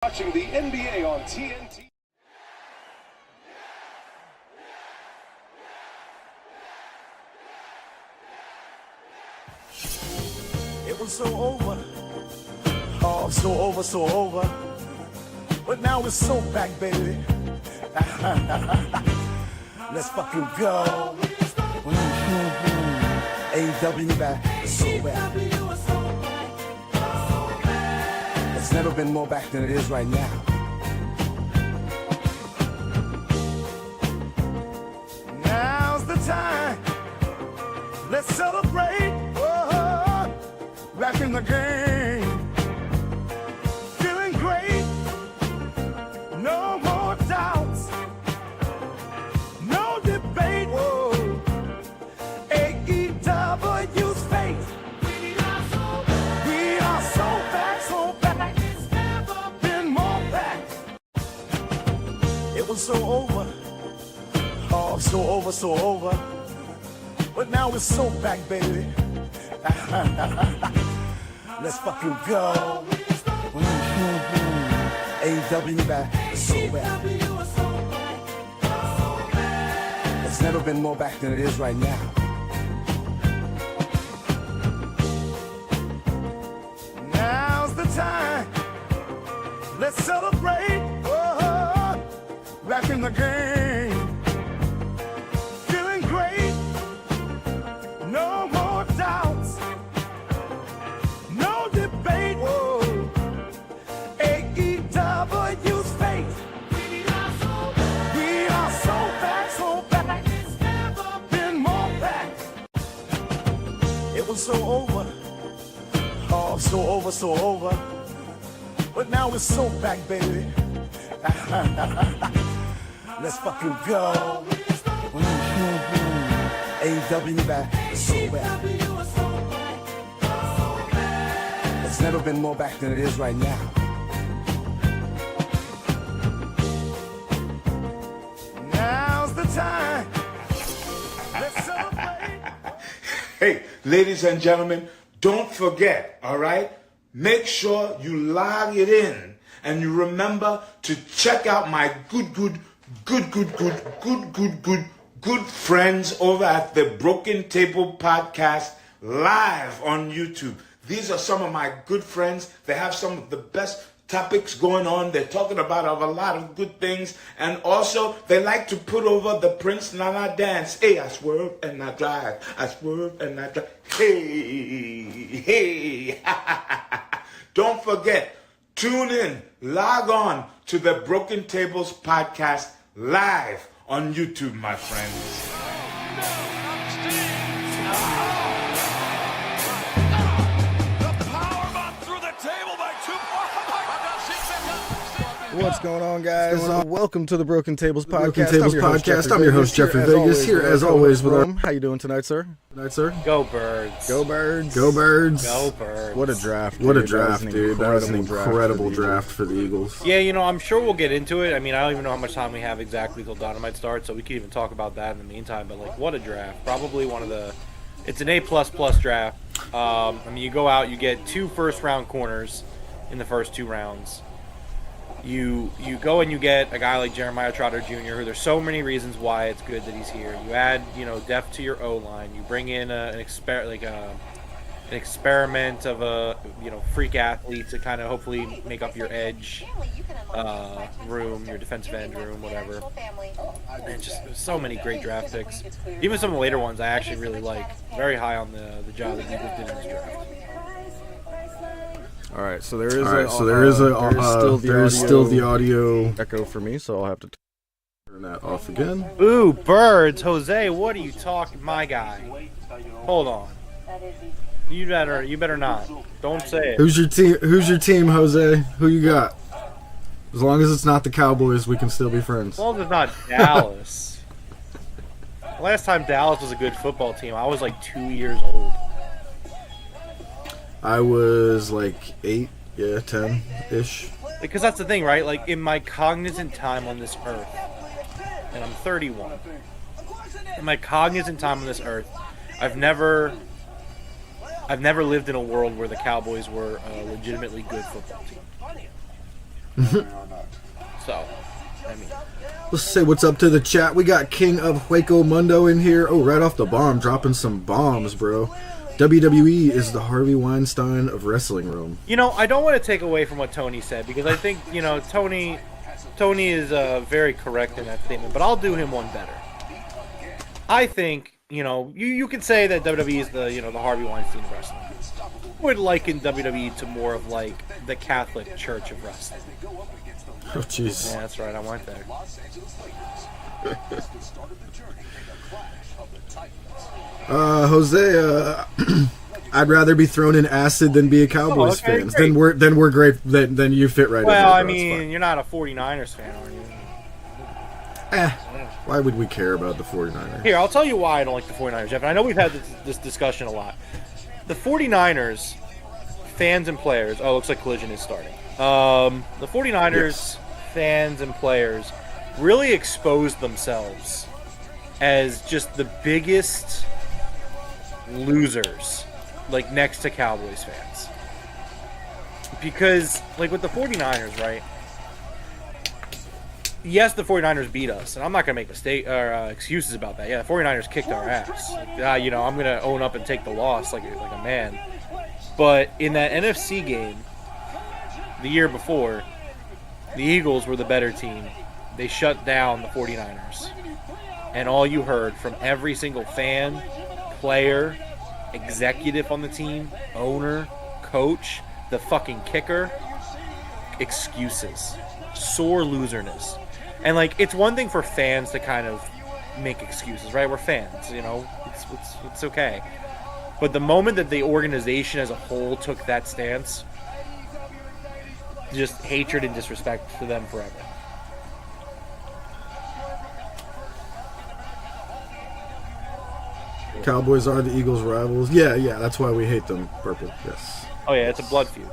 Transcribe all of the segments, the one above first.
Watching the NBA on TNT. It was so over. Oh, so over, so over. But now it's so back, baby. Let's fucking go. AEW back, it's so back. It's never been more back than it is right now. Now's the time. Let's celebrate. Oh, back in the game. Feeling great. No more doubts. No debate. Whoa. AEW's fate. We are so back, so back. It's never been more back. It was so over. Oh, so over, so over. But now it's so back, baby. Let's fucking go. AEW back, it's so back. It's never been more back than it is right now. Now's the time. Let's celebrate. Oh, back in the game. Feeling great. No more doubts. No debate. Whoa. AEW's fate. We are so back, so back. It's never been more back. It was so over. Oh, so over, so over. But now it's so back, baby. Let's fucking go. AEW back, it's so back. It's never been more back than it is right now. Now's the time. Let's celebrate. Hey, ladies and gentlemen, don't forget, all right? Make sure you log it in and you remember to check out my good friends over at the Broken Table Podcast live on YouTube. These are some of my good friends. They have some of the best topics going on. They're talking about a lot of good things. And also, they like to put over the Prince Nana dance. Hey, I swerve and I drive. I swerve and I drive. Hey. Don't forget, tune in, log on to the Broken Tables Podcast live on YouTube, my friends. What's going on, guys? Welcome to the Broken Tables Podcast. Broken Tables Podcast. I'm your host, Jeffrey Vegas. Here, as always, with Rome. How you doing tonight, sir? Go Birds. Go Birds. Go Birds. Go Birds. What a draft. What a draft, dude. That was an incredible draft for the Eagles. Yeah, you know, I'm sure we'll get into it. I mean, I don't even know how much time we have exactly till Dynamite starts, so we can even talk about that in the meantime. But, like, what a draft. Probably one of the... It's an A++ draft. I mean, you go out, you get 2 first-round corners in the first 2 rounds. You go and you get a guy like Jeremiah Trotter Jr., who there's so many reasons why it's good that he's here. You add, depth to your O-line. You bring in an experiment of a, freak athlete to kind of hopefully make up your edge room, your defensive end room, whatever. And just so many great draft picks. Even some of the later ones I actually really like. Very high on the job that Eagles did in this draft. All right, so there is still the audio echo for me, so I'll have to turn that off again. Ooh, Birds, Jose, what are you talking, my guy? Hold on. You better not. Don't say it. Who's your team, Jose? Who you got? As long as it's not the Cowboys, we can still be friends. As long as it's not Dallas. Last time Dallas was a good football team, I was like 2 years old. I was like 8, 10-ish. Because that's the thing, right? Like, in my cognizant time on this earth, and I'm 31, in my cognizant time on this earth, I've never lived in a world where the Cowboys were a legitimately good football team. So, I mean, Let's say what's up to the chat. We got King of Hueco Mundo in here. Oh, right off the bomb, dropping some bombs, bro. WWE is the Harvey Weinstein of wrestling room. you know, I don't want to take away from what Tony said because I think, you know, Tony is very correct in that statement, but I'll do him one better. I think, you know, you could say that WWE is the, you know, the Harvey Weinstein of wrestling. I would liken WWE to more of like the Catholic Church of wrestling. Oh, jeez. Yeah, that's right. I went there. Jose, I'd rather be thrown in acid than be a Cowboys okay, fans. great. Then we're great. Then you fit right in. Well, I bro. It's mean, fine. you're not a 49ers fan, are you? Why would we care about the 49ers? Here, I'll tell you why I don't like the 49ers, Jeff. And I know we've had this discussion a lot. The 49ers, fans and players. Oh, looks like Collision is starting. The 49ers, fans and players really exposed themselves as just the biggest losers, like next to Cowboys fans. Because, like with the 49ers, right? Yes, the 49ers beat us, and I'm not going to make excuses about that. Yeah, the 49ers kicked our ass. You know, I'm going to own up and take the loss like a man. But in that NFC game, the year before, the Eagles were the better team. They shut down the 49ers. And all you heard from every single fan, player, executive on the team, owner, coach, the fucking kicker, excuses. Sore loserness. And, like, it's one thing for fans to kind of make excuses, right? We're fans, you know? It's okay. But the moment that the organization as a whole took that stance, just hatred and disrespect for them forever. Cowboys are the Eagles' rivals. Yeah, that's why we hate them. Purple. Yes. Oh, yeah, it's a blood feud.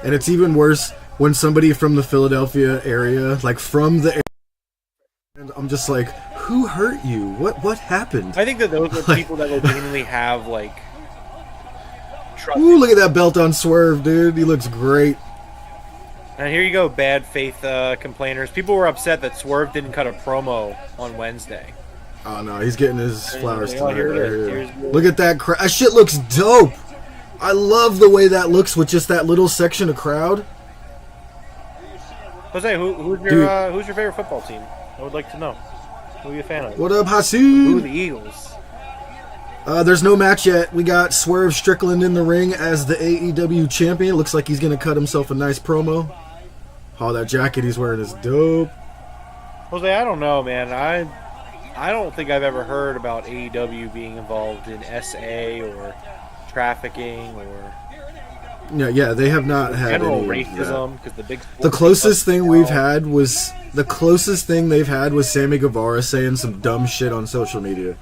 And it's even worse when somebody from the Philadelphia area, like from the area, and I'm just like, who hurt you? What happened? I think that those are people that legitimately have, like, trust. Ooh, look at that belt on Swerve, dude. He looks great. And here you go, bad faith complainers. People were upset that Swerve didn't cut a promo on Wednesday. Oh, no, he's getting his flowers tonight. Here it Right is. here. Look at that crowd. That shit looks dope. I love the way that looks with just that little section of crowd. Jose, who's your favorite football team? I would like to know. Who are you a fan of? What up, Ooh, Hasid? the Eagles. There's no match yet. We got Swerve Strickland in the ring as the AEW champion. Looks like he's going to cut himself a nice promo. Oh, that jacket he's wearing is dope. Jose, I don't know, man. I don't think I've ever heard about AEW being involved in SA or trafficking or Yeah, they have not had general any of that. racism. Because The closest thing they've had was Sammy Guevara saying some dumb shit on social media.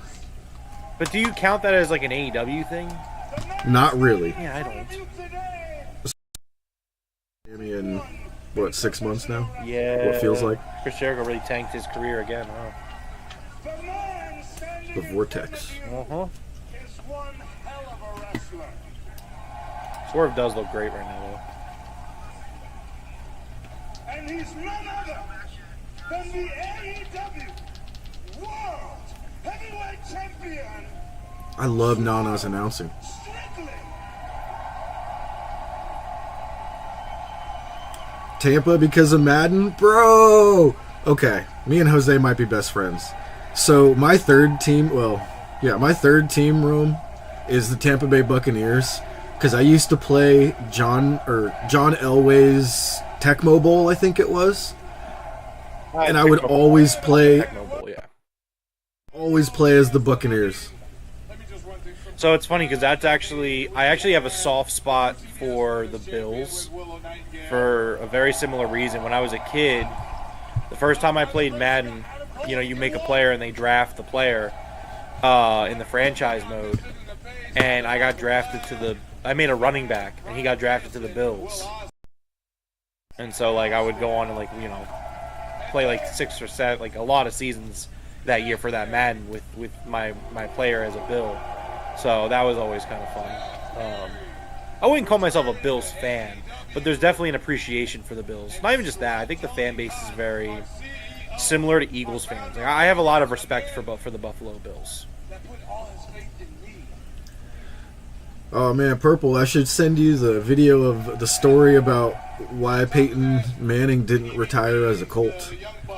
But do you count that as like an AEW thing? Not really. Yeah, I don't. Sammy in what, 6 months now? Yeah. What feels like Chris Jericho really tanked his career again, huh? the vortex. Uh-huh. Swerve does look great right now, And he's none other than the AEW World Heavyweight Champion, I love Nana's announcing. Strickland. Tampa because of Madden? Bro! Okay, me and Jose might be best friends. So my third team room is the Tampa Bay Buccaneers because I used to play John Elway's Tecmo Bowl, I think it was. And I would always play as the Buccaneers. So it's funny because I actually have a soft spot for the Bills for a very similar reason. When I was a kid, the first time I played Madden, you make a player and they draft the player in the franchise mode, and I got drafted I made a running back and he got drafted to the Bills. And so I would go on and play 6 or 7, a lot of seasons that year for that Madden with my player as a Bill. So that was always kind of fun. I wouldn't call myself a Bills fan, but there's definitely an appreciation for the Bills. Not even just that. I think the fan base is very similar to Eagles fans. Like, I have a lot of respect for the Buffalo Bills. Oh man, Purple, I should send you the video of the story about why Peyton Manning didn't retire as a Colt.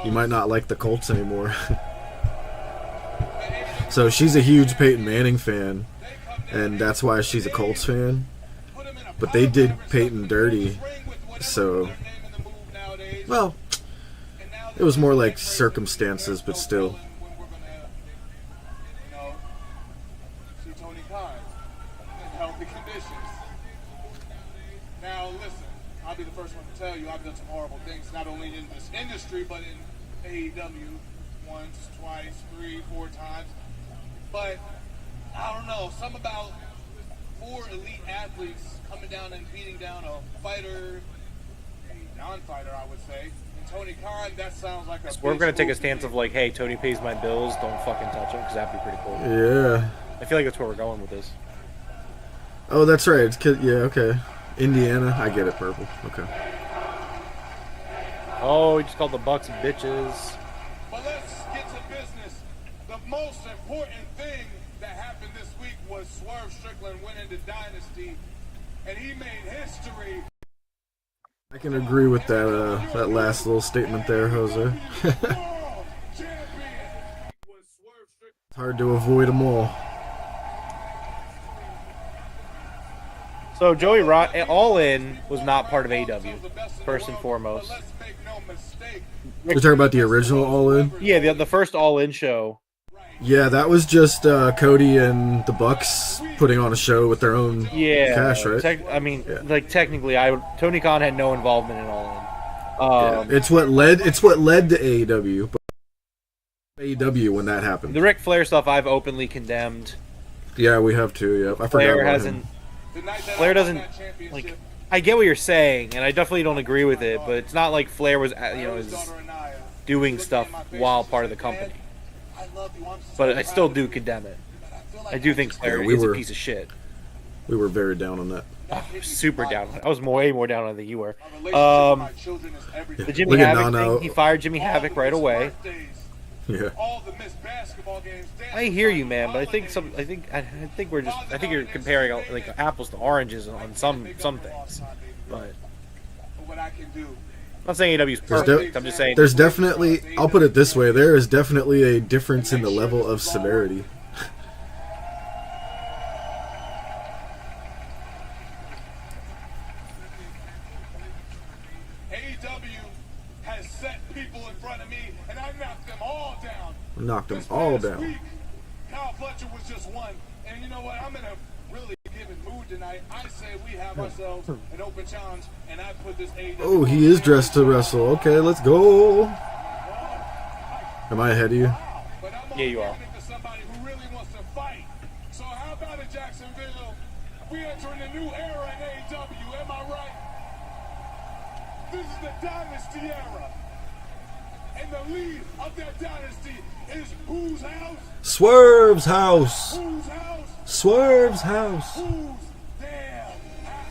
You might not like the Colts anymore. So she's a huge Peyton Manning fan, and that's why she's a Colts fan. But they did Peyton dirty, so... Well, it was more like circumstances, but still. Now, listen, I'll be the first one to tell you I've done some horrible things, not only in this industry, but in AEW once, twice, 3, 4 times. But, I don't know, something about 4 elite athletes coming down and beating down a fighter, a non-fighter, I would say. And Tony Khan, that sounds like a... We're going to take a stance of like, hey, Tony pays my bills, don't fucking touch him, because that'd be pretty cool. Yeah. I feel like that's where we're going with this. Oh, that's right. It's yeah, okay. Indiana, I get it, Purple. Okay. Oh, he just called the Bucks bitches. But let's get to business. The most important thing that happened this week was Swerve Strickland winning the Dynasty, and he made history. I can agree with that that last little statement there, Jose. It's hard to avoid them all. So Joey All In was not part of AEW, first and foremost. You're talking about the original All In? Yeah, the first All In show. Yeah, that was just Cody and the Bucks putting on a show with their own cash, right? Like technically, Tony Khan had no involvement in All In. It's what led to AEW, but AEW when that happened. The Ric Flair stuff I've openly condemned. Yeah, we have to. Yeah, I forgot about him. Flair doesn't like. I get what you're saying, and I definitely don't agree with it. But it's not like Flair was, is doing stuff while part of the company. But I still do condemn it. I do think Flair is a piece of shit. We were very down on that. Oh, super down. I was way more down on it than you were. The Jimmy Havoc thing, he fired Jimmy Havoc right away. Yeah. I hear you, man, but I think you're comparing like apples to oranges on some things. But I'm not saying AEW is perfect. I'm just saying there's definitely. I'll put it this way: there is definitely a difference in the level of severity. Knocked them all down. Kyle Fletcher was just one. And you know what? I'm in a really given mood tonight. I say we have ourselves an open challenge, and I put this AEW. Oh, he is dressed to wrestle. Okay, let's go. Am I ahead of you? Yeah, you are. Somebody who really wants to fight. So how about it, Jacksonville? We entering a new era in AEW. Am I right? This is the Dynasty era. And the lead of that dynasty is whose house? Swerve's house. Whose house? Swerve's house. Whose damn house?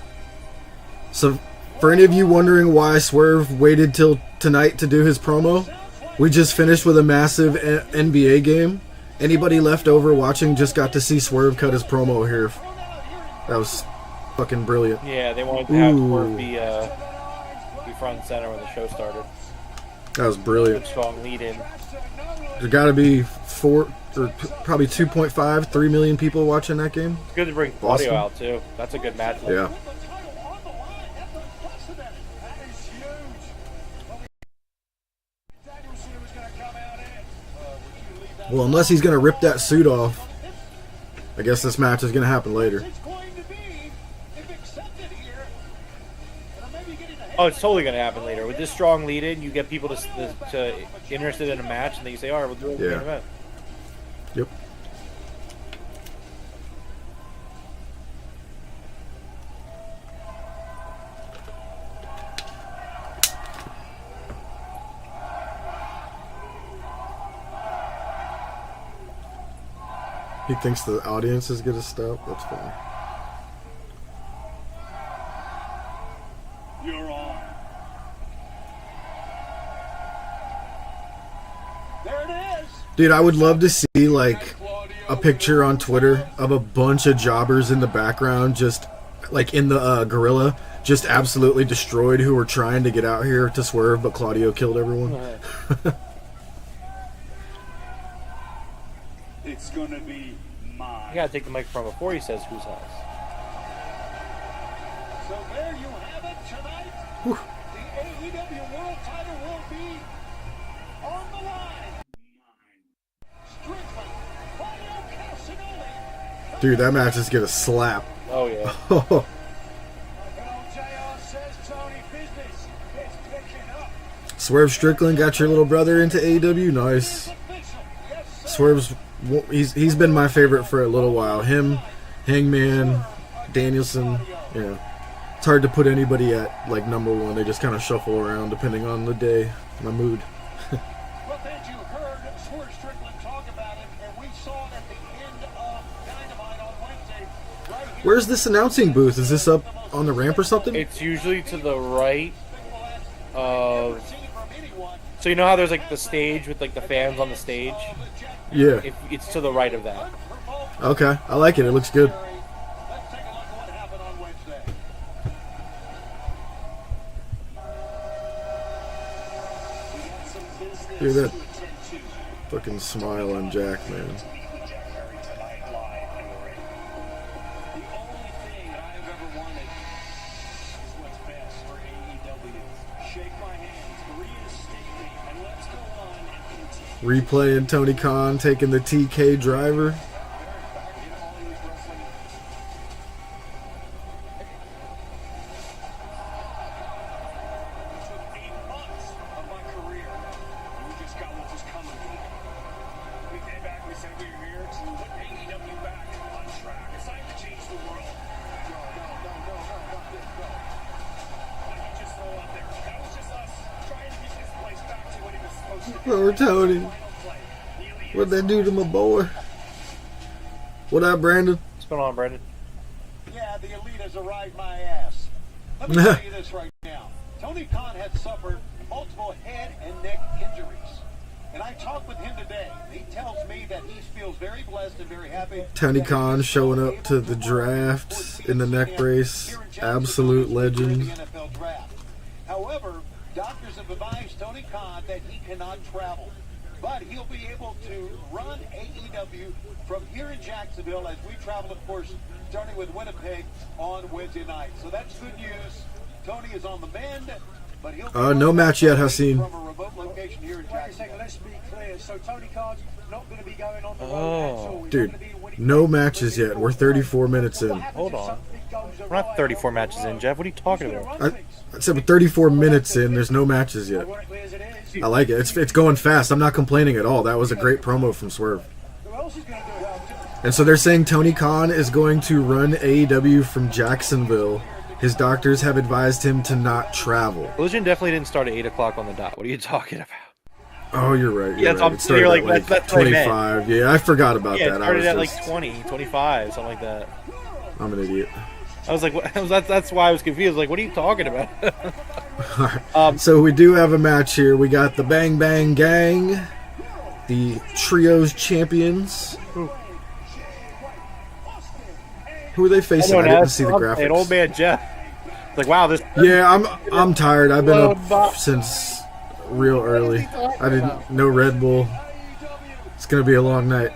So, for any of you wondering why Swerve waited till tonight to do his promo, we just finished with a massive NBA game. Anybody left over watching just got to see Swerve cut his promo here. That was fucking brilliant. Yeah, they wanted to have Swerve be front and center when the show started. That was brilliant. Good strong lead in. There got to be probably 2.5, 3 million people watching that game. It's good to bring audio out too. That's a good match. Yeah. Well, unless he's gonna rip that suit off, I guess this match is gonna happen later. Oh, it's totally going to happen later. With this strong lead-in, you get people to interested in a match, and then you say, all right, we'll do it in the main event. Yep. He thinks the audience is going to stop? That's funny. Dude, I would love to see like a picture on Twitter of a bunch of jobbers in the background, just like in the gorilla, just absolutely destroyed, who were trying to get out here to swerve, but Claudio killed everyone. It's gonna be mine. You gotta take the microphone before he says whose house. So there you have it tonight. The AEW World Title will be on the line. Strickland, Claudio Castagnoli. Dude, that match is gonna slap. Oh yeah. JR says Tony business is picking up. Swerve Strickland got your little brother into AEW. Nice. Official. Yes, sir. Swerve's he's been my favorite for a little while. Him, Hangman, Danielson. Yeah, it's hard to put anybody at like number one. They just kind of shuffle around depending on the day, my mood. Well, then you heard Swerve Strickland talk about it, and we saw it at the end of Dynamite on Wednesday. Right here. Where's this announcing booth? Is this up on the ramp or something? It's usually to the right of. Seen from anyone. So you know how there's like the stage with like the fans on the stage? Yeah. It's to the right of that. Okay, I like it. It looks good. Let's take a look at what happened on Wednesday. We got some business Hear that to attend to. fucking smile on Jack, man. The only thing I've ever wanted is what's best for AEW. Shake my hands, reinstate me, and let's go on and continue. Replaying Tony Khan taking the TK driver. Oh, Tony. What'd they do to my boy? What up, Brandon? What's going on, Brandon? Yeah, the elite has arrived my ass. Let me tell you this right now. Tony Khan had suffered multiple head and neck injuries. And I talked with him today. He tells me that he feels very blessed and very happy. Tony Khan showing up to the draft in the neck brace. Absolute legend. However, doctors have advised Tony Khan that he cannot travel. But he'll be able to run AEW from here in Jacksonville as we travel, of course, starting with Winnipeg on Wednesday night. So that's good news. Tony is on the mend, but he'll No match yet, Hassan. from a remote location here in Jacksonville. Let's be clear. So Tony Khan's not going to be going on the road at all. He's Dude, not gonna be winning no matches yet. We're 34 minutes in. Hold on. We're not 34 matches in, Jeff. What are you talking about? I said we're 34 minutes in. There's no matches yet. Ironically as it is, I like it. It's going fast. I'm not complaining at all. That was a great promo from Swerve. who else is going to do it? And so they're saying Tony Khan is going to run AEW from Jacksonville. His doctors have advised him to not travel. Collision definitely didn't start at 8 o'clock on the dot. What are you talking about? Oh, you're right. Yeah, You're right. I'm It started you're at like, that's what I meant. 25. Yeah, I forgot about Yeah, it that. started at just, like 20, 25, something like that. I'm an idiot. I was like, what? That's why I was confused. Like, what are you talking about? So we do have a match here. We got the Bang Bang Gang, the Trios champions. Who are they facing? I didn't see the graphics. An old man Jeff. Like, wow, this. Yeah, I'm tired. I've been up since real early. I didn't know Red Bull. It's gonna be a long night.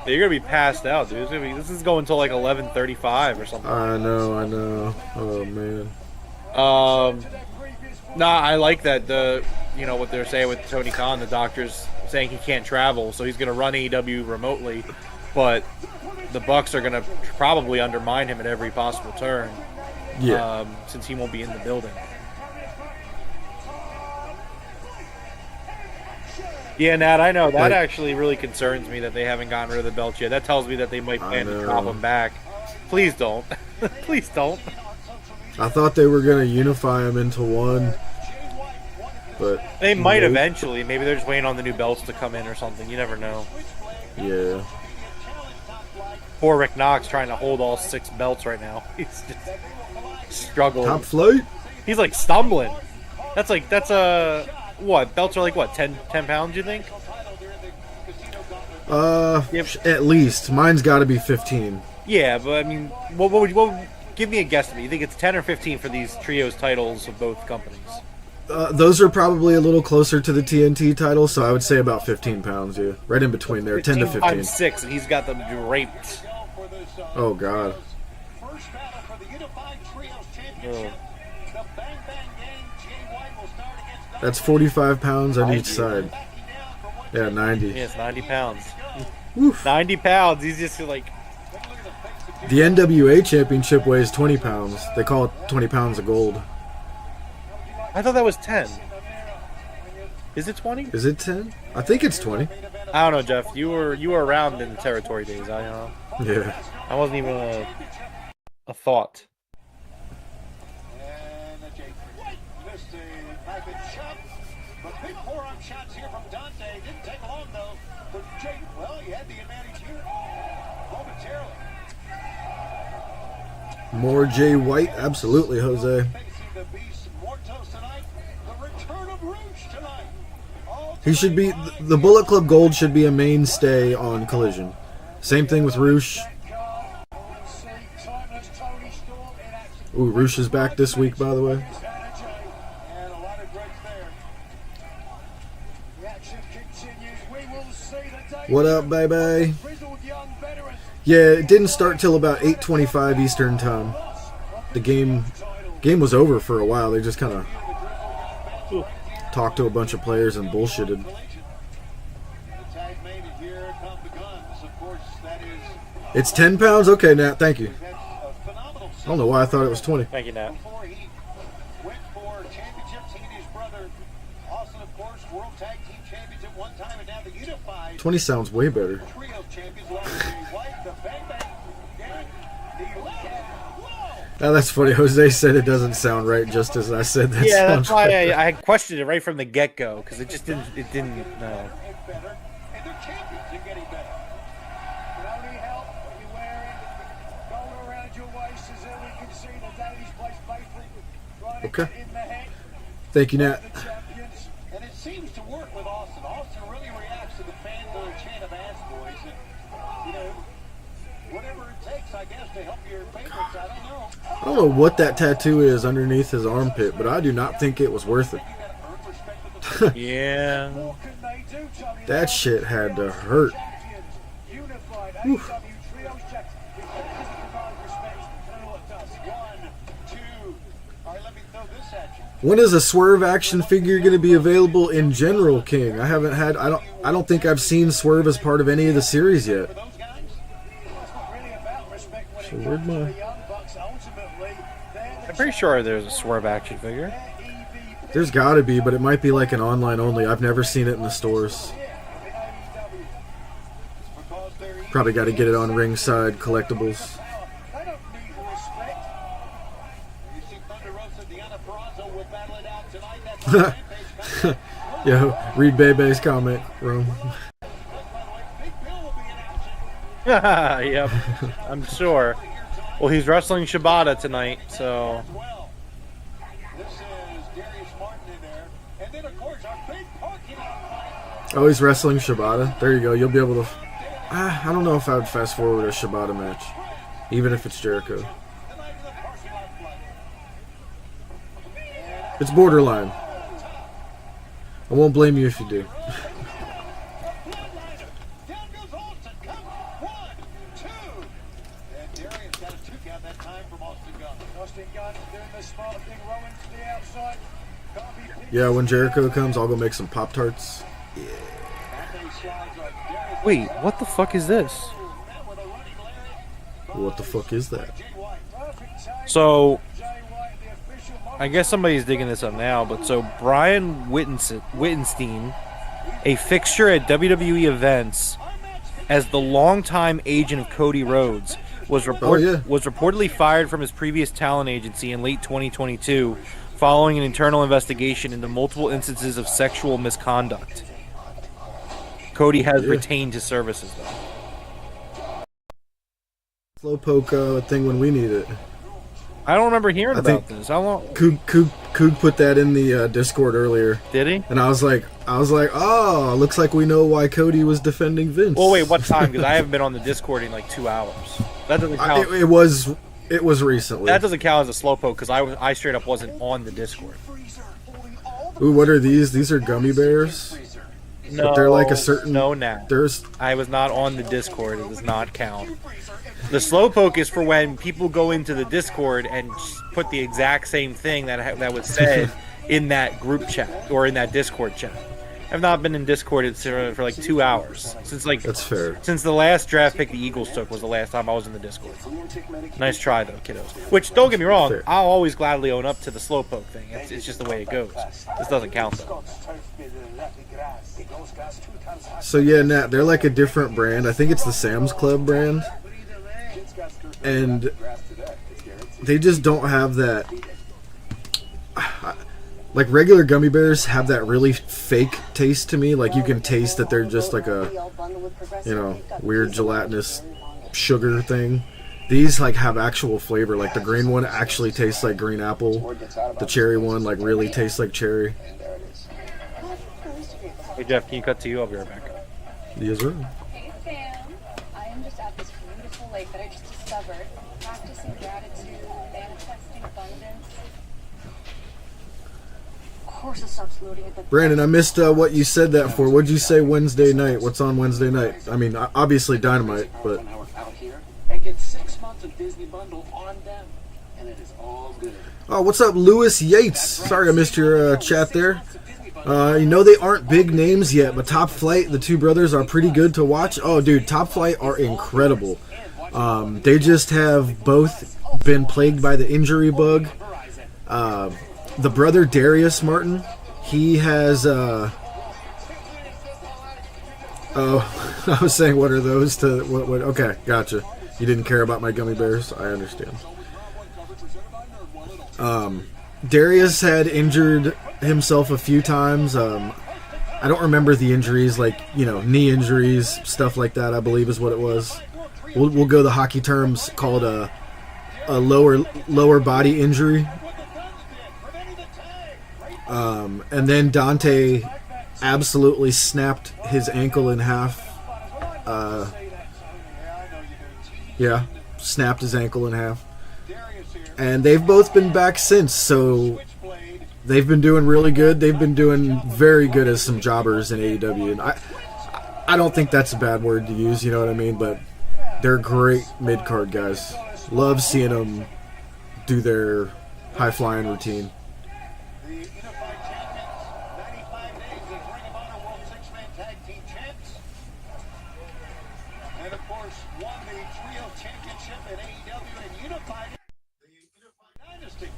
You're gonna be passed out, dude. This is going until like 11:35 or something. I know. Oh man. Nah, I like that. What they're saying with Tony Khan, the doctors saying he can't travel, so he's gonna run AEW remotely, but the Bucks are gonna probably undermine him at every possible turn. Yeah. Since he won't be in the building. Yeah, Nat, I know. That actually really concerns me that they haven't gotten rid of the belts yet. That tells me that they might plan to drop them back. Please don't. Please don't. I thought they were gonna unify them into one, but They might eventually. Maybe they're just waiting on the new belts to come in or something. You never know. Yeah. Poor Rick Knox trying to hold all 6 belts right now. He's just struggling. Top flight. He's like stumbling. That's what belts are like? What 10 pounds? You think? At least mine's got to be 15. Yeah, but I mean, what give me a guesstimate. You think it's 10 or 15 for these trios titles of both companies? Those are probably a little closer to the TNT title, so I would say about 15 pounds. Yeah, right in between there, 10 to 15. Times 6, and he's got them draped. Oh God. First battle for the Unified Trios Championship. The Bang Bang Gang, Jay White will start against That's 45 pounds on each side. Yeah, 90. Yeah, it's 90 pounds. 90 pounds. He's just like. The NWA Championship weighs 20 pounds. They call it 20 pounds of gold. I thought that was 10. Is it 20? Is it 10? I think it's 20. I don't know, Jeff. You were around in the territory days. I don't know. Yeah. I wasn't even a thought. And Jay White missed a rapid shot. But big forearm shots here from Dante. Didn't take long though. But Jay, well, he had the advantage here momentarily. More Jay White? Absolutely, Jose. Facing the Beast Mortos tonight. The return of Rouge tonight. He should be... The Bullet Club Gold should be a mainstay on Collision. Same thing with Rouge. Ooh, Rouge is back this week, by the way. And a lot of breaks there. The action continues. We will see the day. What up, baby? Grizzled young veterans. Yeah, it didn't start till about 8:25 Eastern time. The game was over for a while. They just kind of talked to a bunch of players and bullshitted. The tag made it. Here come the guns. Of course, that is. It's 10 pounds? Okay, Nat, thank you. That's a phenomenal. I don't know why I thought it was 20. Thank you, Nat. Before he went for championships, he and his brother, Austin, of course, World Tag Team Champions at one time, and now the Unified 20 sounds way better. Trio Champions, along with Jay White, the Bang Bang Gang, the left. Whoa! Now that's funny. Jose said it doesn't sound right, just as I said that. Yeah, sounds that's why right. I questioned it right from the get go because it just didn't. It didn't. No. And better, and they're champions and getting better. Can only help when you're wearing gold around your waist, as we can see the Danish place faithfully right Okay. in the head. Thank you, Nat. The champions, and it seems to work with Austin. Austin really reacts to the fanboy chant of ass boys, and you know, whatever it takes, I guess, to help your favorites. I don't know. I don't know what that tattoo is underneath his armpit, but I do not think it was worth it. You gotta earn respect with the Yeah. what can they do, Tony? That shit had to hurt. Champions, unified AEW Trios Champions. If that doesn't provide respect, I don't know what does. 1, 2. All right, let me throw this at you. When is a Swerve action figure going to be available in General King? I don't think I've seen Swerve as part of any of the series yet. For those guys, it's not really about respect when So it where'd comes to my- the Young Bucks. Ultimately, they're the I'm pretty sure there's a Swerve action figure. EVP. There's got to be, but it might be like an online only. I've never seen it in the stores. Because they're Probably got to get it on Ringside Collectibles. They don't need respect. You see Thunder Rosa, Deanna Purrazzo will battle it out tonight. That's the Rampage match. Yo, read Bebe's comment room. By the way, Big Bill will be in action Yep. I'm sure. Well, he's wrestling Shibata tonight, so as well. This is Darius Martin in there. And then, of course, our big parking lot fight. Oh, he's wrestling Shibata. There you go. You'll be able to... I don't know if I would fast forward a Shibata match, even if it's Jericho. Tonight in the parking lot fight. It's borderline. I won't blame you if you do. Down goes Austin. Come. 1, 2. And Darius got a 2 count that time from Austin Gunn. Austin Gunn doing the smart thing, rolling to the outside. Can't be picked. Yeah, when Jericho comes, I'll go make some Pop-Tarts. That many slides on Darius. wait, what the fuck is this? Now with a running lariat. What the fuck is that? Jay White. Perfect time. So Jay White, the official I guess somebody's digging this up now, but so Brian Wittenstein, a fixture at WWE events as the longtime agent of Cody Rhodes, was reportedly fired from his previous talent agency in late 2022 following an internal investigation into multiple instances of sexual misconduct. Cody has retained his services, though. Slowpoke thing when we need it. I don't remember hearing I think- about this. How long? Coog put that in the Discord earlier, Did he? and I was like, oh, looks like we know why Cody was defending Vince. Well, wait, what time? Because I haven't been on the Discord in like 2 hours. That doesn't count. It was recently. That doesn't count as a slowpoke because I straight up wasn't on the Discord. Ooh, what are these? These are gummy bears. No, But they're like a certain. No, now. There's. I was not on the Discord. It does not count. The slowpoke is for when people go into the Discord and put the exact same thing that was said in that group chat or in that Discord chat. I've not been in Discord for like 2 hours since That's fair. Since the last draft pick the Eagles took was the last time I was in the Discord. Nice try though, kiddos. Which don't get me wrong, Fair. I'll always gladly own up to the slowpoke thing. It's just the way it goes. This doesn't count though. So yeah, Nat, they're like a different brand. I think it's the Sam's Club brand, and they just don't have that. Like regular gummy bears have that really fake taste to me. Like you can taste that they're just like a, weird gelatinous sugar thing. These like have actual flavor. Like the green one actually tastes like green apple. The cherry one like really tastes like cherry. Hey Jeff, can you cut to you? I'll be right back. Yes, sir. Hey Sam, I am just at this beautiful lake that I just discovered, practicing gratitude, manifesting abundance. Of course it stops loading at the Brandon, I missed what you said that for. What'd you say Wednesday night? What's on Wednesday night? I mean, obviously Dynamite, but... And get 6 months of Disney bundle on them, and it is all good. Oh, what's up, Lewis Yates? Sorry I missed your chat there. They aren't big names yet, but Top Flight, the two brothers, are pretty good to watch. Oh, dude, Top Flight are incredible. They just have both been plagued by the injury bug. The brother Darius Martin, he has... I was saying, what are those to... What? Okay, gotcha. You didn't care about my gummy bears? I understand. Darius had injured himself a few times. I don't remember the injuries, like, knee injuries, stuff like that, I believe is what it was. We'll go the hockey terms called a lower body injury. And then Dante absolutely snapped his ankle in half. Snapped his ankle in half. And they've both been back since, so they've been doing really good. They've been doing very good as some jobbers in AEW. And I don't think that's a bad word to use, you know what I mean? But they're great mid-card guys. Love seeing them do their high-flying routine. The Unified Champions, 95 days of Ring of Honor World Six-Man Tag Team Champs. And of course, won the Trio Championship at AEW and unified the Unified Dynasty.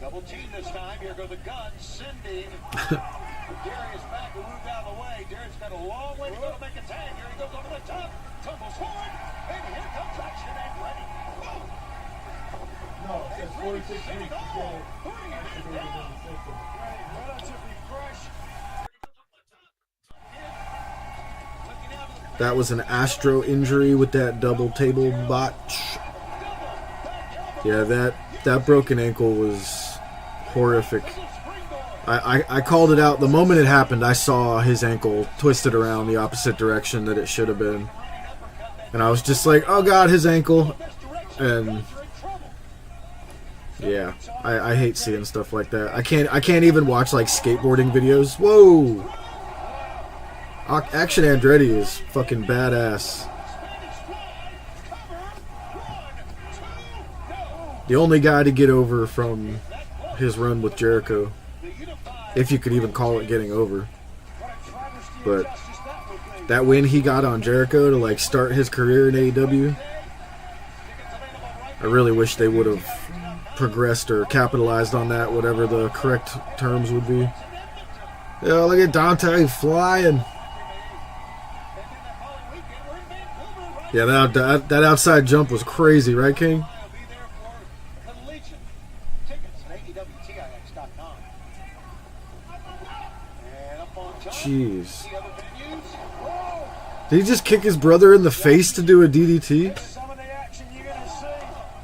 Double team this time. Here go the Guns sending Darius back, who moved out of the way. Darius got a long way to go to make a tag. Here he goes over the top, tumbles forward, and here comes action and ready. No, it's 46 weeks to get it. Relatively fresh. That was an Astro injury with that double table botch. Yeah, that broken ankle was horrific. I called it out. The moment it happened, I saw his ankle twisted around the opposite direction that it should have been. And I was just like, oh God, his ankle. And yeah, I hate seeing stuff like that. I can't even watch like skateboarding videos. Whoa! Action Andretti is fucking badass. The only guy to get over from his run with Jericho, if you could even call it getting over. But that win he got on Jericho to like start his career in AEW, I really wish they would have progressed or capitalized on that, whatever the correct terms would be. Yeah, look at Dante flying. Yeah, that outside jump was crazy, right, King? Jeez. Did he just kick his brother in the face to do a DDT? Some of the action you're going to see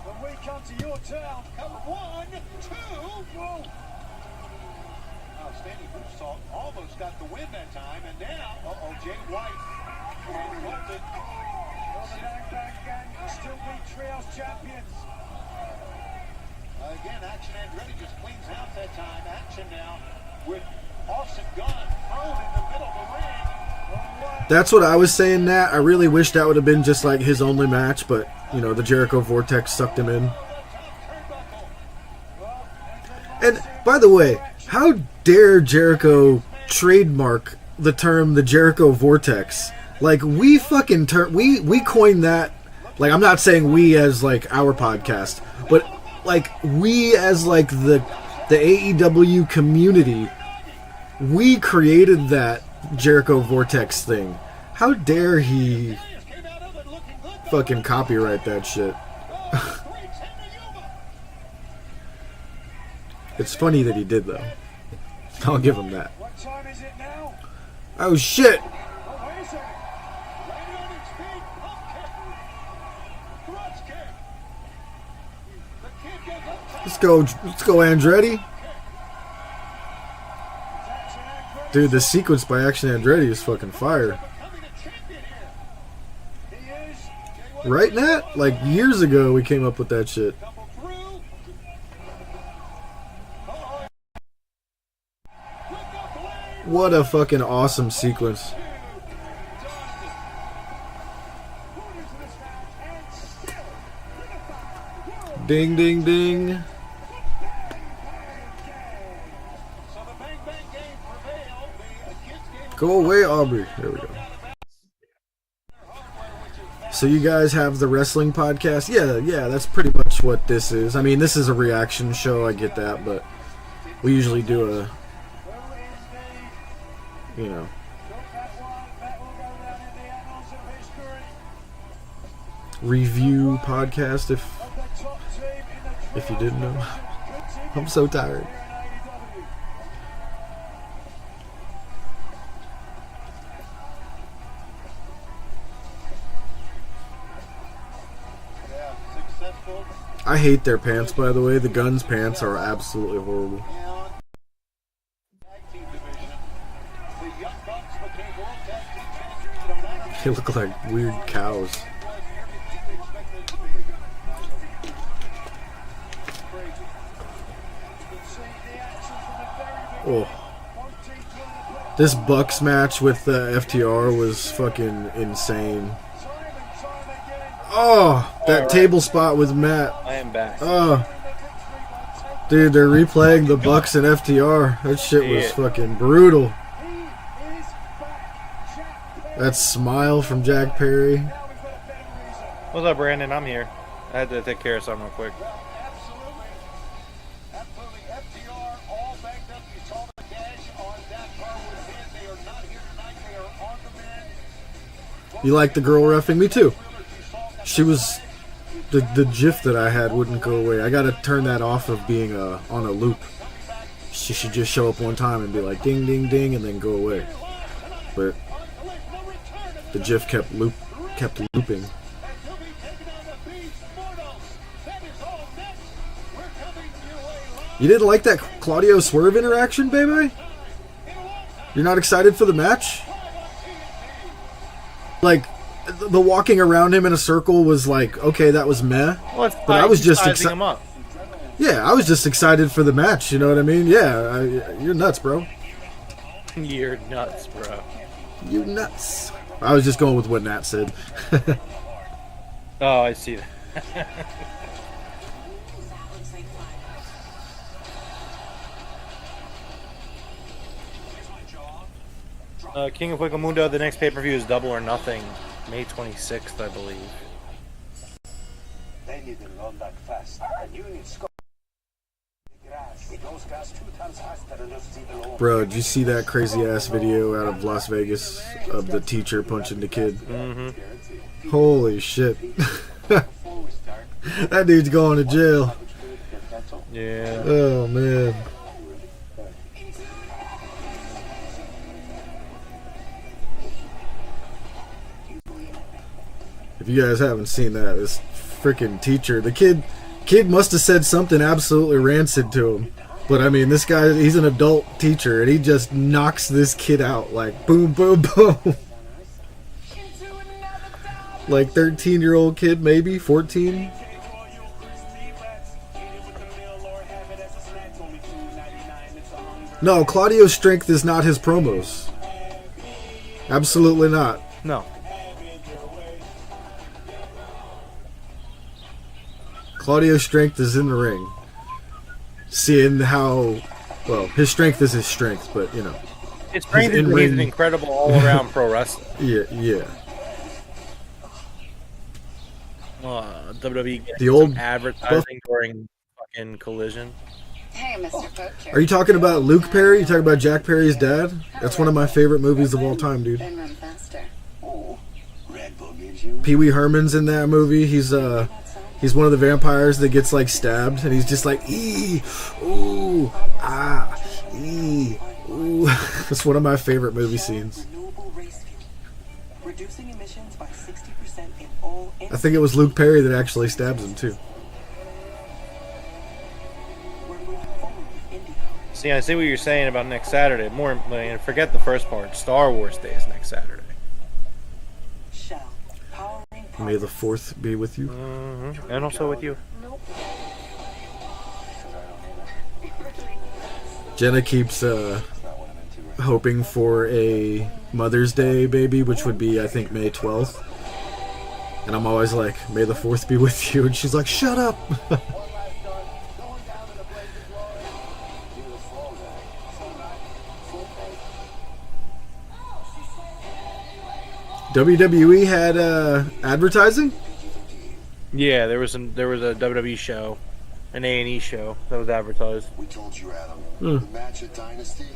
when we come to your town. Cover 1, 2, Almost got the win that time, and now, Jay White and Colton. Still be trios champions. Again, Action Andretti just cleans out that time. Action now with Austin Gunn thrown in the middle of the ring. That's what I was saying, Nat. I really wish that would have been just like his only match, but, you know, the Jericho Vortex sucked him in. And, by the way, how dare Jericho trademark the term the Jericho Vortex? Like, we fucking we coined that. Like, I'm not saying we as, like, our podcast, but, like, we as, like, the AEW community, we created that Jericho Vortex thing. How dare he fucking copyright that shit? It's funny that he did, though. I'll give him that. What time is it now? Oh, shit! Oh, wait a second. Landing on its feet. Pump kick. Thrust kick. The kid goes up top. Let's go, Andretti. Dude, the sequence by Action Andretti is fucking fire. Becoming a champion here. He is. Jay White Right, Nat? Like, years ago we came up with that shit. couple through. What a fucking awesome sequence. Ding, ding, ding. So the bang bang game prevailed. The kids game Go away, Aubrey. There we go. So you guys have the wrestling podcast? Yeah, that's pretty much what this is. I mean, this is a reaction show, I get that, but we usually do a, you know, review podcast if you didn't know. I'm so tired. successful. I hate their pants, by the way. The Guns pants are absolutely horrible. Tag team division. The Young Bucks became World Tag Team Champions. You know, that They look like weird cows. was everything you expected it to be. Crazy. You can see the action from the very beginning. Oh. This Bucks match with FTR was fucking insane. Oh, that table spot with Matt. I am back. Oh, dude, they're replaying the Bucks and FTR. That shit was Yeah. fucking brutal. That smile from Jack Perry. What's up, Brandon? I'm here. I had to take care of something real quick. Absolutely. Absolutely. FTR all backed up. You saw the dash on that car was hit. They are not here tonight. They are on the mend. You like the girl reffing? Me too. She was the GIF that I had wouldn't go away. I gotta turn that off of being on a loop. She should just show up one time and be like ding ding ding and then go away. But the GIF kept looping. You didn't like that Claudio Swerve interaction, baby? You're not excited for the match? Like, the walking around him in a circle was like, okay, that was meh. Well, it's But I was just sizing excited. him up. Yeah, I was just excited for the match. You know what I mean? Yeah, you're nuts, bro. You're nuts, bro. You nuts. I was just going with what Nat said. Oh, I see that. King of Mundo, the next pay-per-view is Double or Nothing, May 26th, I believe. They didn't run that fast. And you need Scott. Those guys 2 times faster than us see the low. Bro, did you see that crazy ass video out of Las Vegas of the teacher punching the kid? Mm-hmm. Holy shit. That dude's going to jail. Yeah. Oh, man. If you guys haven't seen that, this freaking teacher, the kid must have said something absolutely rancid to him. But I mean, this guy, he's an adult teacher, and he just knocks this kid out like boom, boom, boom. Like 13-year-old kid, maybe 14. No, Claudio's strength is not his promos. Absolutely not. No. Claudio's strength is in the ring. Seeing how, well, his strength is his strength, but you know. It's crazy that he's an incredible all-around pro wrestler. Yeah. WWE getting The old advertising during fucking Collision. Hey, Mr. Poacher. Are you talking about Luke Perry? You talking about Jack Perry's dad? That's one of my favorite movies of all time, dude. Then run faster. Pee Wee Herman's in that movie. He's one of the vampires that gets like stabbed, and he's just like ee, ooh, ah, ee, ooh. That's one of my favorite movie scenes. Reducing emissions by 60% in all. I think it was Luke Perry that actually stabs him too. See, I see what you're saying about next Saturday. More, forget the first part. Star Wars Day is next Saturday. May the 4th be with you. And also with you. Jenna keeps hoping for a Mother's Day baby, which would be, I think, May 12th. And I'm always like, May the 4th be with you. And she's like, shut up! WWE had advertising? Yeah, there was a WWE show, an A&E show that was advertised. We told you, Adam, the match at Dynasty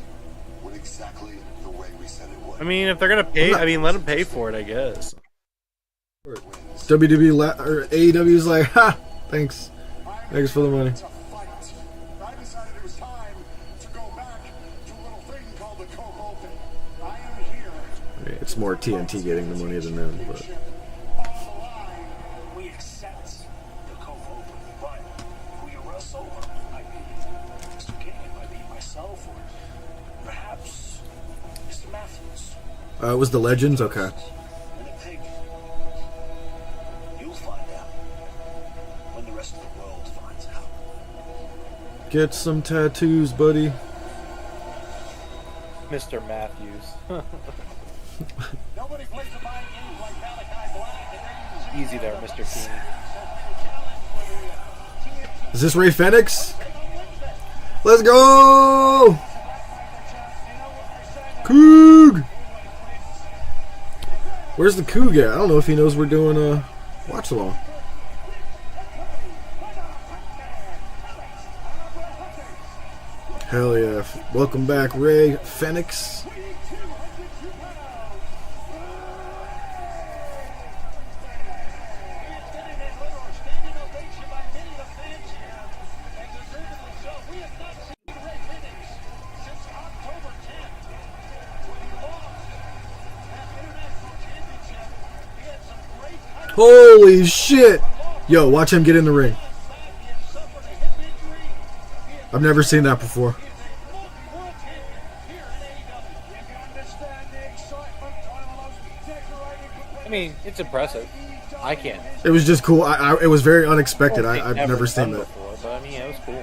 went exactly the way we said it would. I mean, if they're gonna pay, let them pay for it, I guess. WWE or AEW's like, ha, thanks for the money. I decided it was time to go back to a little thing called the co-open. I am here. I mean, it's more TNT getting the money than them, but. We accept the co-open, but who you wrestle, I mean, Mr. King, it might be myself, or perhaps Mr. Matthews. It was the Legends? Okay. And a pig. You'll find out when the rest of the world finds out. Get some tattoos, buddy. Mr. Matthews. Easy there, Mr. King. Is this Ray Fenix? Let's go! Coog! Where's the Coog at? I don't know if he knows we're doing a watch along. Hell yeah. Welcome back, Ray Fenix. Holy shit! Yo, watch him get in the ring. I've never seen that before. I mean, it's impressive. I can't. It was just cool. It was very unexpected. I've never seen that. Before, but I mean, it was cool.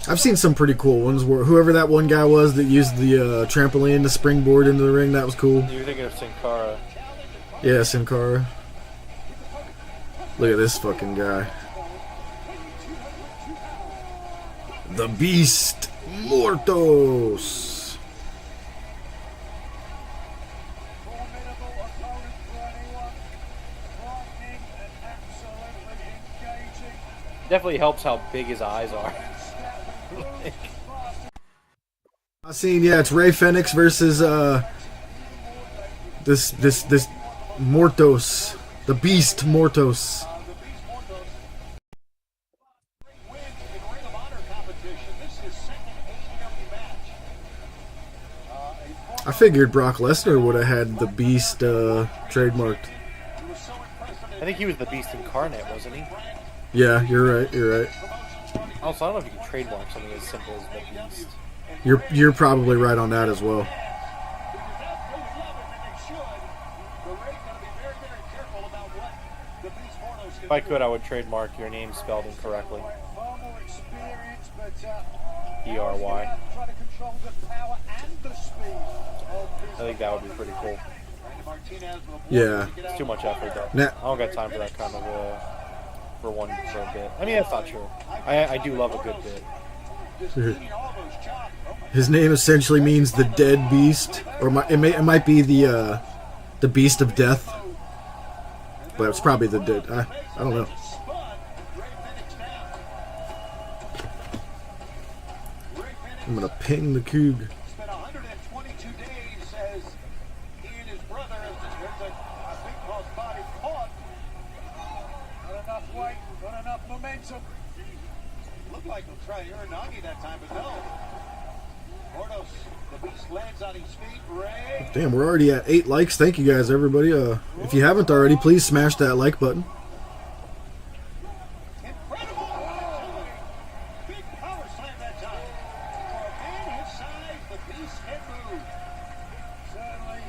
I've seen some pretty cool ones where whoever that one guy was that used the trampoline to springboard into the ring, that was cool. You're thinking of Sin Cara. Yeah, Sin Cara. Look at this fucking guy. The Beast Mortos. Definitely helps how big his eyes are. I seen, yeah, it's Ray Fenix versus this Mortos, the Beast Mortos. I figured Brock Lesnar would have had the Beast trademarked. I think he was the Beast incarnate, wasn't he? Yeah, you're right. You're right. Also, I don't know if you can trademark something as simple as the Beast. You're probably right on that as well. If I could, I would trademark your name spelled incorrectly. E-R-Y. I think that would be pretty cool. Yeah. It's too much effort, though. Nah. I don't got time for that kind of for a bit. I mean, that's not true. I do love a good bit. His name essentially means the dead beast, or it might be the beast of death, but it's probably the dead. I don't know. I'm gonna ping the Coog. Spent 122 days as he and his brother, as there's a big cross body caught. Not enough weight, not enough momentum. Looked like he'll try Uranagi that time, but no. Mordos, the beast lands on his feet. Ray. Damn, we're already at 8 likes. Thank you guys, everybody. If you haven't already, please smash that like button. Incredible. Big power slam that time. For a man his size, the beast can move. Certainly.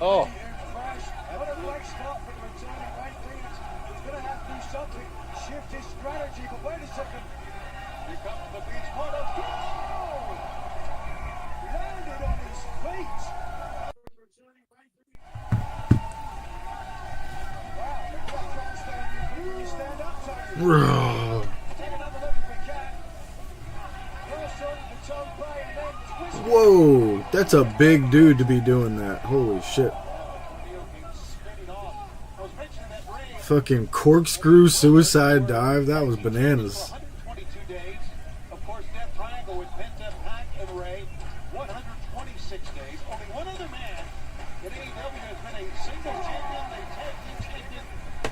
Oh. Impressed. What a great start for the returning Ray Phoenix. He's going to have to do something. Shift his strategy, but wait a second. Here comes the beast. Mordos. Landed on his feet. Stand up, Tony. Take another look if we can. First on the toe play and then twist. Whoa, that's a big dude to be doing that. Holy shit. Spinning off. I was mentioning that Ray Fucking corkscrew suicide dive. That was bananas. 122 days. Of course, Death Triangle with Penta, Pac, and Ray. 126 days. Only one other man in AEW has been a single champion, a tag team champion,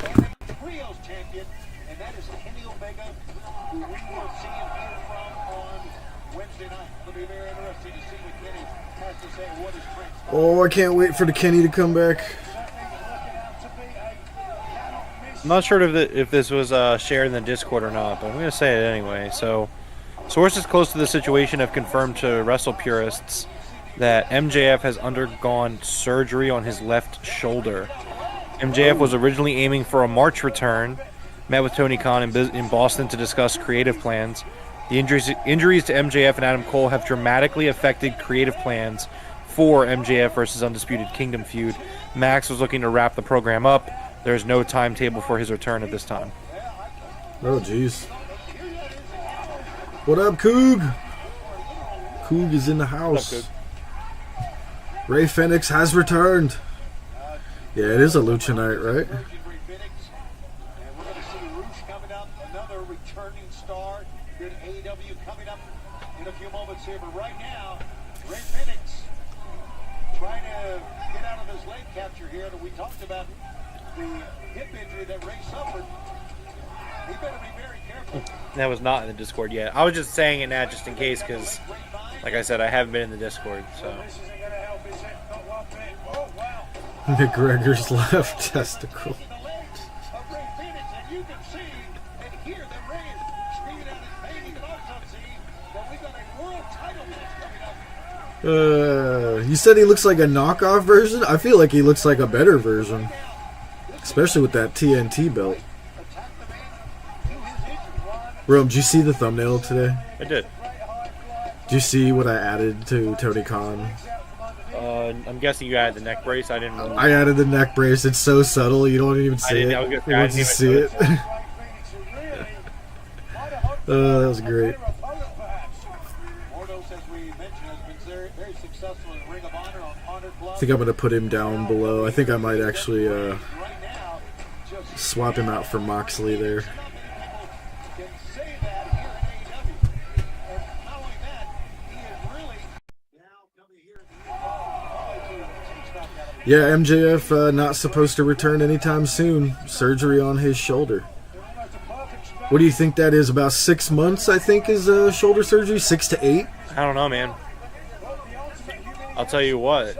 and a trios champion, and that is Kenny Omega, who we will see and hear from on Wednesday night. It'll be very interesting to see what Kenny has to say. What is transpired. Oh, I can't wait for the Kenny to come back. I'm not sure if this was shared in the Discord or not, but I'm going to say it anyway. So, sources close to the situation have confirmed to Wrestle Purists that MJF has undergone surgery on his left shoulder. MJF was originally aiming for a March return, met with Tony Khan in Boston to discuss creative plans. The injuries to MJF and Adam Cole have dramatically affected creative plans for MJF versus Undisputed Kingdom feud. Max was looking to wrap the program up. There is no timetable for his return at this time. Oh, jeez. What up, Coog? Coog is in the house. What up, Ray Phoenix has returned. Yeah, it is a Lucha night, right? And we're going to see Roosh coming up, another returning star. Good AEW coming up in a few moments here. But right now, Ray Phoenix trying to get out of his leg capture here. And we talked about the hip injury that Ray suffered. He better be very careful. That was not in the Discord yet. I was just saying it now just in case because, like I said, I haven't been in the Discord. So This isn't going to help, is it? Not one bit. Oh, wow. McGregor's left testicle. The legs of Ray Phoenix, and you can see and hear that Ray is screaming out his pain. You can also see that we've got a world title match coming up. You said he looks like a knockoff version? I feel like he looks like a better version. Especially with that TNT belt. Attack the man to his injury. Rome, did you see the thumbnail today? I did. Did you see what I added to Tony Khan? I'm guessing you had the neck brace. I didn't. I added the neck brace. It's so subtle, you don't even see didn't- it. I was gonna say, I Once you didn't see even it. That was great. Mordos, as we mentioned, has been very, very successful in Ring of Honor on Honored I Blood. think I'm going to put him down below. I think I might actually Right now, just swap him out for Moxley there. not many people can say that here in AEW. And not only that, he is really now coming here in the Yeah, MJF not supposed to return anytime soon. Surgery on his shoulder. What do you think that is? About 6 months, I think, is shoulder surgery? 6 to 8? I don't know, man. I'll tell you what.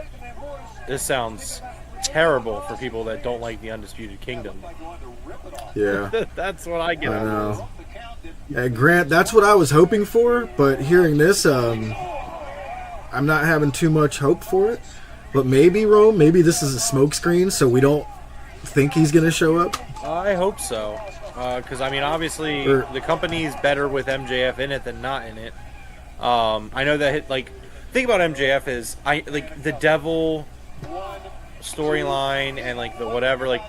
This sounds terrible for people that don't like the Undisputed Kingdom. Yeah, That's what I get. I out of this. know. the count Grant, that's what I was hoping for, but hearing this, I'm not having too much hope for it. But maybe, Rome, maybe this is a smokescreen, so we don't think he's going to show up. I hope so. Because, I mean, obviously, the company's better with MJF in it than not in it. I know that, like, the thing about MJF is, the Devil storyline and, like, the whatever, like,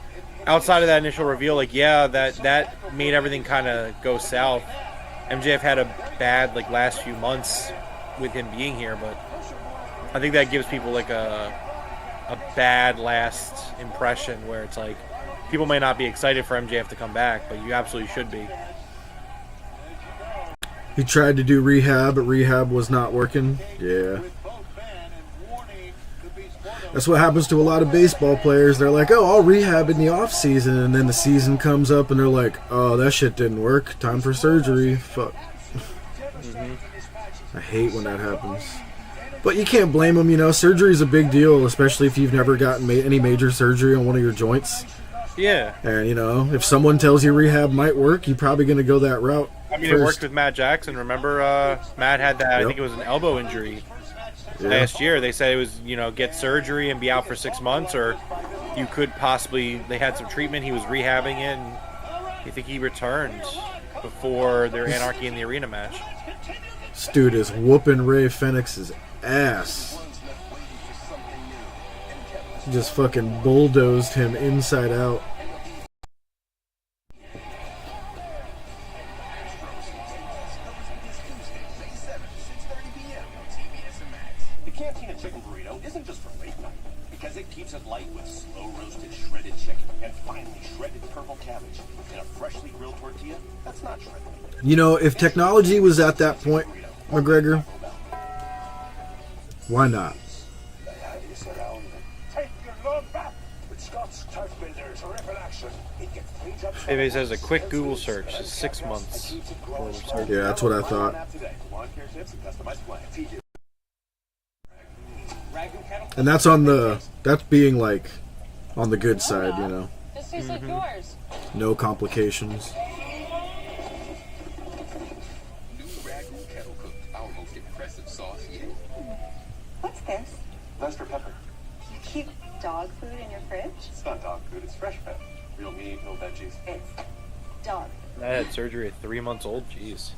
outside of that initial reveal, like, yeah, that made everything kind of go south. MJF had a bad, like, last few months with him being here, but I think that gives people, like, a bad last impression where it's like, people may not be excited for MJF to come back, but you absolutely should be. He tried to do rehab, but rehab was not working. Yeah. That's what happens to a lot of baseball players. They're like, oh, I'll rehab in the off season, and then the season comes up and they're like, oh, that shit didn't work. Time for surgery. Fuck. I hate when that happens. But you can't blame them, you know. Surgery is a big deal, especially if you've never gotten any major surgery on one of your joints. Yeah. And, you know, if someone tells you rehab might work, you're probably going to go that route. I mean, first. It worked with Matt Jackson. Remember, Matt had that, I think it was an elbow injury last year. They said it was, you know, get surgery and be out for 6 months, or you could possibly, they had some treatment, he was rehabbing it, and I think he returned before their Anarchy in the Arena match. This dude is whooping Ray Fenix's ass. Just fucking bulldozed him inside out. The Cantina Chicken Burrito isn't just for late night, because it keeps it light with slow-roasted shredded chicken and finely shredded purple cabbage and a freshly grilled tortilla that's not shredded. You know, if technology was at that point, McGregor, why not? Maybe says a quick Google search is 6 months. Yeah, that's what I thought. And that's that's being like on the good side, you know. This tastes like yours. No complications. What's this? Lester pepper. You keep dog food in your fridge? It's not dog food, it's fresh pepper. Real meat, no veggies. It's dog. I had surgery at 3 months old. Jeez.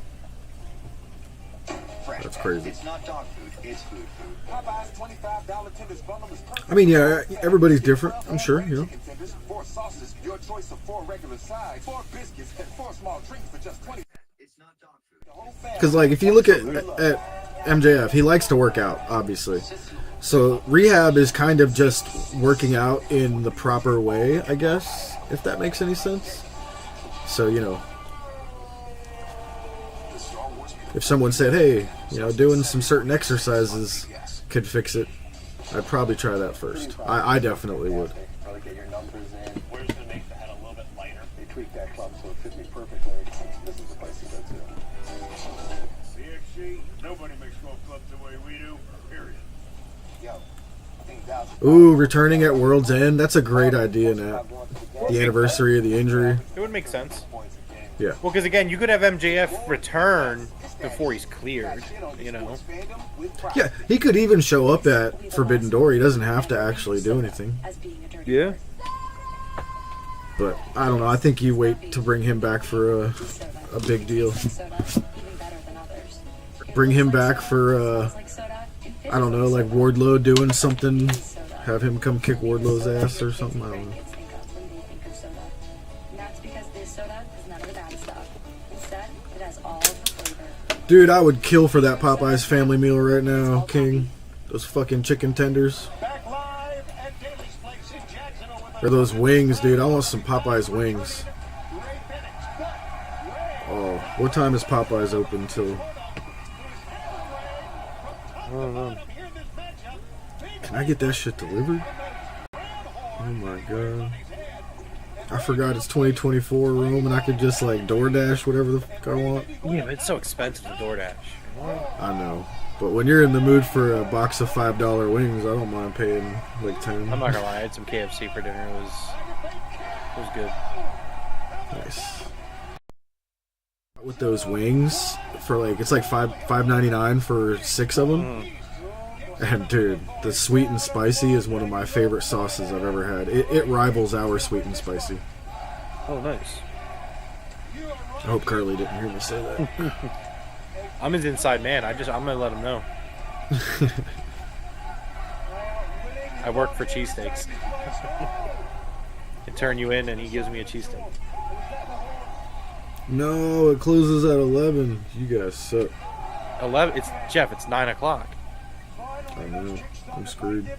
That's crazy. It's not dog food, it's food. Popeye's $25 tenders bundle is perfect. I mean, yeah, everybody's different, I'm sure, you know. 4 sauces, your choice of 4 regular sides, 4 biscuits, and 4 small drinks for just $20. It's not dog food. Because, like, if you look at MJF, he likes to work out, obviously. So rehab is kind of just working out in the proper way, I guess, if that makes any sense. So, you know, if someone said, hey, you know, doing some certain exercises could fix it, I'd probably try that first. I definitely would. Probably get your numbers in. Where's the make the head a little bit lighter? They tweaked that club so it fit me perfectly. This is the place to go to. CXC, nobody makes golf clubs the way we do, period. Yo, Ooh, returning at World's End. That's a great idea, Nat. The anniversary of the injury. It would make sense. Yeah. Well, because again, you could have MJF return before he's cleared, you know. Yeah, he could even show up at Forbidden Door. He doesn't have to actually do anything. Yeah. But, I don't know. I think you wait to bring him back for a big deal. Bring him back for, I don't know, like Wardlow doing something. Have him come kick Wardlow's ass or something. I don't know. Dude, I would kill for that Popeye's family meal right now, King. Those fucking chicken tenders. Or those wings, dude. I want some Popeye's wings. Oh, what time is Popeye's open till? I don't know. Can I get that shit delivered? Oh my god. I forgot it's 2024 room and I could just like DoorDash whatever the fuck I want. Yeah, but it's so expensive to DoorDash. I know. But when you're in the mood for a box of $5 wings, I don't mind paying like 10. I'm not gonna lie, I had some KFC for dinner. It was good. Nice. With those wings for like it's like $5.99 for 6 of them. And dude, the sweet and spicy is one of my favorite sauces I've ever had. It rivals our sweet and spicy. Oh, nice. I hope Curly didn't hear me say that. I'm his inside man. I'm gonna let him know. I work for cheesesteaks. I turn you in, and he gives me a cheesesteak. No, it closes at 11. You guys suck. 11. It's Jeff. It's 9 o'clock. I know. I'm screwed.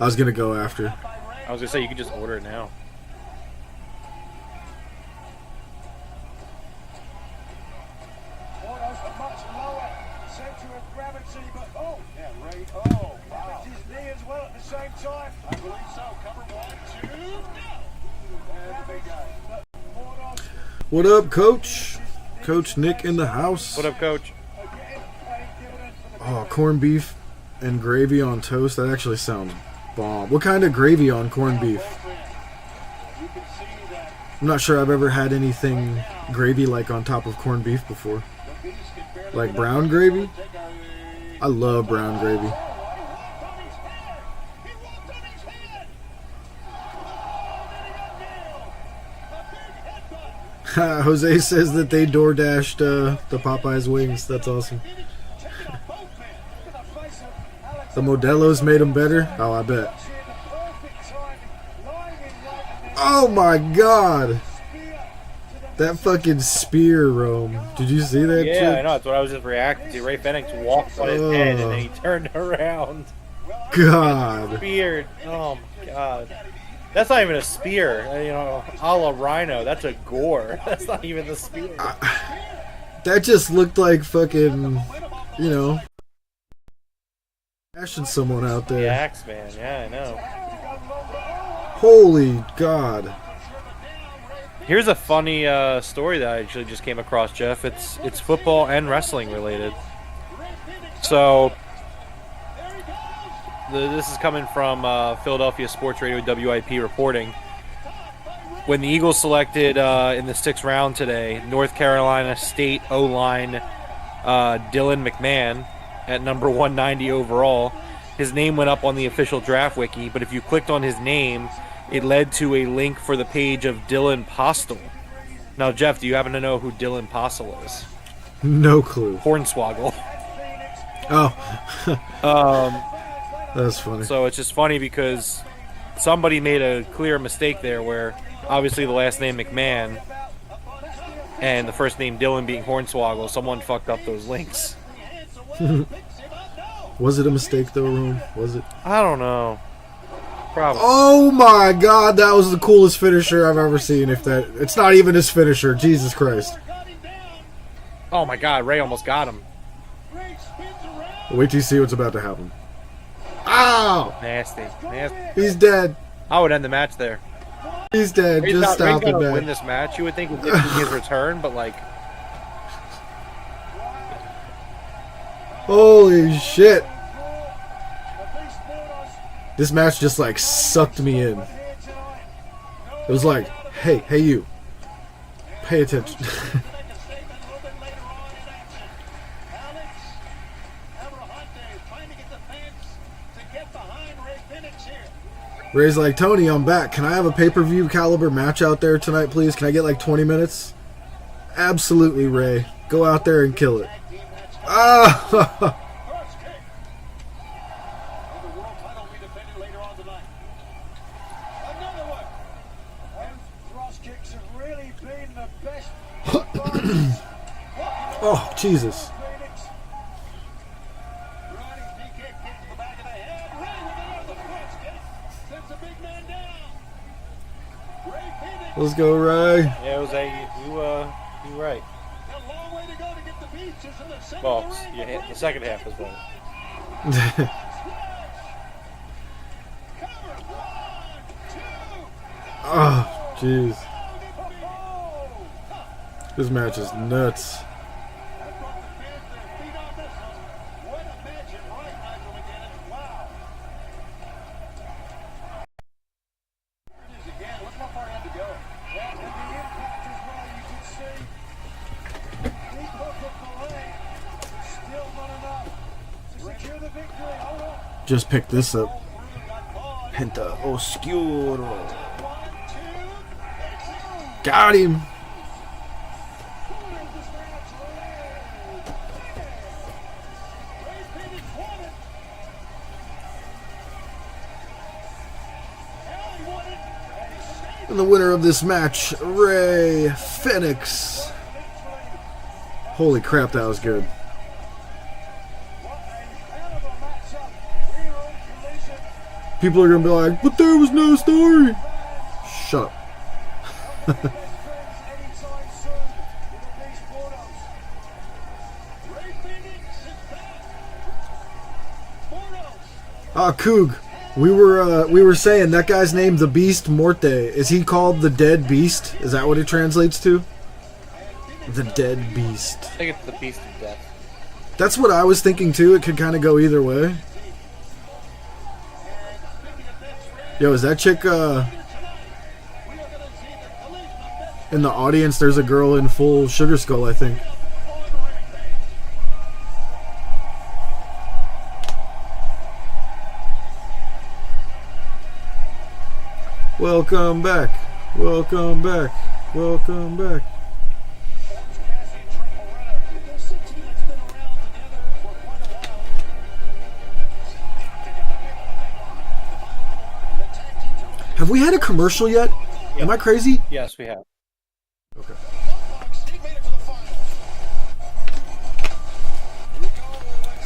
I was gonna go after. I was gonna say you could just order it now. What up, Coach? Coach Nick in the house. What up, Coach? Oh, corned beef and gravy on toast. That actually sounds bomb. What kind of gravy on corned beef? I'm not sure I've ever had anything gravy like on top of corned beef before. Like brown gravy? I love brown gravy. Jose says that they door dashed the Popeyes wings. That's awesome. The Modelo's made them better? Oh, I bet. Oh my god! That fucking spear, Rome. Did you see that? Yeah, shit? I know. That's what I was just reacting to. Ray Fenix walked on his head and then he turned around. God. Speared. Oh my god. That's not even a spear. You know, a la Rhino. That's a gore. That's not even the spear. That just looked like fucking, you know, bashing someone out there. The Axeman. Yeah, I know. Holy God. Here's a funny story that I actually just came across, Jeff. It's football and wrestling related. So this is coming from Philadelphia Sports Radio WIP reporting. When the Eagles selected in the 6th round today, North Carolina State O-line Dylan McMahon at number 190 overall, his name went up on the official draft wiki, but if you clicked on his name, it led to a link for the page of Dylan Postel. Now, Jeff, do you happen to know who Dylan Postel is? No clue. Hornswoggle. Oh. That's funny. So it's just funny because somebody made a clear mistake there where obviously the last name McMahon and the first name Dylan being Hornswoggle, someone fucked up those links. Was it a mistake though, Rome? Was it? I don't know. Probably. Oh my God, that was the coolest finisher I've ever seen. If that, it's not even his finisher. Jesus Christ. Oh my God, Ray almost got him. Wait till you see what's about to happen. Ow! Nasty. He's dead. I would end the match there. He's dead. Ray's Just stop it, gonna man. win this match. You would think with his return, but like, holy shit! This match just like sucked me in. It was like, hey you, pay attention. Ray's like, Tony, I'm back. Can I have a pay-per-view caliber match out there tonight, please? Can I get like 20 minutes? Absolutely, Ray. Go out there and kill it. Ah! Oh, Jesus. Let's go, Ray. yeah, Jose, you right. Well, the second half as well. Oh, jeez. This match is nuts. Just pick this up. Penta Oscuro. Got him. And the winner of this match, Rey Fenix. Holy crap, that was good. People are going to be like, but there was no story. Shut up. Coog. We were saying that guy's named the Beast Morte. Is he called the Dead Beast? Is that what it translates to? The Dead Beast. I think it's the Beast of Death. That's what I was thinking too. It could kind of go either way. Yo, is that chick in the audience? There's a girl in full Sugar Skull, I think. Welcome back. Welcome back. Welcome back. Have we had a commercial yet? Am I crazy? Yes, we have. Okay.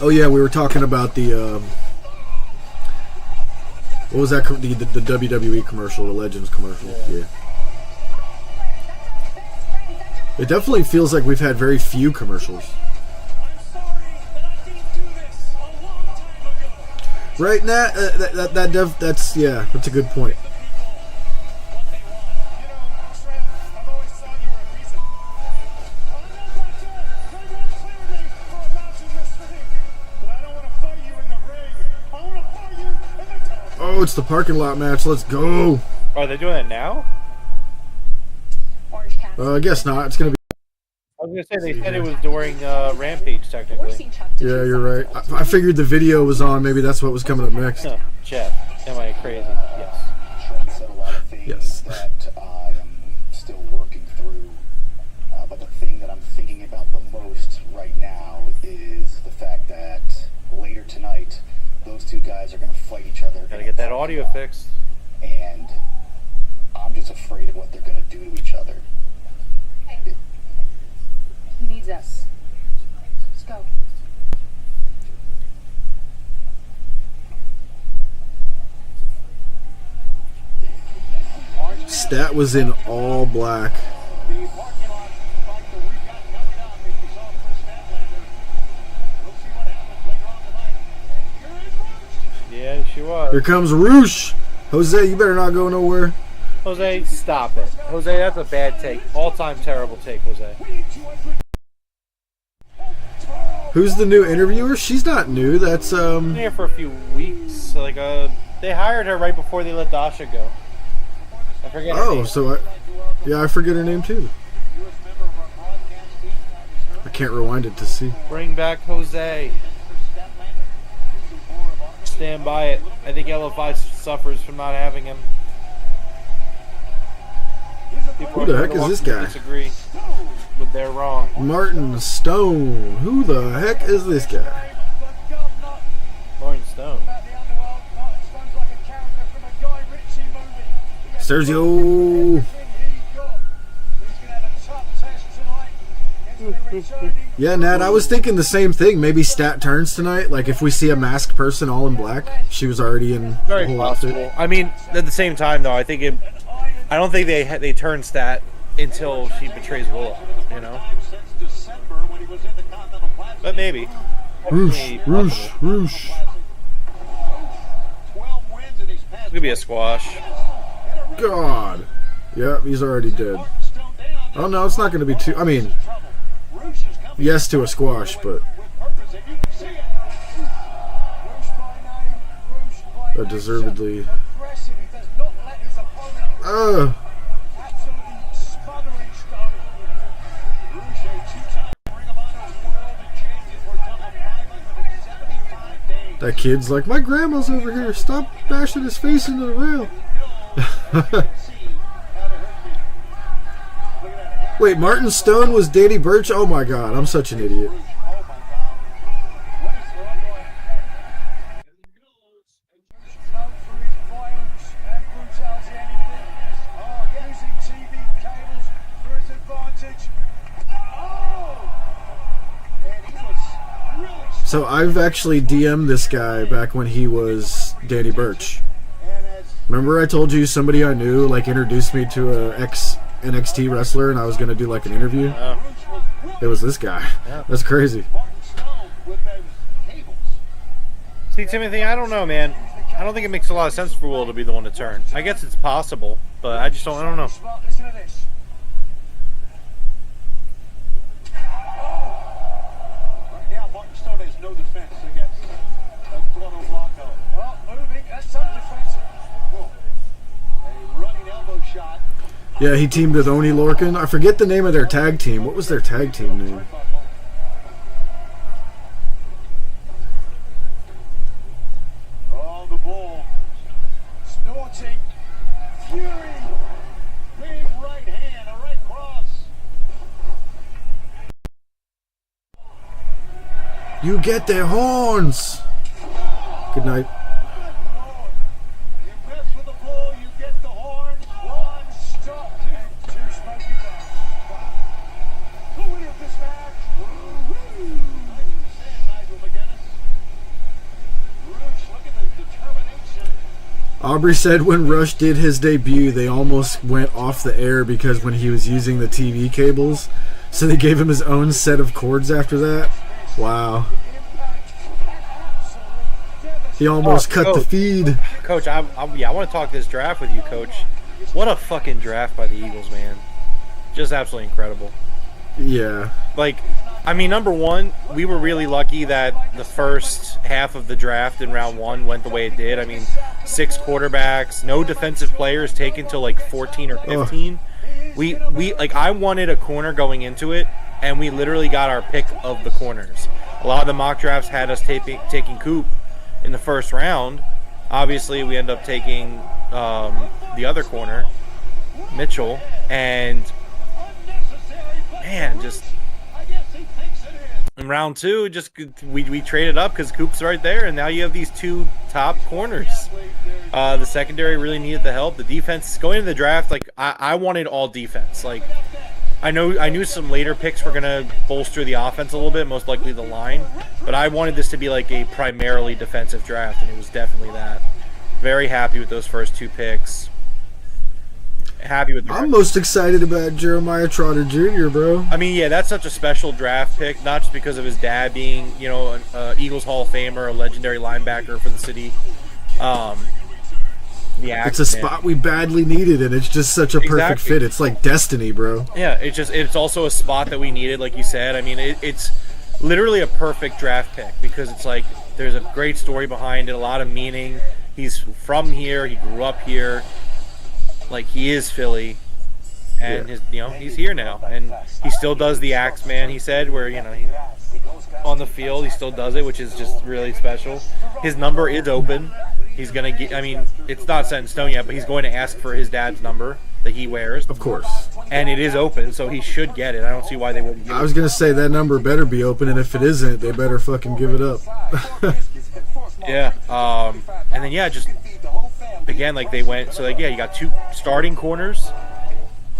Oh yeah, we were talking about the what was that? The WWE commercial, the Legends commercial. Yeah. It definitely feels like we've had very few commercials. Right now, that's yeah, that's a good point. Oh, it's the parking lot match. Let's go. Oh, are they doing it now? I guess not. It's gonna be. I was gonna say they said it was during Rampage, technically. Yeah, you're right. I figured the video was on. Maybe that's what was coming up next. No, Jeff, am I crazy? Yes. Trent said a lot of things Yes. that I am still working through. But the thing that I'm thinking about the most right now is the fact that later tonight, those two guys are going to fight each other. Gotta get that audio fixed. And I'm just afraid of what they're going to do to each other. He needs us. Let's go. Stat was in all black. Yeah, she was. Here comes Roosh. Jose, you better not go nowhere. Jose, stop it. Jose, that's a bad take. All-time terrible take, Jose. Who's the new interviewer? She's not new. That's Been here for a few weeks. Like, they hired her right before they let Dasha go. I forget her name. so I forget her name too. I can't rewind it to see. Bring back Jose. Stand by it. I think LFI suffers from not having him. Who the heck is this guy? Disagree, but they're wrong. Martin Stone. Who the heck is this guy? Martin Stone. Sergio. Yeah, Nat, I was thinking the same thing. Maybe Stat turns tonight. Like, if we see a masked person all in black, she was already in Very the whole possible. outfit. I mean, at the same time, though, I don't think they turn Stat until she betrays Willow. You know, but maybe. Roosh. It's gonna be a squash. God. Yep, he's already dead. Oh, no, it's not going to be too... I mean, yes to a squash, but... deservedly... That kid's like, my grandma's over here. Stop bashing his face into the rail. Wait, Martin Stone was Danny Burch? Oh my god, I'm such an idiot. So I've actually DM'd this guy back when he was Danny Burch. Remember I told you somebody I knew like introduced me to a ex-NXT wrestler and I was going to do like an interview? It was this guy. That's crazy. See, Timothy, I don't know, man. I don't think it makes a lot of sense for Will to be the one to turn. I guess it's possible, but I don't know. No defense against Toronto Blanco. Well, moving, that's some defense. A running elbow shot. Yeah, he teamed with Oni Lorcan. I forget the name of their tag team. What was their tag team name? Oh, the bull. Snorting. Fury. Big right hand, a right cross. You get their horns. Good night. You mess with the bull, you get the horn. One stop. Two smoky guns. The winner of this match. Nigel McGuinness. Rush, look at the determination. Aubrey said when Rush did his debut, they almost went off the air because when he was using the TV cables, so they gave him his own set of cords after that. Wow. He almost cut the feed. Coach, I want to talk this draft with you, Coach. What a fucking draft by the Eagles, man. Just absolutely incredible. Yeah. Like, I mean, number one, we were really lucky that the first half of the draft in round one went the way it did. I mean, 6 quarterbacks, no defensive players taken till like 14 or 15. We like, I wanted a corner going into it, and we literally got our pick of the corners. A lot of the mock drafts had us taking Coop in the first round. Obviously, we end up taking the other corner, Mitchell, and man, just in round 2, just we traded up because Coop's right there, and now you have these 2 top corners. The secondary really needed the help. The defense going into the draft, like I wanted all defense. Like I knew some later picks were gonna bolster the offense a little bit, most likely the line, but I wanted this to be like a primarily defensive draft, and it was definitely that. Very happy with those first 2 picks. Happy with. I'm most excited about Jeremiah Trotter Jr., bro. I mean, yeah, that's such a special draft pick, not just because of his dad being, you know, an Eagles Hall of Famer, a legendary linebacker for the city. It's a spot we badly needed, and it's just such a perfect fit. It's like destiny, bro. Yeah, it's also a spot that we needed, like you said. I mean, it's literally a perfect draft pick because it's like there's a great story behind it, a lot of meaning. He's from here, he grew up here, like he is Philly, and he's here now, and he still does the axe man. He said where he on the field he still does it, which is just really special. His number is open. He's going to get, I mean, it's not set in stone yet, but he's going to ask for his dad's number that he wears. Of course. And it is open, so he should get it. I don't see why they wouldn't give it. I was going to say that number better be open, and if it isn't, they better fucking give it up. Yeah. And then, yeah, just, again, like they went, so like, yeah, you got 2 starting corners,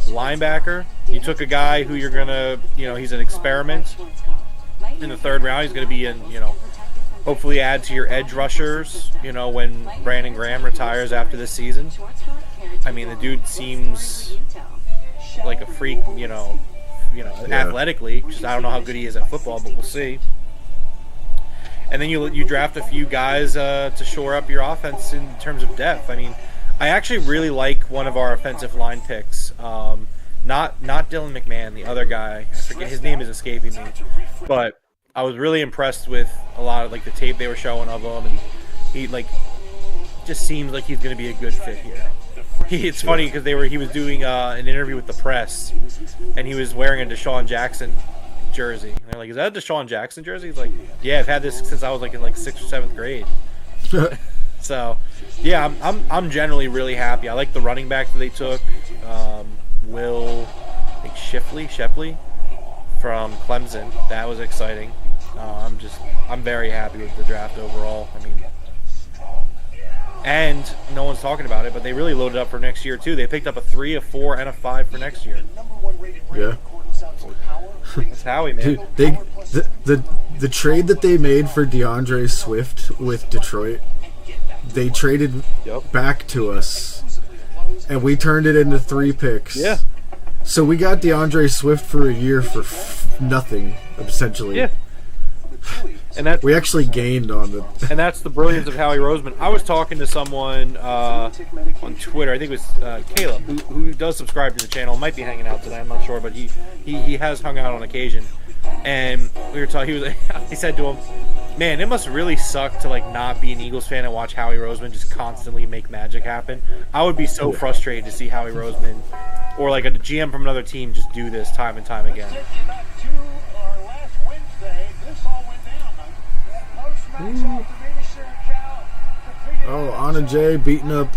linebacker. You took a guy who you're going to, he's an experiment in the 3rd round. He's going to be in, hopefully add to your edge rushers, when Brandon Graham retires after this season. I mean, the dude seems like a freak, athletically. Just I don't know how good he is at football, but we'll see. And then you draft a few guys to shore up your offense in terms of depth. I mean, I actually really like one of our offensive line picks. Not Dylan McMahon, the other guy. I forget, his name is escaping me. But I was really impressed with a lot of like the tape they were showing of him, and he just seems like he's going to be a good fit here. It's funny because he was doing an interview with the press, and he was wearing a Deshaun Jackson jersey. And they're like, is that a Deshaun Jackson jersey? He's like, yeah, I've had this since I was like in like 6th or 7th grade. So, yeah, I'm generally really happy. I like the running back that they took, Will, I think Shipley from Clemson. That was exciting. I'm very happy with the draft overall. I mean, and no one's talking about it, but they really loaded up for next year too. They picked up a 3, a 4, and a 5 for next year. Yeah. That's Howie, man. Dude, the trade that they made for DeAndre Swift with Detroit, they traded back to us, and we turned it into 3 picks. Yeah. So we got DeAndre Swift for a year for nothing, essentially. Yeah. And we actually gained on it. And that's the brilliance of Howie Roseman. I was talking to someone on Twitter. I think it was Caleb, who does subscribe to the channel. Might be hanging out today. I'm not sure, but he has hung out on occasion. And we were talking. He said to him, "Man, it must really suck to like not be an Eagles fan and watch Howie Roseman just constantly make magic happen. I would be so frustrated to see Howie Roseman or like a GM from another team just do this time and time again." Oh, Anna J beating up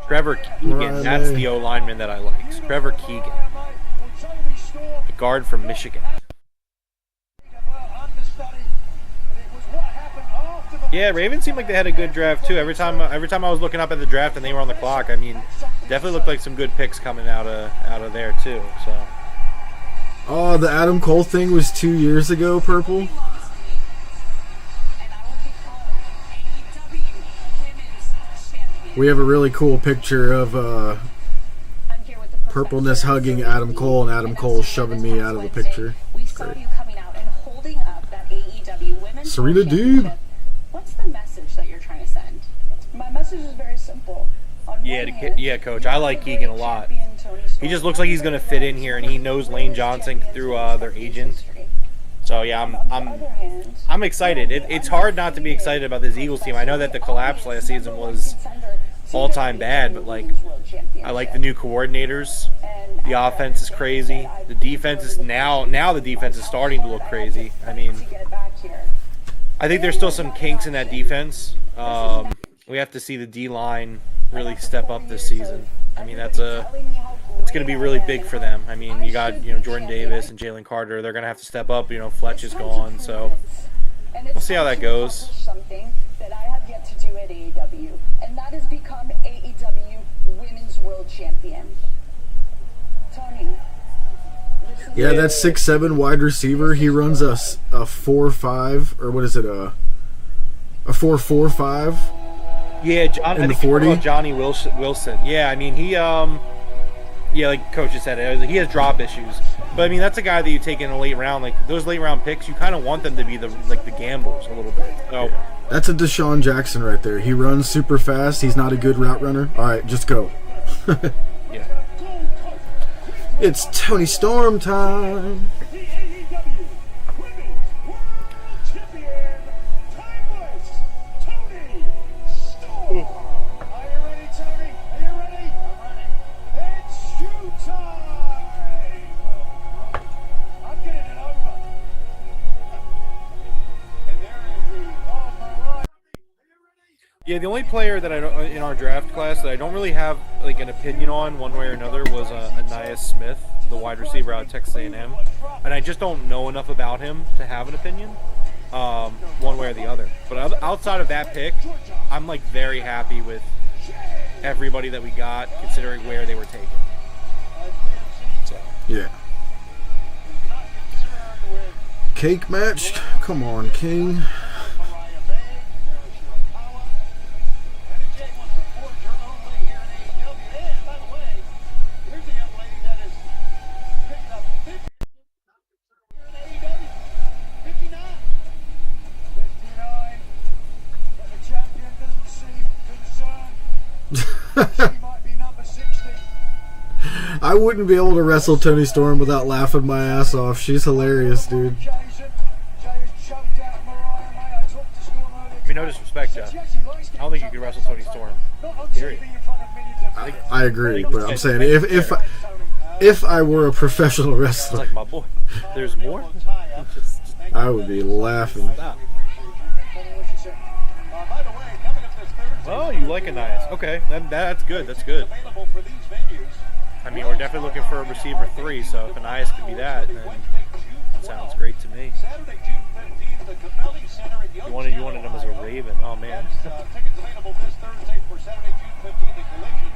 Trevor Keegan. That's the O lineman that I liked. Trevor Keegan, the guard from Michigan. Yeah, Ravens seemed like they had a good draft too. Every time I was looking up at the draft and they were on the clock, I mean, definitely looked like some good picks coming out of there too. So. Oh, the Adam Cole thing was 2 years ago, Purple. We have a really cool picture of Purpleness hugging Adam Cole and Adam Cole shoving me out of the picture. It's great. Serena Deeb. What's the message that you're trying to send? My message is very simple. Yeah, Coach. I like Keegan a lot. He just looks like he's going to fit in here, and he knows Lane Johnson through their agent. So yeah, I'm excited. It's hard not to be excited about this Eagles team. I know that the collapse last season was all-time bad, but like I like the new coordinators. The offense is crazy. The defense is now the defense is starting to look crazy. I mean, I think there's still some kinks in that defense. We have to see the D-line really step up this season. I mean, it's going to be really big for them. I mean, you got Jordan Davis and Jalen Carter. They're going to have to step up. Fletch is gone, so we'll see how that goes. Something that I have yet to do at AEW, and that is become AEW Women's World Champion. Tony. Yeah, that 6'7" wide receiver. He runs a 4.5, or what is it? A 4.45. Yeah, John. In the 40. Johnny Wilson. Yeah, I mean like Coach just said, he has drop issues. But I mean, that's a guy that you take in a late round. Like those late round picks, you kind of want them to be the gambles a little bit. So that's a Deshaun Jackson right there. He runs super fast. He's not a good route runner. All right, just go. Yeah. It's Tony Storm time. Yeah, the only player that in our draft class that I don't really have like an opinion on one way or another was Anais Smith, the wide receiver out of Texas A&M, and I just don't know enough about him to have an opinion one way or the other. But outside of that pick, I'm like very happy with everybody that we got, considering where they were taken. So. Yeah. Cake match? Come on, King. I wouldn't be able to wrestle Tony Storm without laughing my ass off. She's hilarious, dude. I mean, no disrespect, Jeff. I don't think you could wrestle Tony Storm. Period. I agree, but I'm saying If I were a professional It's wrestler, like, my boy, there's more? Just I would be laughing. stop. Oh, you like Anais. Okay, that's good. That's good. I mean, we're definitely looking for a receiver 3, so if Anais could be that, then it sounds great to me. You wanted him as a Raven. Oh, man. Tickets available this Thursday for Saturday, June 15th, the Collision.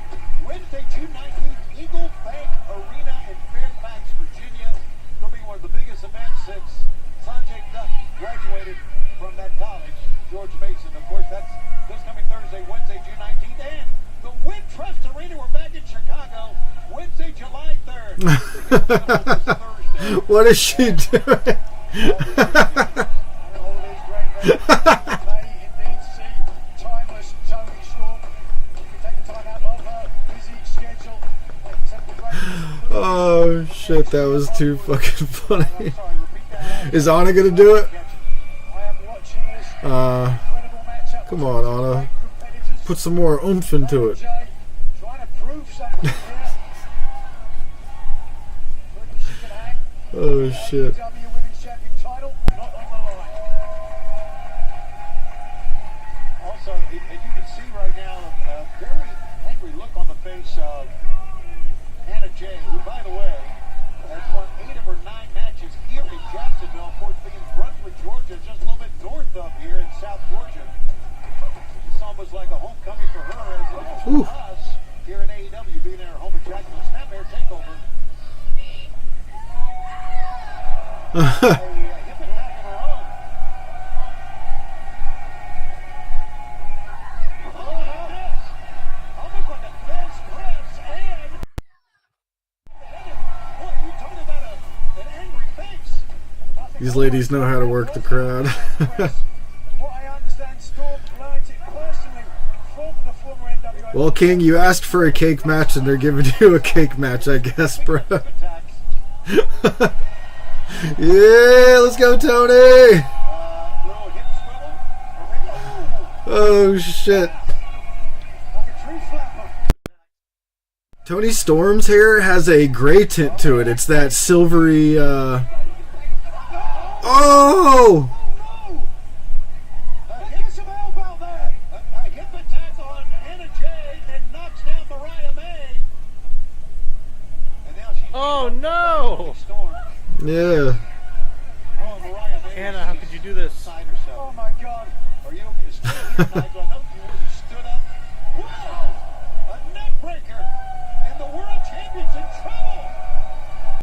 Wednesday, June 19th, Eagle Bank Arena in Fairfax, Virginia. It'll be one of the biggest events since Sanjay Dutt graduated from that college, George Mason. Of course, that's this coming Thursday, Wednesday, June 19th. And the Wintrust Arena, we're back in Chicago, Wednesday, July 3rd. What is she doing? Oh shit, that was too fucking funny. Is Anna gonna do it? Come on, Anna. Put some more oomph into it. Oh shit. Also, and you can see right now a very angry look on the face of Anna Jay, who, by the way, has won 8 of her 9 matches here in Jacksonville, of course, being Brunswick, Georgia, just a little bit north of here in South Georgia. It's almost like a homecoming for her as it is for us here in AEW, being in her home in Jacksonville. Snapmare takeover. A hip attack of her own. Almost like a Fez press, and boy, you talking about an angry face. These ladies know how to work the crowd. From what I understand, Storm learned it personally from the former NWA. Well, King, you asked for a cake match and they're giving you a cake match, I guess, bro. Attacks. Yeah, let's go, Tony! Little hip swivel. Oh, shit. Like a tree flapper. Tony Storm's hair has a gray tint to it. It's that silvery, Oh! Hits some elbow there. A hip attack on Anna Jay and knocks down Mariah May. And now she's Oh, no! Storm. Yeah. Oh, Mariah May. Anna, how could you do this? Beside herself. Oh my God. Are you still here, Nigel? I know you would have stood up. Whoa! A neck breaker. And the world champion's in trouble.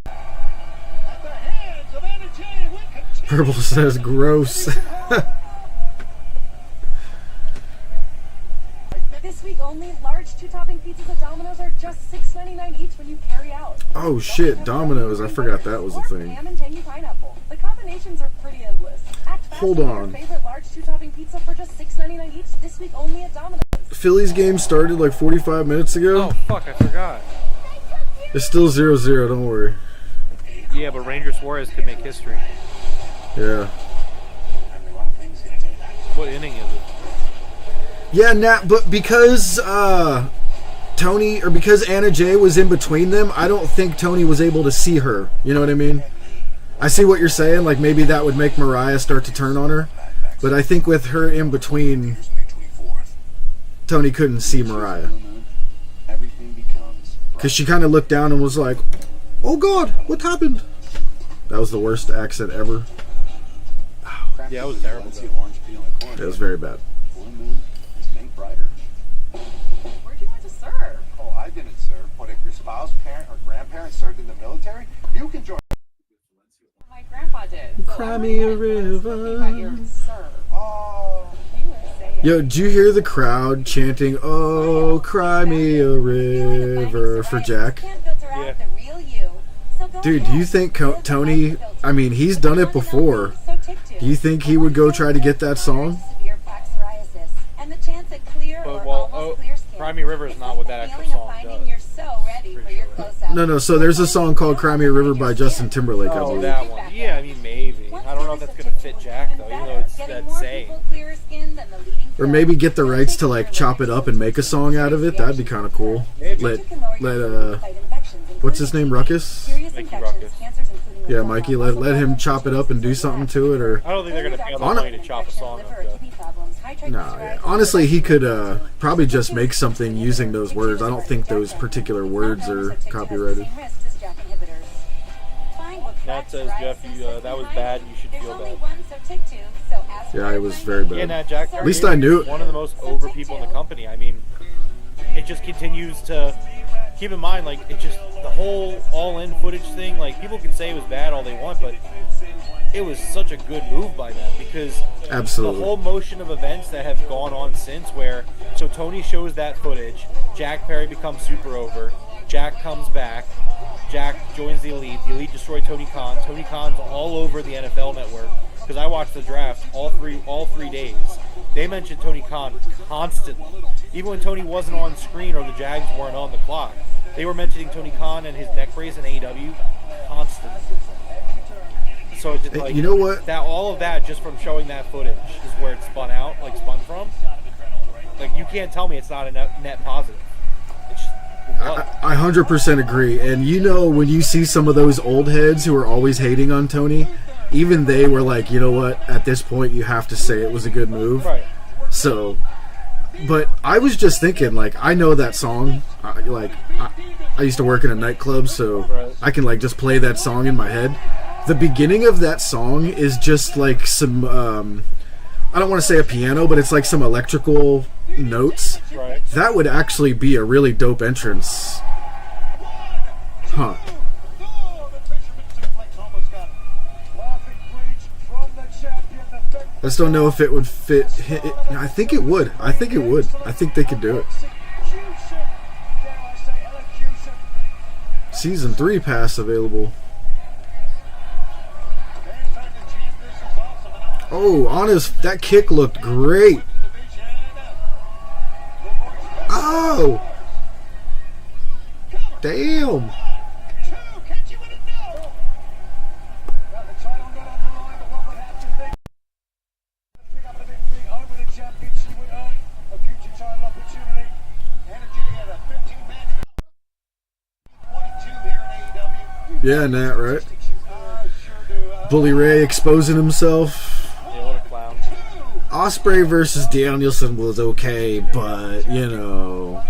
At the hands of Anna Jay, we continue. Purple says gross. This week only, large 2-topping pizzas at Domino's are just $6.99 each when you carry out. Oh shit, Domino's. I forgot that was a thing. Ham and tangy pineapple. The combinations are pretty endless. Act fast Hold and get on. your favorite large 2-topping pizza for just $6.99 each this week only at Domino's. Phillies game started like 45 minutes ago. Oh, fuck, I forgot. It's still 0-0, don't worry. Yeah, but Ranger Suarez could make history. Yeah. What inning is it? Yeah, but because Tony, or because Anna Jay was in between them, I don't think Tony was able to see her. You know what I mean? I see what you're saying. Like, maybe that would make Mariah start to turn on her. But I think with her in between, Tony couldn't see Mariah. Because she kind of looked down and was like, oh God, what happened? That was the worst accent ever. Yeah, it was terrible, though. It was very bad. Where'd you want to serve? Oh, I didn't serve, but if your spouse, parent, or grandparent served in the military, you can join. My grandpa did. So Cry me a river. about your serve. Oh, You were saying. Yo, did you hear the crowd chanting, oh, cry me a river for Jack? Yeah. Dude, do you think Tony, I mean, he's done it before. Do you think he would go try to get that song? But, well, Cry Me River is not what that actual song does. No, so there's a song called Cry Me a River by Justin Timberlake, I Oh, believe. that one. Yeah, I mean, maybe. I don't know if that's going to fit Jack, though, even though it's that saying. Or maybe get the rights to, like, chop it up and make a song out of it. That'd be kind of cool. Let what's his name, Ruckus? Mikey Ruckus. Yeah, Mikey, let him chop it up and do something to it, or I don't think they're gonna pay all the money to chop a song up. nah. Yeah. Honestly, he could probably just make something using those words. I don't think those particular words are copyrighted. Nat says, Jeff, that was bad. You should feel bad. Yeah, it was very bad. Yeah, Nat, Jack. At least I knew it. One of the most over people in the company. I mean, it just continues to. Keep in mind, like, it just, the whole all-in footage thing, like, people can say it was bad all they want, but it was such a good move by them, because Absolutely. the whole motion of events that have gone on since, where, so Tony shows that footage, Jack Perry becomes super over, Jack comes back, Jack joins the Elite destroy Tony Khan Khan's all over the NFL Network, because I watched the draft all three days. They mentioned Tony Khan constantly. Even when Tony wasn't on screen or the Jags weren't on the clock, they were mentioning Tony Khan and his neck brace in AEW constantly. So it's just like, you know what? That all of that just from showing that footage is where it spun from. Like, you can't tell me it's not a net positive. It's just, I 100% agree. And you know, when you see some of those old heads who are always hating on Tony, even they were like, you know what? At this point, you have to say it was a good move. Right. So, but I was just thinking, like, I know that song. I used to work in a nightclub, so Right. I can, like, just play that song in my head. The beginning of that song is just like some, I don't want to say a piano, but it's like some electrical notes. Right. That would actually be a really dope entrance. Huh. I just don't know if it would fit. I think it would. I think they could do it. Season 3 pass available. Oh, honest, that kick looked great. Oh! Damn! Yeah, Nat, right? Bully Ray exposing himself. Yeah, what a clown. Ospreay versus Danielson was okay, but, you know.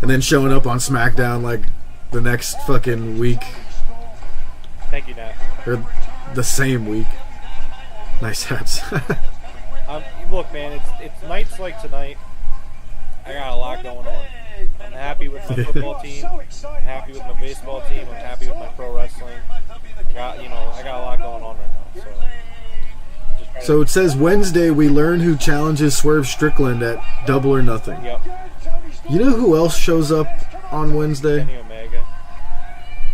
And then showing up on SmackDown like the next fucking week. Thank you, Nat. Or the same week. Nice hats. Look, man, it's nights like tonight. I got a lot going on. I'm happy with my football team. I'm happy with my baseball team. I'm happy with my pro wrestling. I got a lot going on right now. So it says Wednesday we learn who challenges Swerve Strickland at Double or Nothing. Yep. You know who else shows up on Wednesday? Kenny Omega.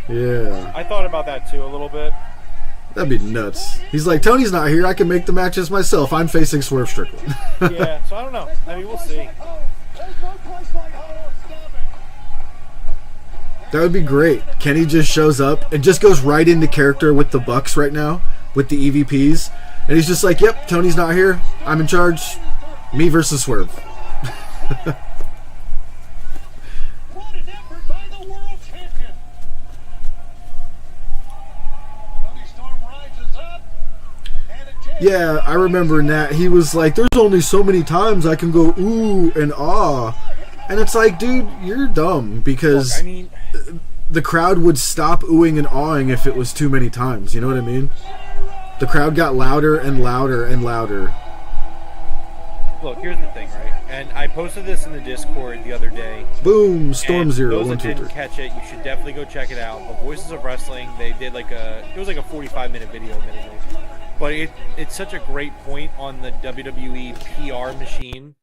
Yeah. I thought about that too a little bit. That'd be nuts. He's like, Tony's not here. I can make the matches myself. I'm facing Swerve Strickland. Yeah, so I don't know. I mean, we'll see. That would be great. Kenny just shows up and just goes right into character with the Bucks right now, with the EVPs. And he's just like, yep, Tony's not here. I'm in charge. Me versus Swerve. Yeah, I remember Nat. He was like, there's only so many times I can go ooh and ah. And it's like, dude, you're dumb, because Look, I mean, the crowd would stop oohing and awing if it was too many times. You know what I mean? The crowd got louder and louder and louder. look, here's the thing, right? And I posted this in the Discord the other day. Boom, Storm And Zero, those 1, that 2, didn't 3. catch it, you should definitely go check it out. But Voices of Wrestling, they did it was like a 45-minute video, admittedly. But it's such a great point on the WWE PR machine,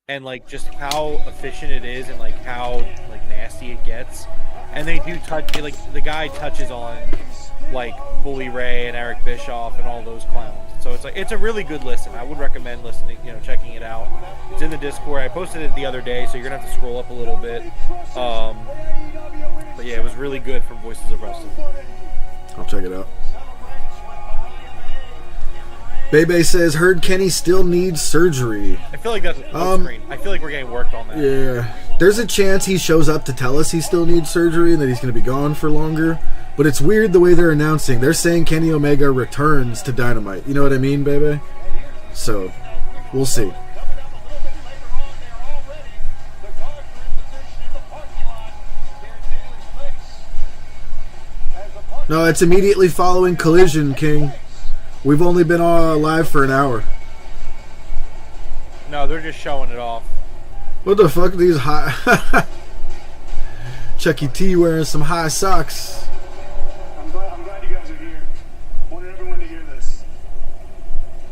and like just how efficient it is, and like how like nasty it gets. And they do touch, like the guy touches on like Bully Ray and Eric Bischoff and all those clowns. So it's like, it's a really good listen. I would recommend listening, checking it out. It's in the Discord. I posted it the other day, so you're gonna have to scroll up a little bit. But yeah, it was really good from Voices of Wrestling. I'll check it out. Bebe says, heard Kenny still needs surgery. I feel like that's a post screen. I feel like we're getting worked on that. Yeah. There's a chance he shows up to tell us he still needs surgery and that he's going to be gone for longer. But it's weird the way they're announcing. They're saying Kenny Omega returns to Dynamite. You know what I mean, Bebe? So, we'll see. No, it's immediately following Collision, King. We've only been live for an hour. No, they're just showing it off. What the fuck are these high... Chucky T wearing some high socks. I'm glad you guys are here. I wanted everyone to hear this.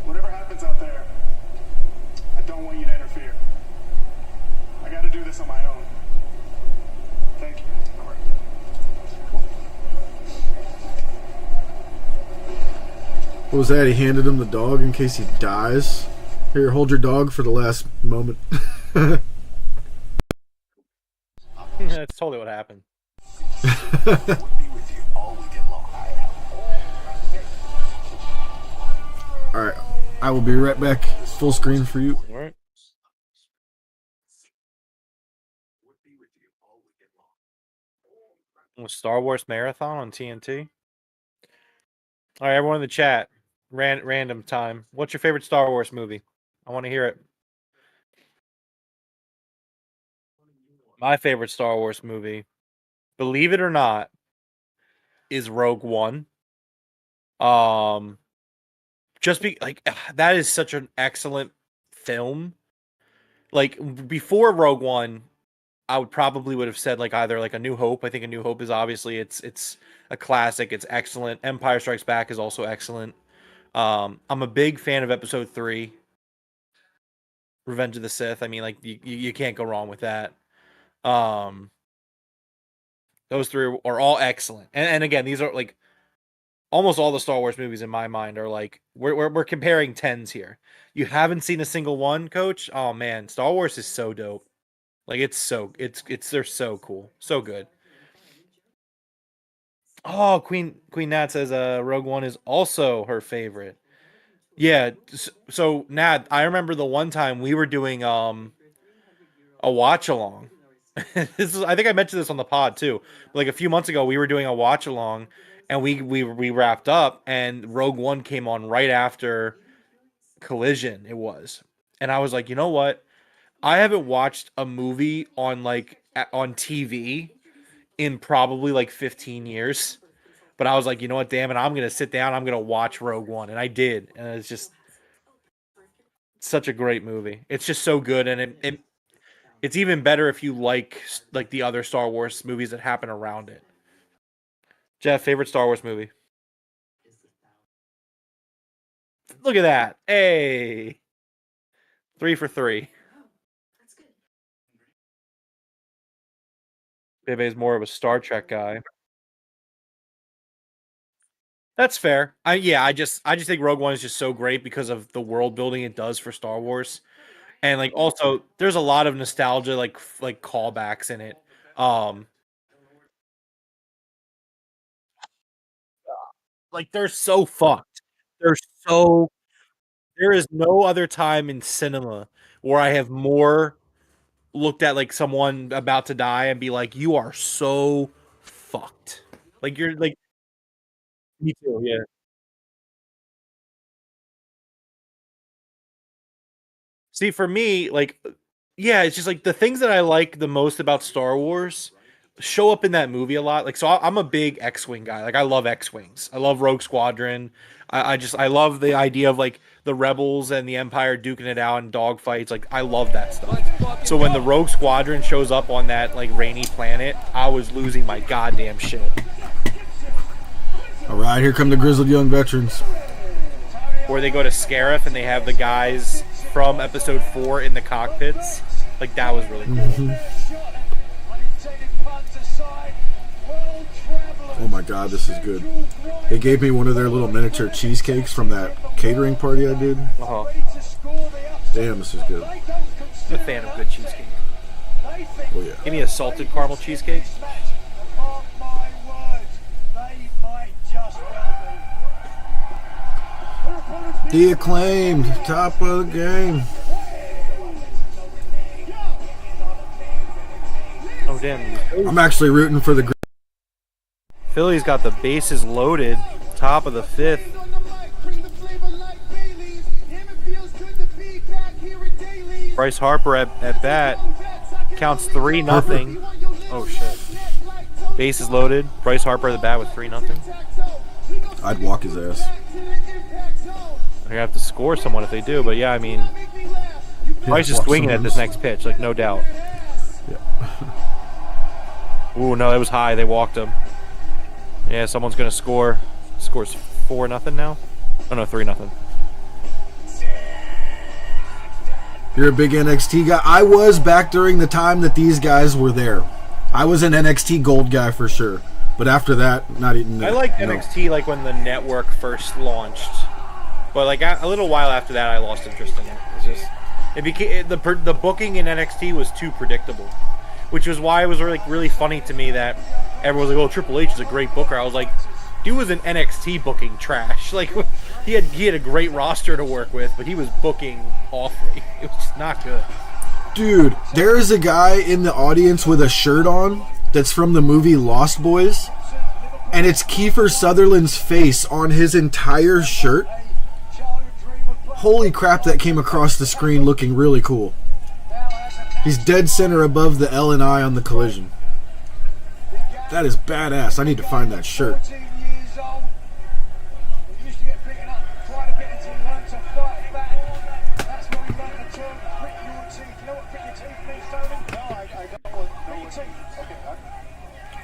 Whatever happens out there, I don't want you to interfere. I gotta do this on my own. Thank you. What was that? He handed him the dog in case he dies. Here, hold your dog for the last moment. That's totally what happened. Alright, I will be right back. Full screen for you. Alright. Star Wars Marathon on TNT. Alright, everyone in the chat. Random time. What's your favorite Star Wars movie? I want to hear it. My favorite Star Wars movie, believe it or not, is Rogue One. Just that is such an excellent film. Like before Rogue One, I would have said either A New Hope. I think A New Hope is obviously it's a classic. It's excellent. Empire Strikes Back is also excellent. I'm a big fan of Episode 3, Revenge of the Sith. I mean, you can't go wrong with that. Those three are all excellent. And again, these are almost all the Star Wars movies in my mind are we're comparing tens here. You haven't seen a single one, Coach? Oh man, Star Wars is so dope. They're so cool. So good. Oh, Queen Nat says Rogue One is also her favorite. Yeah, so Nat, I remember the one time we were doing a watch along. I think I mentioned this on the pod too. A few months ago, we were doing a watch along, and we wrapped up, and Rogue One came on right after Collision. It was, and I was like, you know what? I haven't watched a movie on on TV in probably 15 years. But I was like, you know what? Damn it! I'm gonna sit down. I'm gonna watch Rogue One, and I did, and it's just such a great movie. It's just so good, and it's even better if you like the other Star Wars movies that happen around it. Jeff, favorite Star Wars movie? Look at that. Hey. 3 for 3. Bebe is more of a Star Trek guy. That's fair. I just think Rogue One is just so great because of the world building it does for Star Wars. And also there's a lot of nostalgia like callbacks in it. They're so fucked. There is no other time in cinema where I have more looked at someone about to die and be like, you are so fucked. You're me too, yeah. See, for me, it's just the things that I like the most about Star Wars show up in that movie a lot. So I'm a big X-Wing guy. I love X-Wings. I love Rogue Squadron. I love the idea of the Rebels and the Empire duking it out in dogfights. I love that stuff. So when the Rogue Squadron shows up on that rainy planet, I was losing my goddamn shit. All right, here come the grizzled young veterans. Where they go to Scarif and they have the guys from Episode 4 in the cockpits. That was really cool. Mm-hmm. Oh my god, this is good. They gave me one of their little miniature cheesecakes from that catering party I did. Uh-huh. Damn, this is good. I'm a fan of good cheesecake. Oh yeah. Give me a salted caramel cheesecake. The Acclaimed, top of the game. Oh, damn. I'm actually rooting for the... Philly's got the bases loaded. Top of the 5th. Bryce Harper at bat. Counts 3-0. Oh, shit. Bases loaded. Bryce Harper at the bat with 3-0. I'd walk his ass. They're going to have to score someone if they do. But, yeah, I mean, Bryce is swinging at this next pitch, like, no doubt. Ooh, no, that was high. They walked him. Yeah, someone's going to score. Scores 4-0 now? Oh, no, 3-0. You're a big NXT guy. I was back during the time that these guys were there. I was an NXT Gold guy for sure. But after that, not even... I liked NXT like when the network first launched. But like a little while after that, I lost interest in it. It's just... It became the booking in NXT was too predictable. Which was why it was really funny to me that everyone was like, "Oh, Triple H is a great booker." I was like, "Dude was an NXT booking trash. Like, he had a great roster to work with, but he was booking awfully. It was just not good." Dude, there is a guy in the audience with a shirt on that's from the movie Lost Boys, and it's Kiefer Sutherland's face on his entire shirt. Holy crap, that came across the screen looking really cool. He's dead center above the L and I on the collision. That is badass. I need to find that shirt.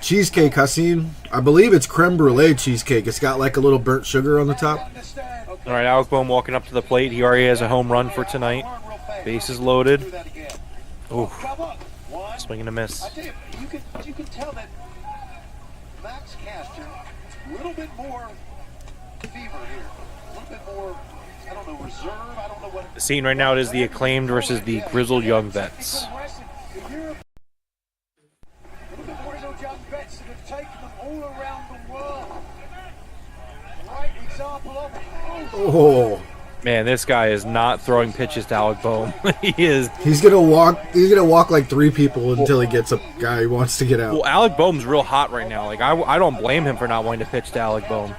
Cheesecake, Hassan. I believe it's creme brulee cheesecake. It's got like a little burnt sugar on the top. All right, Alec Boehm walking up to the plate. He already has a home run for tonight. Bases loaded. Ooh, swing and a miss. You can tell that Max Caster, a little bit more fever here. A little bit more, I don't know, reserve. I don't know what. The scene right now is the Acclaimed versus the Grizzled Young Vets. Oh man, this guy is not throwing pitches to Alec Boehm. He is. He's gonna walk like 3 people until he gets a guy who wants to get out. Well, Alec Boehm's real hot right now. Like I don't blame him for not wanting to pitch to Alec Boehm.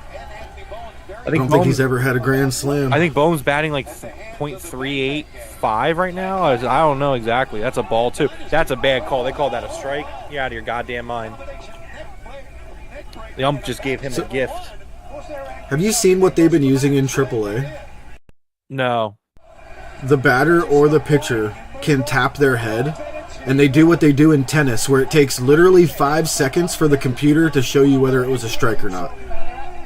I don't think he's ever had a grand slam. I think Boehm's batting like .385 right now. I don't know exactly. That's a ball too. That's a bad call. They call that a strike. You're out of your goddamn mind. The ump just gave him a gift. Have you seen what they've been using in AAA? No. The batter or the pitcher can tap their head, and they do what they do in tennis, where it takes literally 5 seconds for the computer to show you whether it was a strike or not.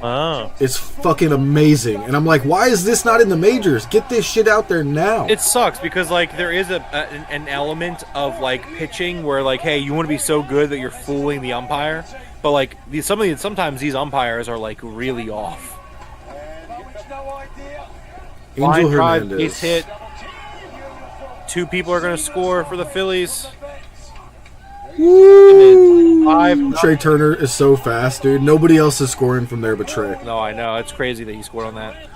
Oh. It's fucking amazing. And I'm like, why is this not in the majors? Get this shit out there now. It sucks because like there is an element of like pitching where like, hey, you want to be so good that you're fooling the umpire, but like sometimes these umpires are like really off. Angel drive, Hernandez. base hit. 2 people are going to score for the Phillies. Woo! 5. Trey Turner is so fast, dude. Nobody else is scoring from there but Trey. No, I know. It's crazy that he scored on that.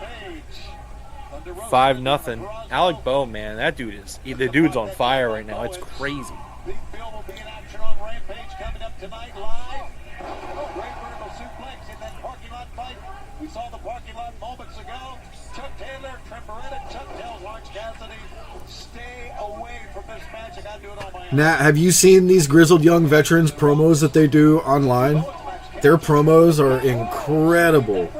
5-0. Alec Boehm, man, that dude the dude's on fire right now. It's crazy. Big Bill will be in action on Rampage coming up tonight live. Great vertical suplex in that parking lot fight. We saw the parking lot moments ago. Chuck Taylor, Trent Beretta, Chuck tells Orange Cassidy, stay away from this match. I gotta do it on my own. Nat, have you seen these Grizzled Young Veterans promos that they do online? Their promos are incredible.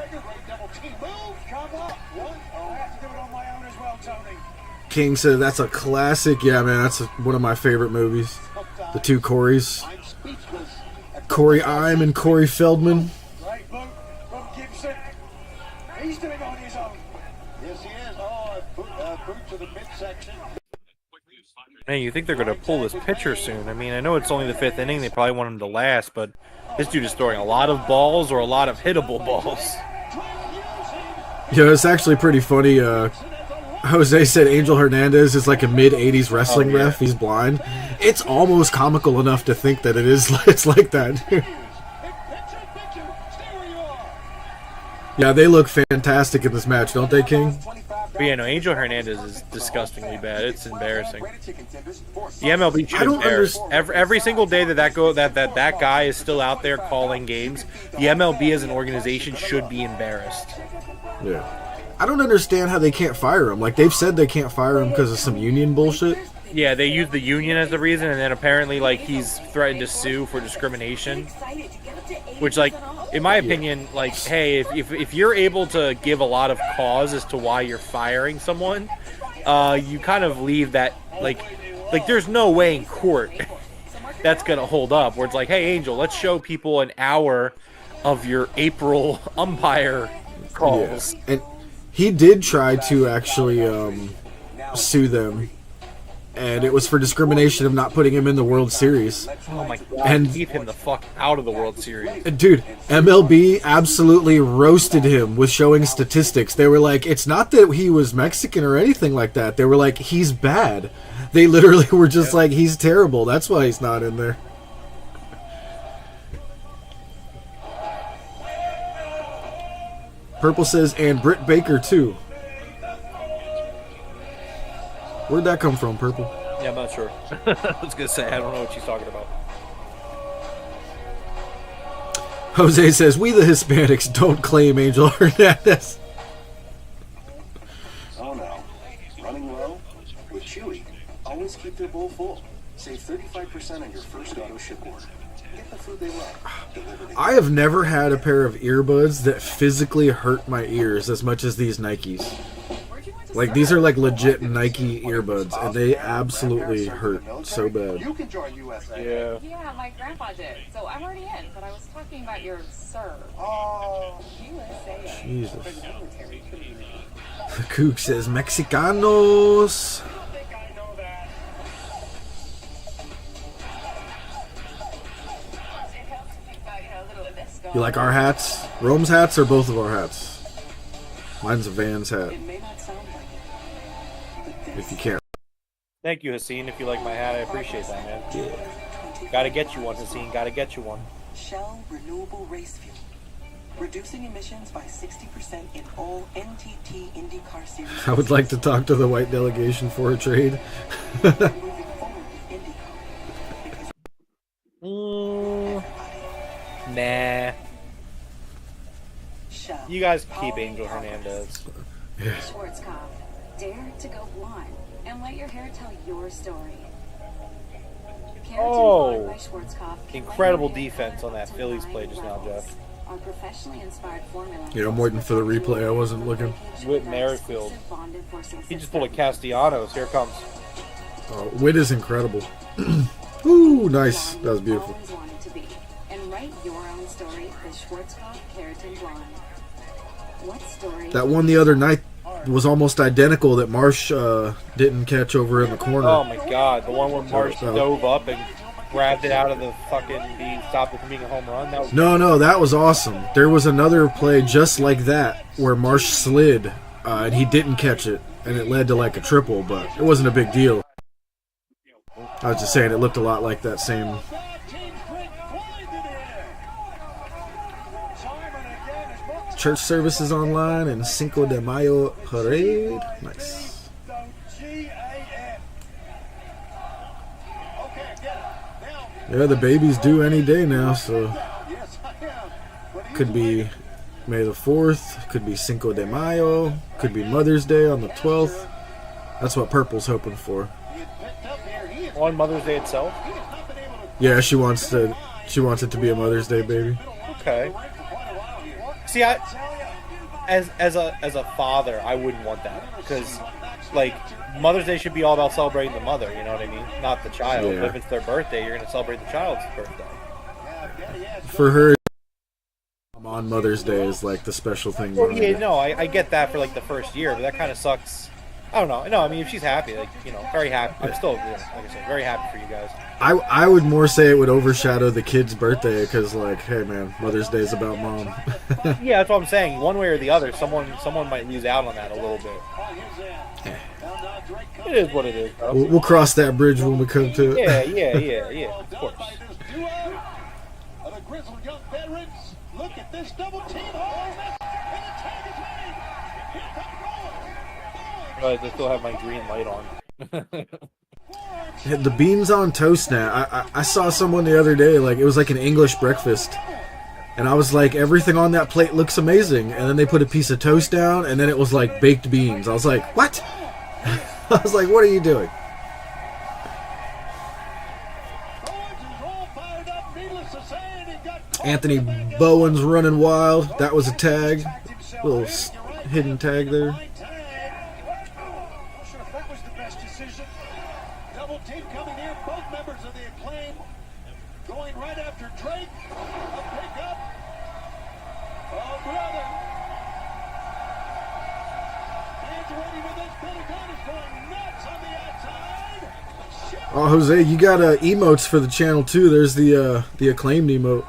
King said that's a classic. Yeah, man, that's one of my favorite movies. The 2 Corys. Corey Ime and Corey Feldman. Right, Boom Gibson. He's doing it on his own. Yes, he is. Oh, boot to the midsection. Man, you think they're going to pull this pitcher soon. I mean, I know it's only the 5th inning. They probably want him to last, but this dude is throwing a lot of balls or a lot of hittable balls. Yeah, it's actually pretty funny. Jose said Angel Hernandez is like a mid-'80s wrestling ref. He's blind. It's almost comical enough to think that it's like that. Yeah, they look fantastic in this match, don't they, King? But yeah, no, Angel Hernandez is disgustingly bad. It's embarrassing. The MLB should embarrass every single day that guy is still out there calling games. The MLB as an organization should be embarrassed. Yeah. I don't understand how they can't fire him. Like, they've said they can't fire him because of some union bullshit. Yeah, they use the union as the reason, and then apparently, like, he's threatened to sue for discrimination. Which, like, in my opinion, like, hey, if you're able to give a lot of cause as to why you're firing someone, you kind of leave that, like there's no way in court that's going to hold up. Where it's like, hey, Angel, let's show people an hour of your April umpire calls. Yeah. And he did try to actually sue them. And it was for discrimination of not putting him in the World Series. Oh my god, and keep him the fuck out of the World Series. Dude, MLB absolutely roasted him with showing statistics. They were like, it's not that he was Mexican or anything like that. They were like, he's bad. They literally were just like, he's terrible. That's why he's not in there. Purple says, and Britt Baker too. Where'd that come from, Purple? Yeah, I'm not sure. I was going to say, I don't know what she's talking about. Jose says, we the Hispanics don't claim Angel Hernandez. Oh no. Running low? With Chewy. Always keep their bowl full. Save 35% on your first auto ship order. Get the food they love. I have never had a pair of earbuds that physically hurt my ears as much as these Nikes. Like, these are like legit Nike earbuds, and they absolutely hurt so bad. You can join USA. Yeah. Yeah, my grandpa did. So I'm already in, but I was talking about your sir. Oh. USA. Jesus. The Kook says, Mexicanos. You like our hats? Rome's hats or both of our hats? Mine's a Vans hat. If you can't. Thank you, Hassine. If you like my hat, I appreciate that, man. Yeah. Gotta get you one, Hassine. Gotta get you one. Shell Renewable Race Fuel. Reducing emissions by 60% in all NTT IndyCar series. I would like to talk to the white delegation for a trade. Nah. You guys keep Angel Hernandez. Yeah. Schwarzkopf, dare to go blonde and let your hair tell your story. Oh, incredible defense on that Phillies play just now, Jeff. Our professionally inspired formula. Yeah, I'm waiting for the replay. I wasn't looking. Whit Merrifield. He just pulled a Castellanos. Here it comes. Whit is incredible. Ooh, nice. That was beautiful. And write your own story, the Schwarzkopf Keratin Blonde. What story? That one the other night was almost identical that Marsh didn't catch over in the corner. Oh my god, the one where Marsh dove up and grabbed it out of the fucking, he stopped it from being a home run. That was No, that was awesome. There was another play just like that where Marsh slid and he didn't catch it, and it led to like a triple, but it wasn't a big deal. I was just saying it looked a lot like that same. Church services online and Cinco de Mayo parade. Nice. Yeah, the baby's due any day now, so could be May the 4th, could be Cinco de Mayo, could be Mother's Day on the 12th. That's what Purple's hoping for. on Mother's Day itself? Yeah, she wants it to be a Mother's Day baby. Okay. See, as a father, I wouldn't want that, because like Mother's Day should be all about celebrating the mother. You know what I mean? Not the child. Yeah. But if it's their birthday, you're going to celebrate the child's birthday. For her, on Mother's Day is like the special thing. Well, yeah, no, I get that for like the first year, but that kind of sucks. I don't know. No, I mean, if she's happy, like, you know, very happy. I'm still, like I said, very happy for you guys. I would more say it would overshadow the kid's birthday, because, like, hey, man, Mother's Day is about mom. Yeah, that's what I'm saying. One way or the other, someone might lose out on that a little bit. It is what it is, bro. We'll cross that bridge when we come to it. Yeah, of course. The grizzled young veterans, look at this double team. But I still have my green light on. The beans on toast now. I saw someone the other day, like, it was like an English breakfast. And I was like, everything on that plate looks amazing. And then they put a piece of toast down, and then it was like baked beans. I was like, what? I was like, what are you doing? Anthony Bowen's running wild. That was a tag. Little hidden tag there. Not sure if that was the best decision. Double team coming in. Both members of the Acclaim going right after Drake. A pickup. Oh, brother. Hands ready with this. Pentagon is going nuts on the outside. Oh, Jose, you got emotes for the channel too. There's the Acclaimed emote.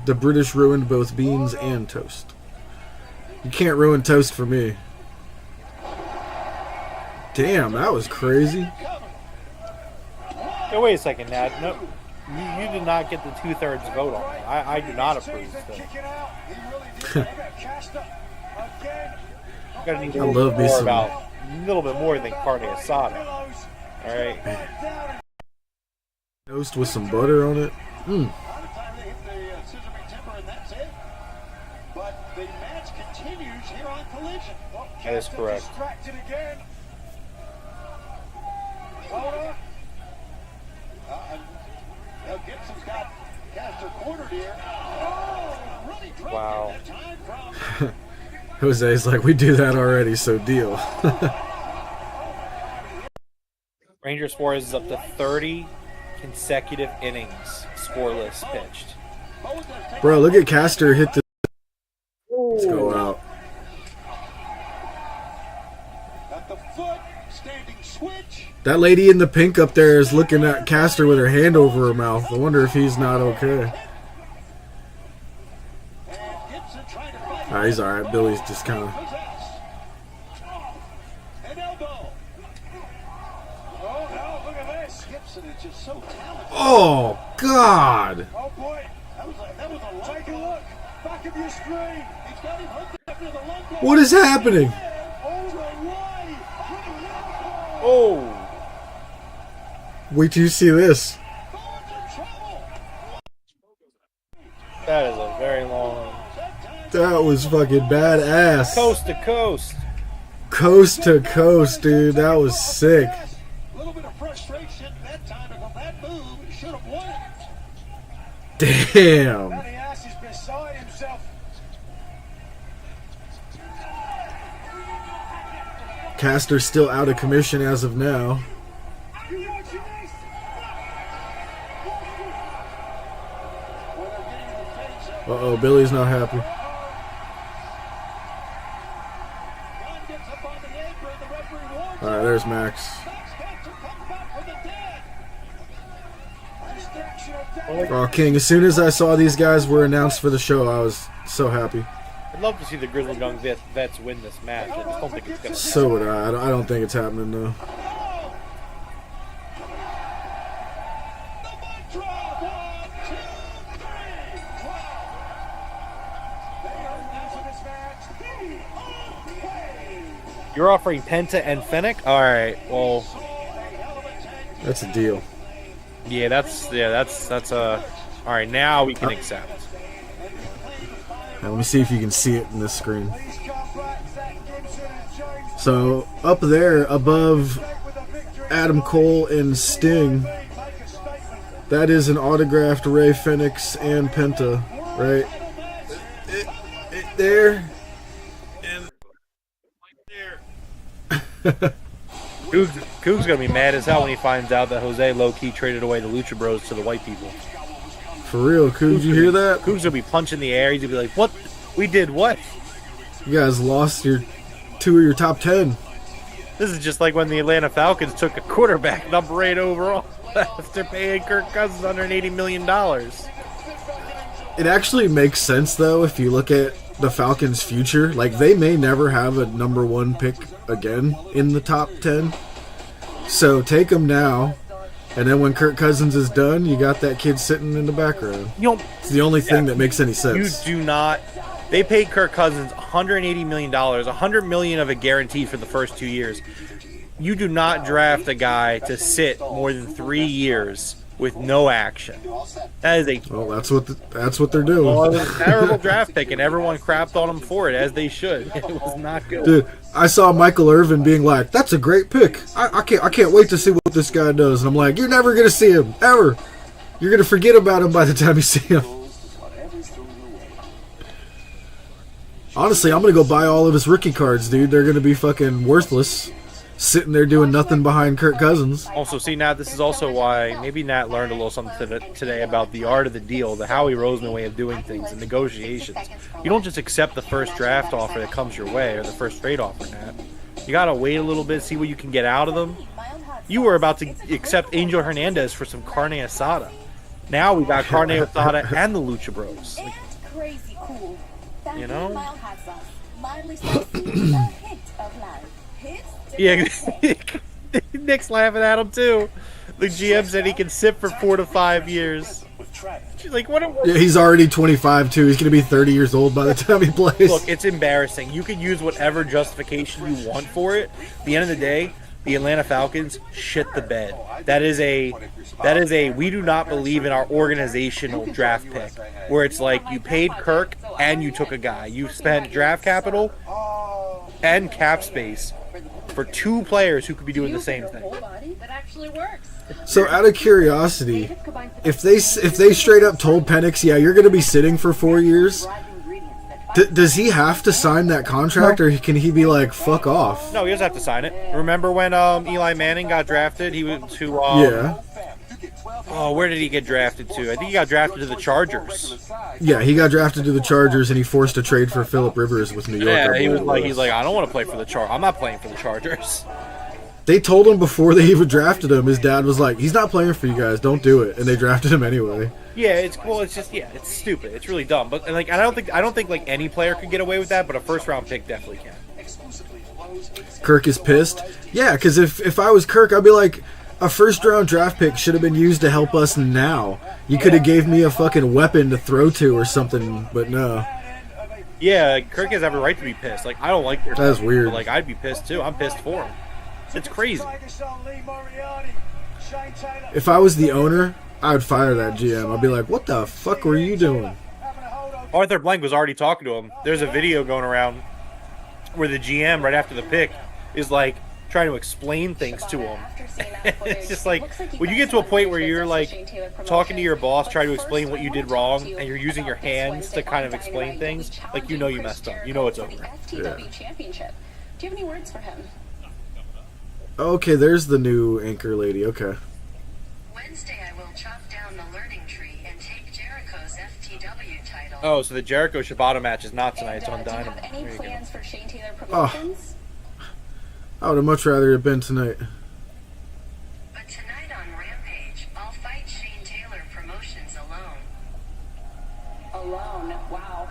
The British ruined both beans and toast. You can't ruin toast for me. Damn, that was crazy. Hey, wait a second, Nat. No, you did not get the 2/3 vote on it. I do not approve. I love me some. A little bit more than carne asada. All right. Toast with some butter on it. Mm. But the match continues here on Collision. Oh, That is correct. Distracted again. Hold on. Gibson's got Caster cornered here. Oh, really dropped Wow. that time from Jose's like, we do that already, so deal. Rangers Suarez is up to 30 consecutive innings scoreless pitched. Bro, look at Caster hit the. Let's go out. at the foot, standing switch. That lady in the pink up there is looking at Caster with her hand over her mouth. I wonder if he's not okay. He's alright. Billy's just kind of. An elbow. Oh, no, look at this. Gibson is just so talented. Oh, God. Oh, boy. That was a take a look. Back of your screen. He's got him hooked up to the lung bar. What is happening? Oh. Wait till you see this. That is a very long. That was fucking badass. Coast to coast. Coast to coast, dude. That was sick. A little bit of frustration that time ago. That move should have won it. Damn. Matty Ass is beside himself. Caster's still out of commission as of now. Uh-oh, Billy's not happy. Alright, there's Max. Oh, King, as soon as I saw these guys were announced for the show, I was so happy. I'd love to see the Grizzly Young Vets win this match. I just don't think it's going to So would I. I don't think it's happening, though. You're offering Penta and Fennec? Alright, well. That's a deal. Yeah, that's alright, now we can accept. Now, let me see if you can see it in this screen. So, up there, above Adam Cole and Sting, that is an autographed Ray Fenix and Penta, right? There. Coog's gonna be mad as hell when he finds out that Jose low-key traded away the Lucha Bros to the white people. For real, Coog, you hear that? Coog's gonna be punching the air. He's gonna be like, "What? We did what?" You guys lost your 2 of your top 10. This is just like when the Atlanta Falcons took a quarterback number 8 overall after paying Kirk Cousins $180 million. It actually makes sense, though, if you look at the Falcons' future. Like, they may never have a number 1 pick again in the top 10. So take them now, And then when Kirk Cousins is done, you got that kid sitting in the background. It's the only thing that makes any sense. You do not. They paid Kirk Cousins $180 million, $100 million of it guaranteed for the first 2 years. You do not draft a guy to sit more than 3 years with no action. That is a that's what they're doing. Well, it was a terrible draft pick, and everyone crapped on him for it, as they should. It was not good. Dude, I saw Michael Irvin being like, "That's a great pick. I can't wait to see what this guy does." And I'm like, "You're never gonna see him ever. You're gonna forget about him by the time you see him." Honestly, I'm gonna go buy all of his rookie cards, dude. They're gonna be fucking worthless, sitting there doing nothing behind Kirk Cousins. Also, see, Nat, this is also why maybe Nat learned a little something today about the art of the deal, the Howie Roseman way of doing things, and negotiations. You don't just accept the first draft offer that comes your way, or the first trade offer, Nat. You gotta wait a little bit, see what you can get out of them. You were about to accept Angel Hernandez for some carne asada. Now we got carne asada and the Lucha Bros. Like, Crazy cool. you know? Mildly spicy, a hint of love. Yeah, Nick's laughing at him too. The GM said he can sit for 4 to 5 years. She's like, what? Yeah, he's already 25 too. He's gonna be 30 years old by the time he plays. Look, it's embarrassing. You can use whatever justification you want for it. At the end of the day, the Atlanta Falcons shit the bed. That is a we do not believe in our organizational draft pick, where it's like you paid Kirk and you took a guy. You spent draft capital and cap space for 2 players who could be doing the same thing. That actually works. So, out of curiosity, if they straight up told Penix, "Yeah, you're going to be sitting for 4 years," does he have to sign that contract, or can he be like, "Fuck off"? No, he doesn't have to sign it. Remember when Eli Manning got drafted? He went to yeah. Oh, where did he get drafted to? I think he got drafted to the Chargers. Yeah, he got drafted to the Chargers, and he forced a trade for Phillip Rivers with New York. Yeah, he's like, I don't want to play for the Chargers. I'm not playing for the Chargers. They told him before they even drafted him. His dad was like, "He's not playing for you guys. Don't do it." And they drafted him anyway. Yeah, it's cool. It's just it's stupid. It's really dumb. But like, I don't think like any player could get away with that, but a first round pick definitely can. Kirk is pissed. Yeah, because if I was Kirk, I'd be like, a first round draft pick should have been used to help us now. You could have gave me a fucking weapon to throw to or something, but no. Yeah, Kirk has every right to be pissed. Like, I don't like this. That's weird. But, like, I'd be pissed too. I'm pissed for him. It's crazy. If I was the owner, I would fire that GM. I'd be like, "What the fuck were you doing?" Arthur Blank was already talking to him. There's a video going around where the GM, right after the pick, is like trying to explain things to him. It's just like, when you get to a point where you're like talking to your boss, trying to explain what you did wrong, and you're using your hands to kind of explain things, like, you know you messed up. You know it's over. Yeah. Championship. Do you have any words for him? Okay, there's the new anchor lady. Okay. Wednesday, I will chop down the learning tree and take Jericho's FTW title. Oh, so the Jericho Shibata match is not tonight. It's on Dynamite. Do you have any plans for Shane Taylor Oh. Promotions? I would have much rather it been tonight. But tonight on Rampage, I'll fight Shane Taylor Promotions alone. Alone. Wow.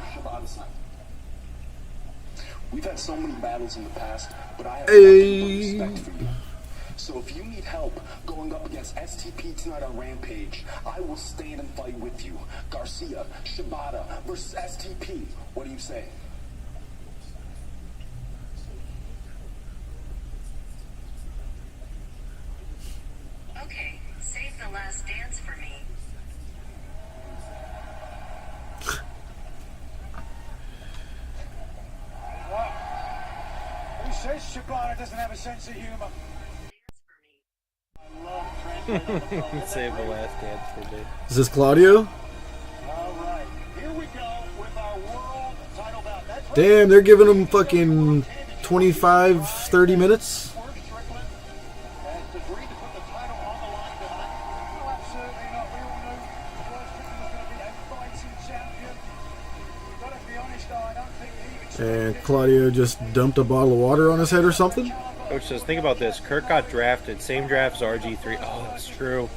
We've had so many battles in the past, but I have Hey. nothing but respect for you. So if you need help going up against STP tonight on Rampage, I will stand and fight with you. Garcia, Shibata versus STP. What do you say? Okay, save the last dance for me. Who says Shibata doesn't have a sense of humor? I love Save the last dance for me. Is this Claudio? All right, here we go with our world title bout. That's Damn, they're giving him fucking 25, 30 minutes. And Claudio just dumped a bottle of water on his head or something. Coach says, think about this. Kirk got drafted. Same draft as RG3. Oh, that's true.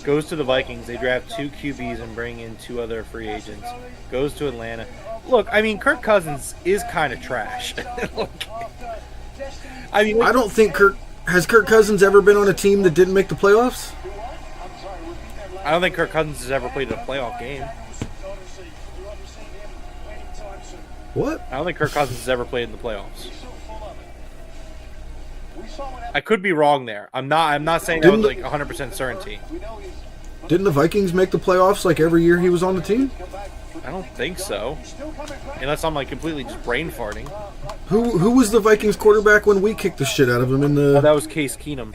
Goes to the Vikings. They draft 2 QBs and bring in 2 other free agents. Goes to Atlanta. Look, I mean, Kirk Cousins is kind of trash. I don't think Kirk Cousins ever been on a team that didn't make the playoffs? I don't think Kirk Cousins has ever played in a playoff game. What? I don't think Kirk Cousins has ever played in the playoffs. I could be wrong there. I'm not saying that with like 100% certainty. Didn't the Vikings make the playoffs like every year he was on the team? I don't think so. Unless I'm like completely just brain farting. Who was the Vikings quarterback when we kicked the shit out of him in the? Oh, that was Case Keenum.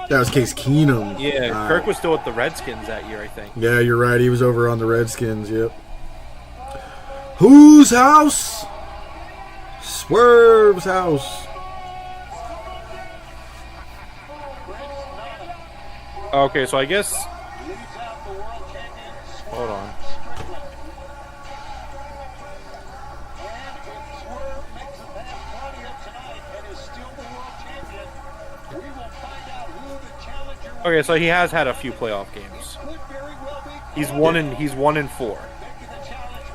That was Case Keenum. Yeah, Kirk was still with the Redskins that year, I think. Yeah, you're right. He was over on the Redskins. Yep. Whose house? Swerve's house. Okay, so I guess. Hold on. Okay, so he has had a few playoff games. He's 1-4.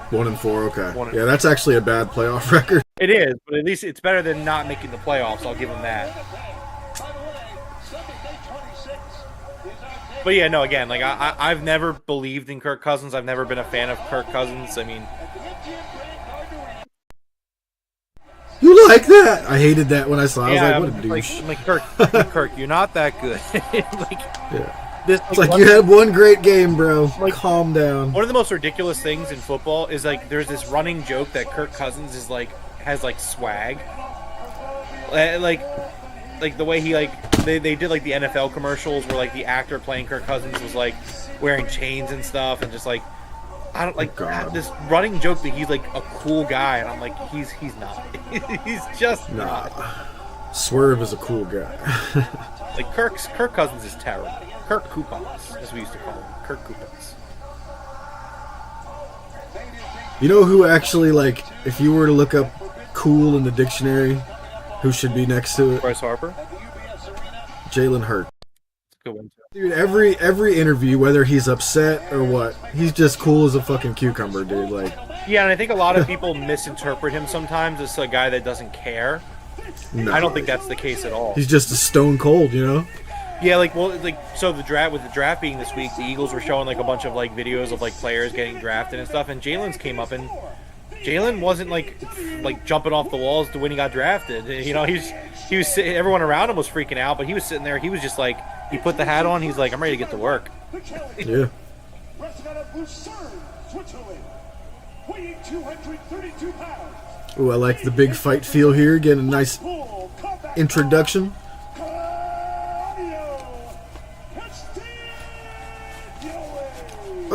1-4. Okay. Yeah, that's actually a bad playoff record. It is, but at least it's better than not making the playoffs. I'll give him that. But yeah, no. Again, like I've never believed in Kirk Cousins. I've never been a fan of Kirk Cousins. I mean, you like that? I hated that when I saw it. I was like, what a douche. Like Kirk, you're not that good. It's like you had one great game, bro. Like, calm down. One of the most ridiculous things in football is like there's this running joke that Kirk Cousins is like has like swag. Like the way he they did like the NFL commercials where like the actor playing Kirk Cousins was like wearing chains and stuff and just like I don't like this running joke that he's like a cool guy and I'm like he's not. He's just not. Swerve is a cool guy. Like Kirk Cousins is terrible. Kirk Coupons, as we used to call him. Kirk Coupons. You know who actually, like, if you were to look up cool in the dictionary, who should be next to it? Bryce Harper? Jalen Hurts. Good one, too. Dude, every interview, whether he's upset or what, he's just cool as a fucking cucumber, dude. Like, yeah, and I think a lot of people misinterpret him sometimes as a guy that doesn't care. no. I don't think that's the case at all. He's just a stone cold, you know? Yeah, so the draft being this week, the Eagles were showing like a bunch of like videos of like players getting drafted and stuff, and Jalen's came up and Jalen wasn't like jumping off the walls when he got drafted. You know, he was everyone around him was freaking out, but he was sitting there. He was just like he put the hat on. He's like, I'm ready to get to work. Yeah. Ooh, I like the big fight feel here. Getting a nice introduction.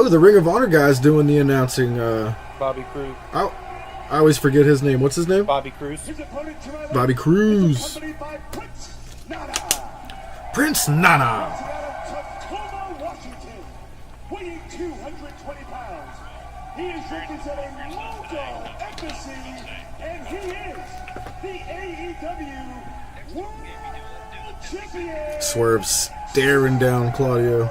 Oh, the Ring of Honor guy's doing the announcing. Bobby Cruz. I always forget his name. What's his name? Bobby Cruz. Bobby Cruz. Prince Nana. Weighing 220 pounds. He is representing local embassy, and he is the AEW World Champion. Swerve staring down Claudio.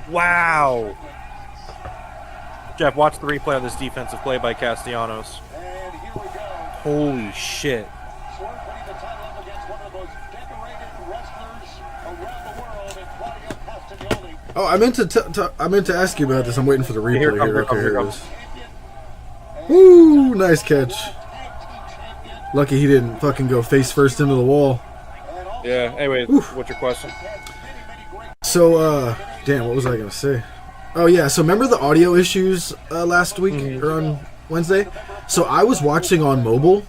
Wow. Jeff, watch the replay of this defensive play by Castellanos. Holy shit. Oh, I meant to ask you about this. I'm waiting for the replay here. Okay, here it is. Woo! Nice catch. Lucky he didn't fucking go face first into the wall. Yeah. Anyway, what's your question? So, damn, what was I gonna say? Oh yeah, so remember the audio issues last week or on Wednesday? So I was watching on mobile,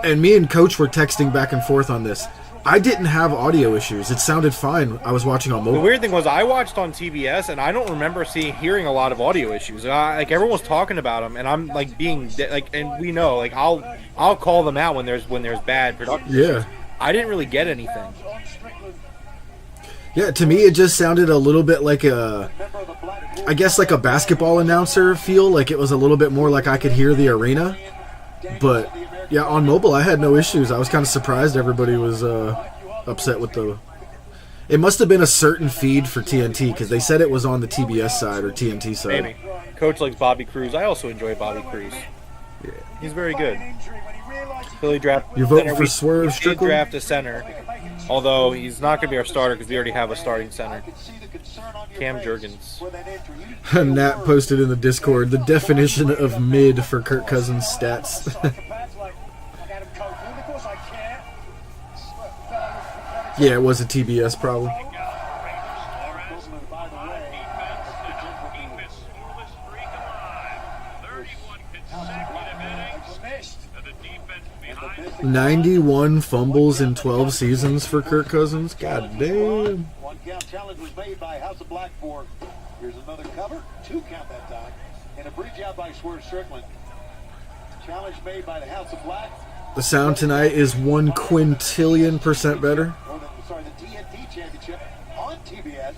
and me and Coach were texting back and forth on this. I didn't have audio issues. It sounded fine. I was watching on mobile. The weird thing was I watched on TBS, and I don't remember hearing a lot of audio issues. Like everyone was talking about them, and I'm like being like, and we know, like I'll call them out when there's bad production. Yeah. I didn't really get anything. Yeah, to me it just sounded a little bit like I guess like a basketball announcer feel. Like it was a little bit more like I could hear the arena. But yeah, on mobile I had no issues. I was kind of surprised everybody was upset with the... It must have been a certain feed for TNT because they said it was on the TBS side or TNT side. Maybe. Coach likes Bobby Cruz. I also enjoy Bobby Cruz. Yeah. He's very good. Philly draft. You're voting center. for Swerve we did Strickland? draft a center, although he's not going to be our starter because we already have a starting center. Cam Jurgens. Nat posted in the Discord the definition of mid for Kirk Cousins stats. Yeah, it was a TBS problem. "91 fumbles in 12 seasons for Kirk Cousins. God damn." One count challenge was made by House of Black for. Here's another cover. 2 count that time. And a bridge out by Swerve Strickland. Challenge made by the House of Black. The sound tonight is 1 quintillion% better. The TNT Championship on TBS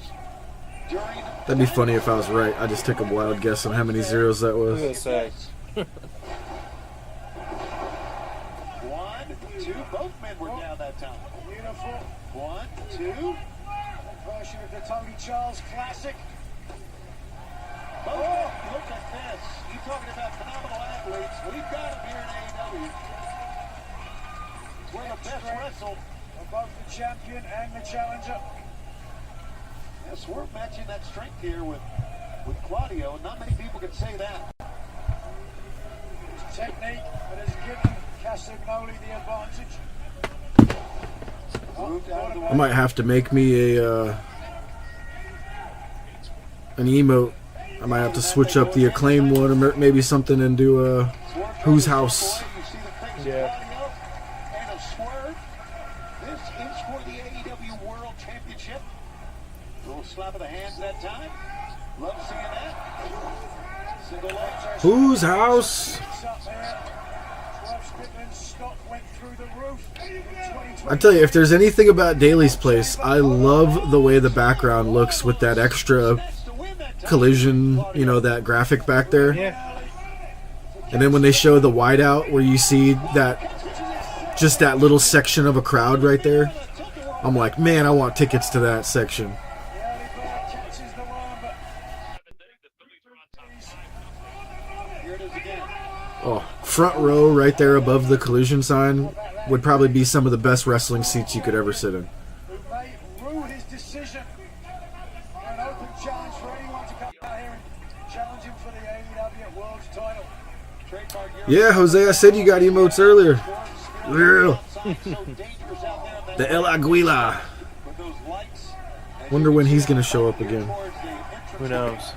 during. That'd be funny if I was right. I just took a wild guess on how many zeros that was. 1, 2. Both men were down that time. Beautiful. 1, 2. Version of the Tony Charles Classic. Oh, look at this. You're talking about phenomenal athletes. We've got them here in AEW. We're the best wrestle of both the champion and the challenger. Yeah, Swerve matching that strength here with Claudio. Not many people can say that. Technique that has given Castagnoli the advantage. I might have to make me an emote. I might have to switch up the Acclaim one, or maybe something, and do Whose House. Yeah. And a Swerve. This is for the AEW World Championship. A little slap of the hands that time. Love seeing that. Single leg. Whose House? I tell you, if there's anything about Daly's Place, I love the way the background looks with that extra collision, you know, that graphic back there. Yeah. And then when they show the whiteout where you see that, just that little section of a crowd right there, I'm like, man, I want tickets to that section. Oh, front row right there above the collision sign would probably be some of the best wrestling seats you could ever sit in. Yeah, Jose, I said you got emotes earlier. Real. The El Aguila. Wonder when he's going to show up again. Who knows?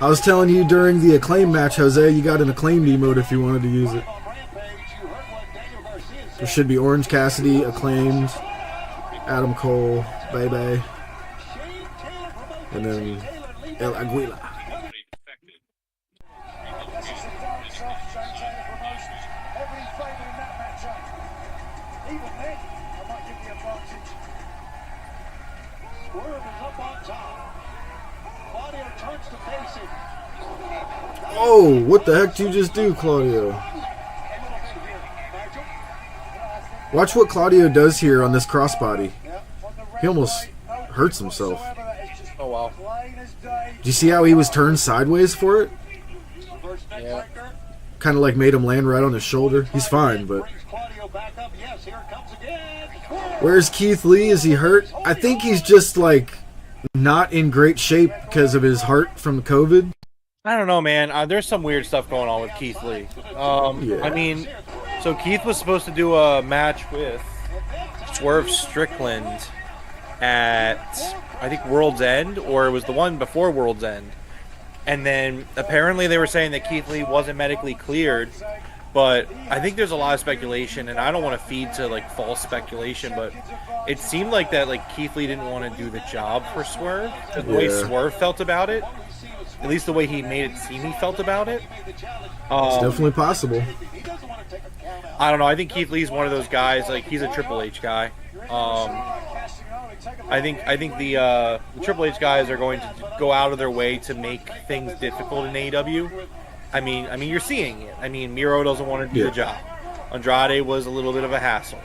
I was telling you during the Acclaim match, Jose, you got an Acclaimed emote if you wanted to use it. There should be Orange Cassidy, Acclaimed, Adam Cole, Bebe, and then El Aguila. Oh, what the heck did you just do, Claudio? Watch what Claudio does here on this crossbody. He almost hurts himself. Oh, wow. Do you see how he was turned sideways for it? Yeah. Kind of like made him land right on his shoulder. He's fine, but... Where's Keith Lee? Is he hurt? I think he's just, like, not in great shape because of his heart from COVID. I don't know, man. There's some weird stuff going on with Keith Lee. Yeah. I mean, so Keith was supposed to do a match with Swerve Strickland at, I think, World's End, or it was the one before World's End. And then apparently they were saying that Keith Lee wasn't medically cleared, but I think there's a lot of speculation, and I don't want to feed to like false speculation, but it seemed like that like Keith Lee didn't want to do the job for Swerve, the way Swerve felt about it. At least the way he made it seem he felt about it. It's definitely possible. I don't know. I think Keith Lee's one of those guys. Like, he's a Triple H guy. I think the Triple H guys are going to go out of their way to make things difficult in AEW. I mean, you're seeing it. I mean, Miro doesn't want to do the job. Andrade was a little bit of a hassle.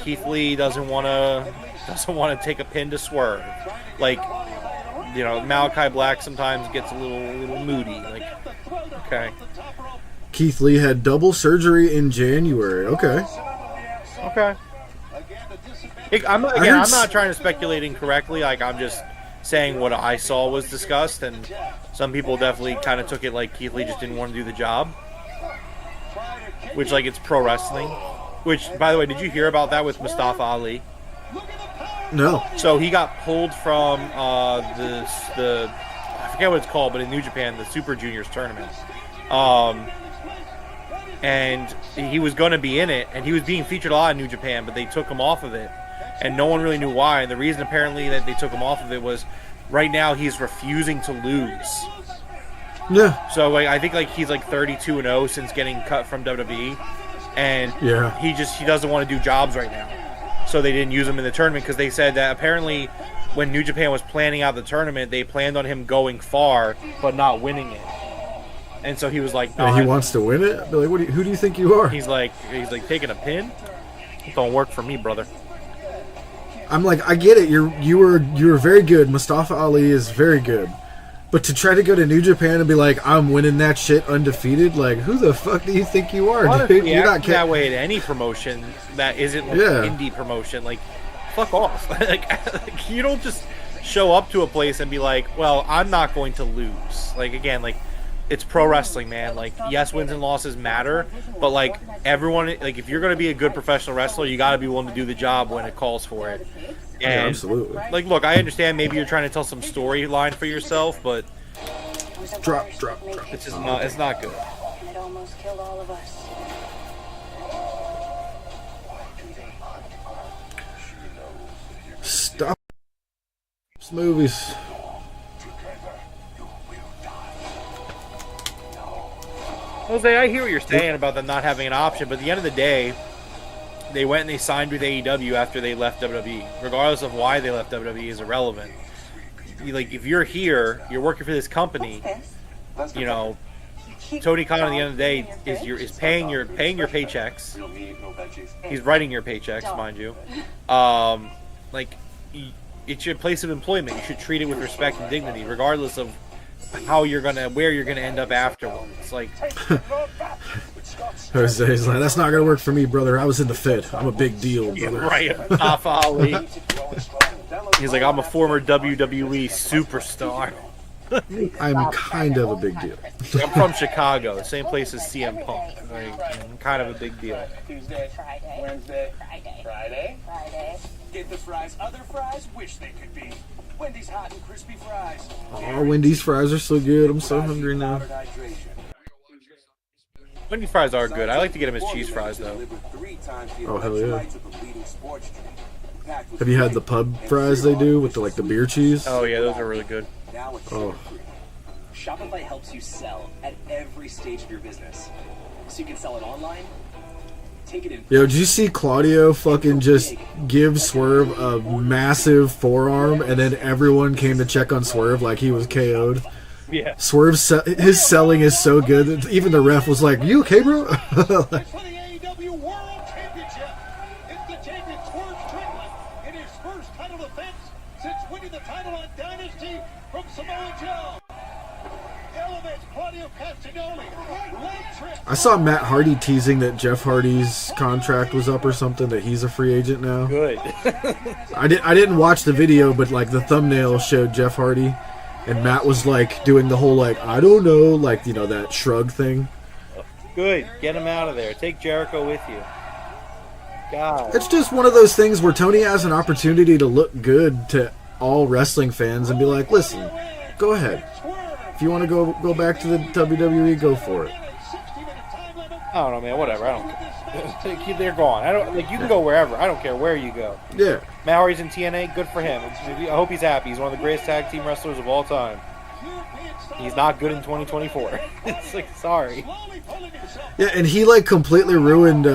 Keith Lee doesn't want to doesn't want to take a pin to Swerve. Like, you know, Malachi Black sometimes gets a little moody. Like, okay. Keith Lee had double surgery in January. Okay. I'm not trying to speculate incorrectly. Like, I'm just saying what I saw was discussed, and some people definitely kind of took it like Keith Lee just didn't want to do the job. Which, like, it's pro wrestling. Which, by the way, did you hear about that with Mustafa Ali? No. So he got pulled from the I forget what it's called, but in New Japan, the Super Juniors tournament. And he was going to be in it, and he was being featured a lot in New Japan, but they took him off of it, and no one really knew why. And the reason apparently that they took him off of it was right now he's refusing to lose. Yeah. So like, I think like he's like 32-0 since getting cut from WWE, and he doesn't want to do jobs right now. So they didn't use him in the tournament because they said that apparently when New Japan was planning out the tournament, they planned on him going far but not winning it. And so he was like, no, he wants to win it. Like, who do you think you are? He's like taking a pin. It don't work for me, brother. I'm like, I get it. You were very good. Mustafa Ali is very good. But to try to go to New Japan and be like, I'm winning that shit undefeated, like, who the fuck do you think you are, Honestly, dude? You're not that way at any promotion that isn't like an indie promotion. Like, fuck off. like, you don't just show up to a place and be like, well, I'm not going to lose. Like, again, like, it's pro wrestling, man. Like, yes, wins and losses matter, but like everyone, like if you're going to be a good professional wrestler, you got to be willing to do the job when it calls for it. And, yeah, absolutely. Like, look, I understand maybe you're trying to tell some storyline for yourself, but drop. It's just not. It's not good. It almost killed all of us. Stop movies. Jose, I hear what you're saying about them not having an option, but at the end of the day, they went and they signed with AEW after they left WWE. Regardless of why they left WWE is irrelevant. Like, if you're here, you're working for this company, you know, Tony Khan at the end of the day is paying your paychecks. He's writing your paychecks, mind you. Like, it's your place of employment. You should treat it with respect and dignity, regardless of where you're gonna end up afterwards. Like, Jose's like, that's not gonna work for me, brother. I was in the Fed. I'm a big deal, brother. Yeah, right, Mustafa Ali. He's like, I'm a former WWE superstar. I'm kind of a big deal. I'm from Chicago, same place as CM Punk. Like, I'm kind of a big deal. Tuesday, Friday, Wednesday, Friday. Get the fries. Other fries, wish they could be. Wendy's hot and crispy fries. Oh, Wendy's fries are so good. I'm so hungry now. Wendy's fries are good. I like to get them as cheese fries, though. Oh, hell yeah. Have you had the pub fries they do with the beer cheese? Oh, yeah, those are really good. Oh. Shopify helps you sell at every stage of your business. So you can sell it online. Yo, did you see Claudio fucking just give Swerve a massive forearm, and then everyone came to check on Swerve like he was KO'd? Yeah. Swerve's his selling is so good that even the ref was like, "You okay, bro?" I saw Matt Hardy teasing that Jeff Hardy's contract was up or something, that he's a free agent now. Good. I didn't watch the video, but like the thumbnail showed Jeff Hardy, and Matt was like doing the whole like, I don't know, like, you know, that shrug thing. Good. Get him out of there. Take Jericho with you. God. It's just one of those things where Tony has an opportunity to look good to all wrestling fans and be like, listen, go ahead. If you want to go back to the WWE, go for it. I don't know, man. Whatever. I don't care. They're gone. You can go wherever. I don't care where you go. Yeah. Matt Hardy's in TNA. Good for him. I hope he's happy. He's one of the greatest tag team wrestlers of all time. He's not good in 2024. It's like, sorry. Yeah, and he like completely ruined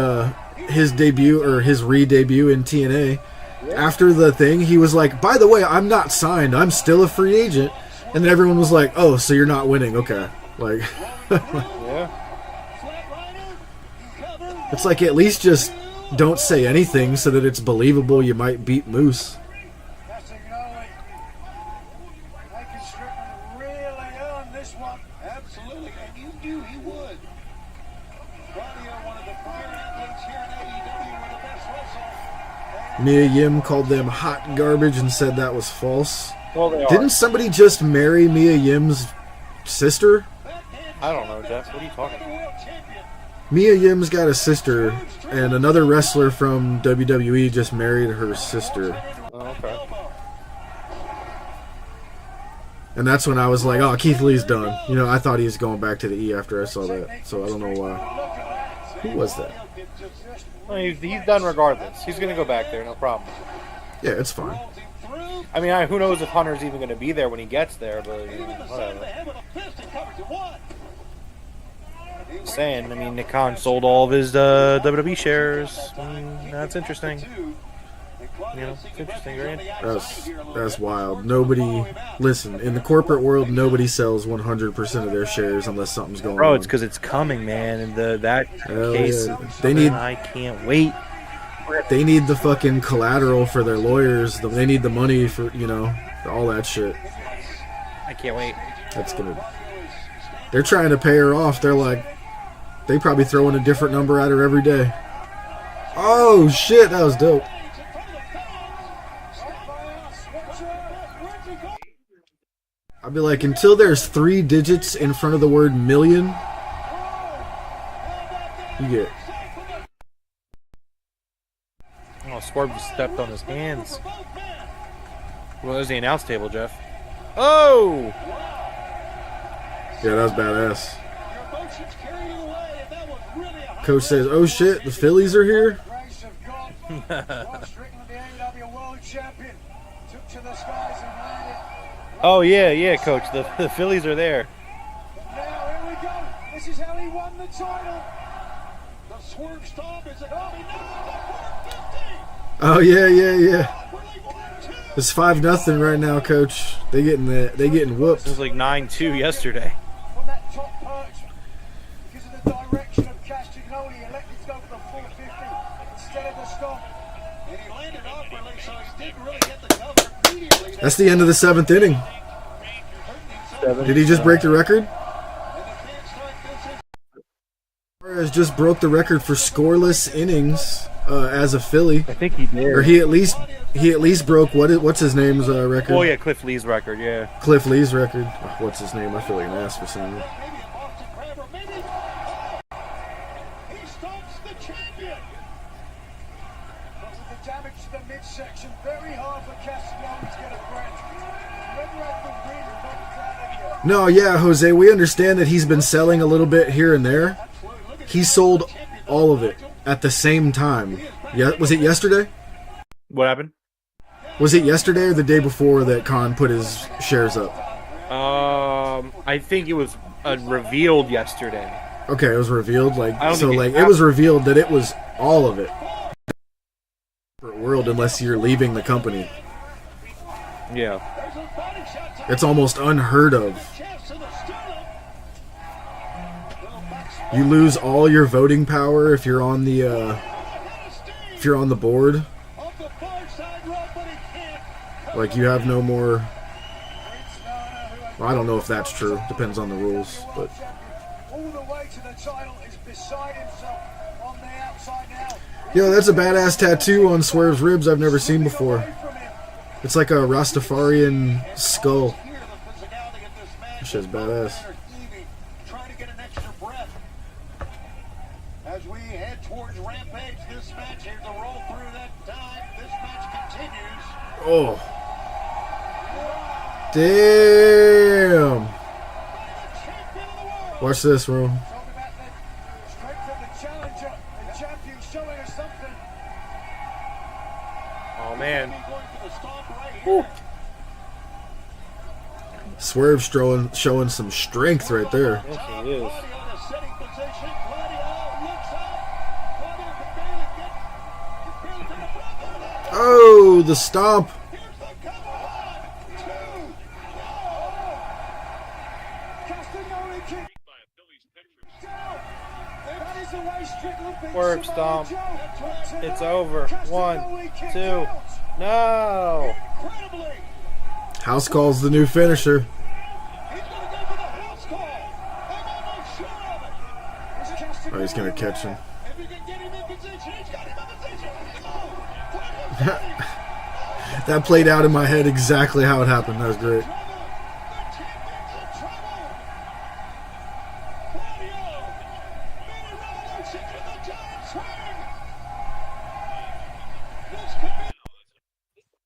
his debut or his re-debut in TNA. After the thing, he was like, by the way, I'm not signed. I'm still a free agent. And then everyone was like, oh, so you're not winning. Okay. Like, yeah. It's like, at least just don't say anything so that it's believable you might beat Moose. Mia Yim called them hot garbage and said that was false. Well, they are. Didn't somebody just marry Mia Yim's sister? I don't know, Jeff. What are you talking about? Mia Yim's got a sister, and another wrestler from WWE just married her sister. Oh, okay. And that's when I was like, oh, Keith Lee's done. You know, I thought he was going back to the E after I saw that. So I don't know why. Who was that? Well, he's done regardless. He's going to go back there, no problem. Yeah, it's fine. I mean, who knows if Hunter's even going to be there when he gets there, but whatever. Just saying, I mean, Nick Khan sold all of his WWE shares. That's interesting. You know, it's interesting, right? That's wild. Nobody, listen, in the corporate world, nobody sells 100% of their shares unless something's going on. Bro, it's because it's coming, man. And that case, yeah. I can't wait. They need the fucking collateral for their lawyers. They need the money for, you know, all that shit. I can't wait. They're trying to pay her off. They're like, they probably throwing a different number at her every day. Oh shit, that was dope. I'd be like, until there's 3 digits in front of the word million, you get. Oh, Swerve just stepped on his hands. Well, there's the announce table, Jeff. Oh! Yeah, that was badass. Coach says, oh shit, the Phillies are here? Oh, yeah, Coach. The Phillies are there. Now, here we go. This is how he won the title. The swerve stomp is coming now. Oh, yeah. It's 5-0 right now, Coach. They getting whooped. It was like 9-2 yesterday. From that top perch, because of the direction of Castagnoli, he elected to go for the 450 instead of the stomp. And he landed awkwardly, so he didn't really get the cover immediately. That's the end of the 7th inning. Did he just break the record? Suarez just broke the record for scoreless innings as a Philly. I think he did. Or he at least broke what's his name's record? Oh yeah, Cliff Lee's record. Yeah. Cliff Lee's record. Oh, what's his name? I feel like an ass for saying it. He stops the champion. Because of the damage to the midsection, very hard for Castagnoli to get a breath. Whoever had the win knocked out of you. No, yeah, Jose, we understand that he's been selling a little bit here and there. He sold all of it at the same time. Yeah, was it yesterday? What happened? Was it yesterday or the day before that Khan put his shares up? I think it was revealed yesterday. Okay, it was revealed. It it was revealed that it was all of it. World, unless you're leaving the company. Yeah. It's almost unheard of. You lose all your voting power if you're on the board. Like you have no more. Well, I don't know if that's true. Depends on the rules, but. Yo, that's a badass tattoo on Swerve's ribs I've never seen before. It's like a Rastafarian skull. That shit's badass. As we head towards Rampage, this match here to roll through that time. This match continues. Oh. Damn. Watch this, bro. Oh man. Swerve showing some strength right there. Yes, he is. Oh, the stomp. Swerve stomp. It's over. 1, 2. No. House call's the new finisher. Oh, he's gonna catch him. That played out in my head exactly how it happened. That was great.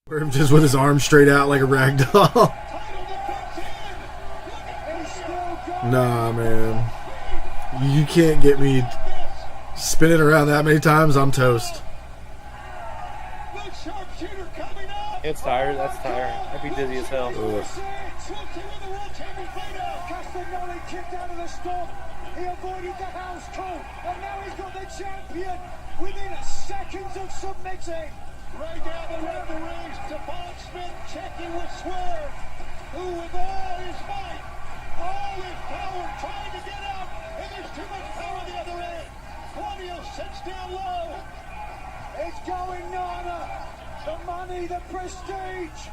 Swerve just with his arm straight out like a rag doll. Nah, man. You can't get me spinning around that many times. I'm toast. It's tired. That's tired. I'd be dizzy as hell. Kicked out of the storm. He avoided the house call, and now he's got the champion within seconds of submitting. Right down the referees, Devon Smith checking with Swerve, who with all his might, all his power, trying to get out, and there's too much power on the other end. Claudio sits down low. It's going Nana. The money, the prestige.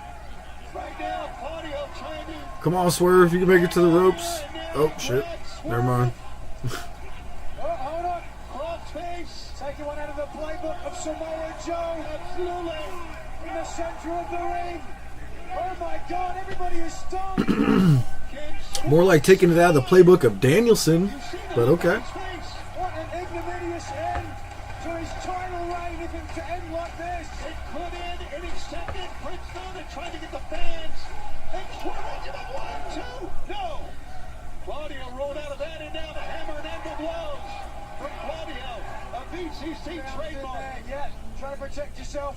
Right now, Claudio trying to... Come on, Swerve. You can make it to the ropes. Oh, shit. Never mind. Hold on. Crossface. Taking one out of the playbook of Samoa Joe. Absolutely. In the center of the ring. Oh, my God. Everybody is stunned. More like taking it out of the playbook of Danielson. But okay. What an ignominious end to his title reign if it to end like this. It could end any second. Prince Nana trying to get the fans. And Swerve into the 1, 2. No. Claudio rolled out of that, and now the hammer and anvil blows from Claudio, a BCC trademark. Yeah, trying to protect yourself.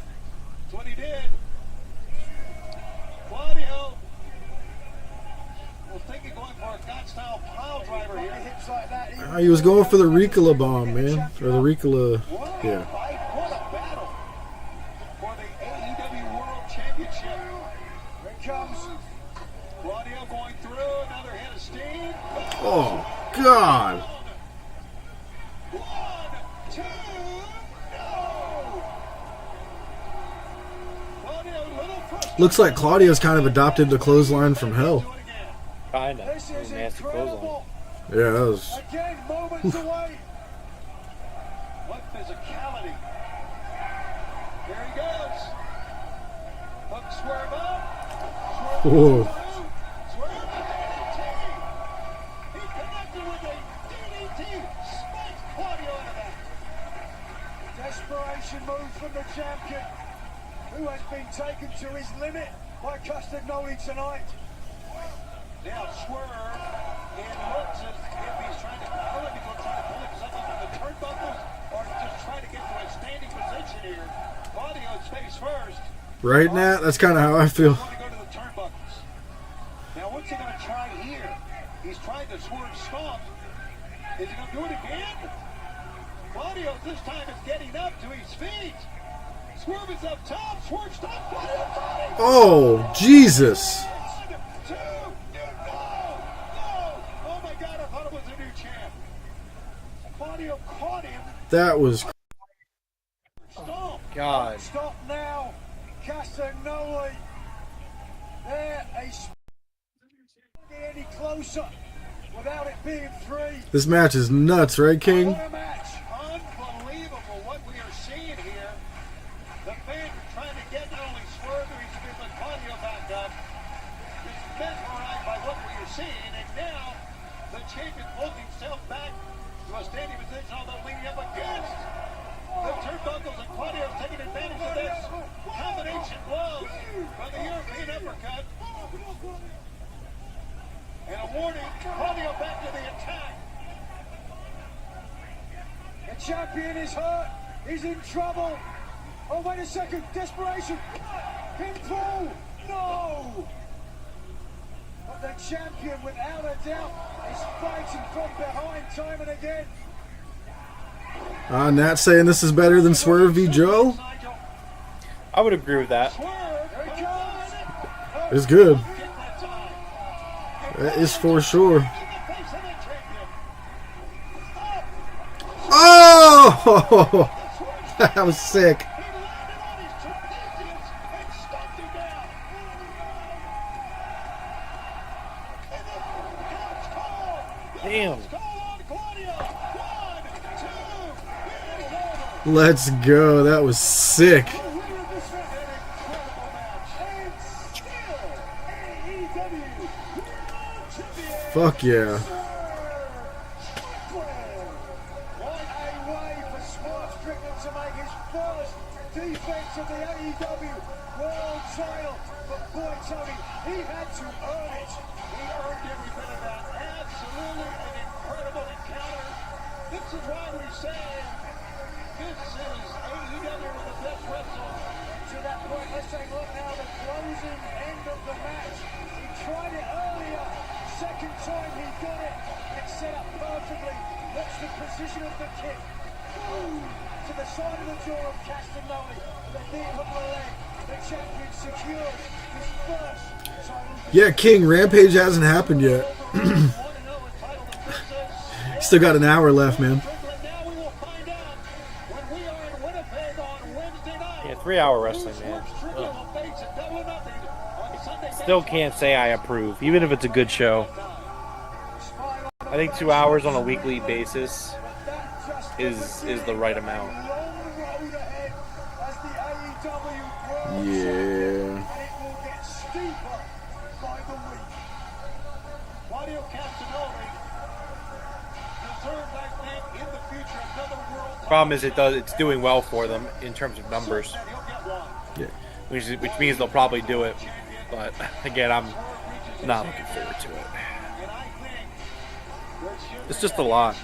That's what he did. Claudio was thinking going for a God-style pile driver here. Hips like that. He was going for the Ricola bomb, man. Or the Ricola. Yeah. What a battle for the AEW World Championship. Here it comes. Claudio going through, another hit of steam. Oh, God. 1, 2, no! Claudio, a little frustrated. Looks like Claudio's kind of adopted the clothesline from hell. Kinda. This is Nasty clothesline. incredible. Yeah, that was. Again, moments away. What physicality. There he goes. Hook Swerve up. Swerve Whoa. through. Swerve with DDT. He connected with a DDT. Spikes Claudio out of that. Desperation move from the champion, who has been taken to his limit by Castagnoli tonight. Now Swerve, it looks as if he's trying to, I don't know if he's trying to pull himself up on the turnbuckles or just trying to get to a standing position here. Claudio's face first. Right, Nat? That's kind of how I feel. Want to go to the turnbuckles. Now what's he going to try here? He's trying to Swerve stomp. Is he going to do it again? Claudio this time is getting up to his feet. Swerve is up top. Swerve stomp. Claudio got him. Oh, Jesus. 1, 2, no. Oh my God, I thought it was a new champ. Claudio caught him. That was. Stomp. God. Stop now, Castagnoli. There, any closer without it being 3. This match is nuts, right, King? What a match. Unbelievable what we are seeing here. The fans are trying to get not only Swerve to his feet, but Claudio back up. Just mesmerized by what we are seeing, and now the champion pulls himself back to a standing position, although leaning up against the turnbuckles, and Claudio taking advantage of this combination blows from the European uppercut. And a warning, Claudio back to the attack. The champion is hurt. He's in trouble. Oh, wait a second. Desperation. Pinfall. No. But the champion, without a doubt, is fighting from behind time and again. Nat saying this is better than Swerve v. Joe? I would agree with that. It's good. That is for sure. Oh! That was sick. Damn. Let's go. That was sick. Fuck yeah. What a way for Smart Strickland to make his first defense of the AEW World Title. But boy, Tony, he had to earn it. He earned every bit of that. Absolutely an incredible encounter. This is why we say this is AEW with the best wrestle. To that point, let's take a look now at the closing end of the match. He tried it earlier. Second time he got it. It's set up perfectly. Watch the position of the kick. To the side of the jaw of Castagnoli. The knee hook of the leg. The champion secures his first title. Yeah, King, Rampage hasn't happened yet. Still got an hour left, man. Yeah, 3-hour wrestling, man. Ugh. Still can't say I approve, even if it's a good show. I think 2 hours on a weekly basis is the right amount. Yeah. Problem is, it's doing well for them in terms of numbers. Yeah. Which means they'll probably do it. But again, I'm not looking forward to it. It's just a lot.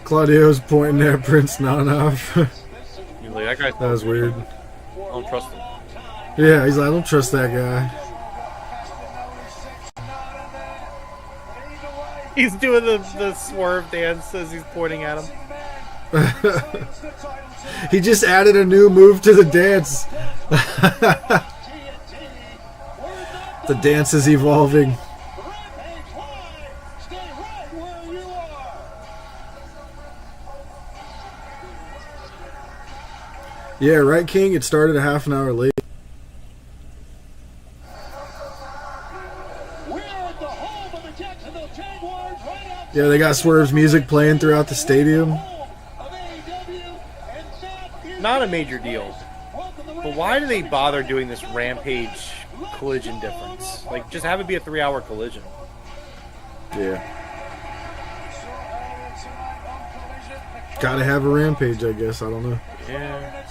Claudio's pointing at Prince Nanov. That was weird. I don't trust him. Yeah, he's like, I don't trust that guy. He's doing the swerve dance as he's pointing at him. He just added a new move to the dance. The dance is evolving. Yeah, right, King? It started a half an hour late. Yeah, they got Swerve's music playing throughout the stadium. Not a major deal. But why do they bother doing this Rampage collision difference? Like, just have it be a 3-hour collision. Yeah. Gotta have a Rampage, I guess. I don't know. Yeah.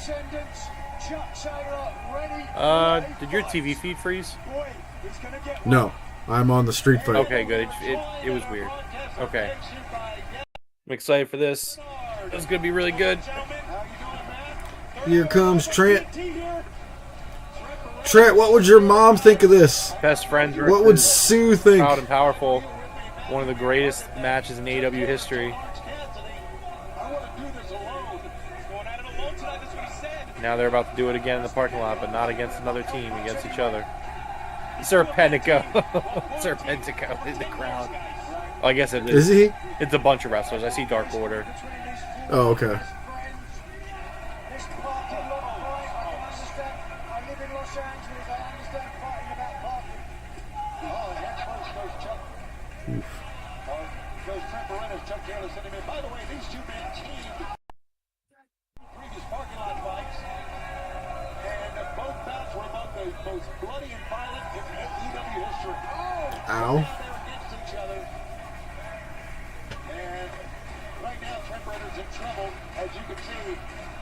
Did your TV feed freeze? No, I'm on the Street Fight. Okay, good. It was weird. Okay. I'm excited for this. It's gonna be really good. Here comes Trent. Trent, what would your mom think of this? Best friends. What would Sue think? Proud and Powerful. One of the greatest matches in AEW history. Now they're about to do it again in the parking lot, but not against another team, against each other. Serpentico. Serpentico in the crowd. Well, I guess it is. Is he? It's a bunch of wrestlers. I see Dark Order. Oh, okay. Ow. And right now, Trent Brenner's in trouble, as you can see.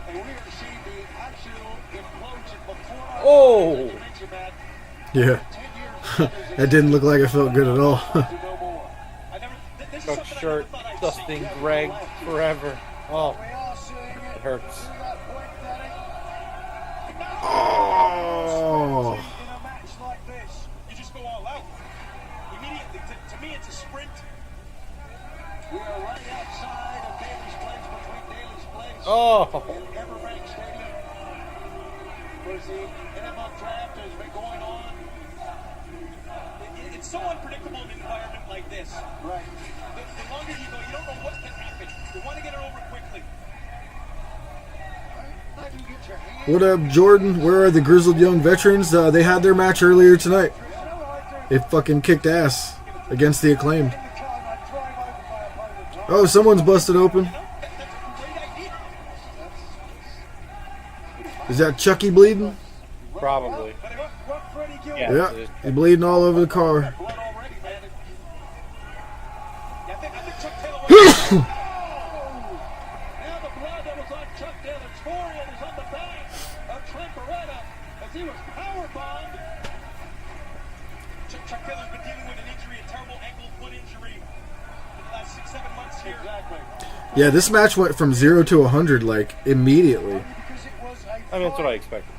And we are seeing the actual implosion before our Oh! Yeah. That didn't look like it felt good at all. Chuck shirt, Dustin Greg forever. Oh, it hurts. Oh. You just go all out. Immediately, to me, it's a sprint. We are right outside of Daly's Place, between Daly's Place and Everbank Stadium. Whereas the NFL draft has been going on. It's so unpredictable in an environment like this. Right. The longer you go, you don't know what can happen. You want to get it over quickly. What up, Jordan? Where are the grizzled young veterans? They had their match earlier tonight. They fucking kicked ass against the Acclaimed. Oh, someone's busted open. Is that Chucky bleeding? Probably. Yeah, he's bleeding all over the car. Chuck Taylor's been dealing with an injury, a terrible ankle foot injury for the last 6-7 months here. Yeah, this match went from 0 to 100 like immediately. I mean, that's what I expected.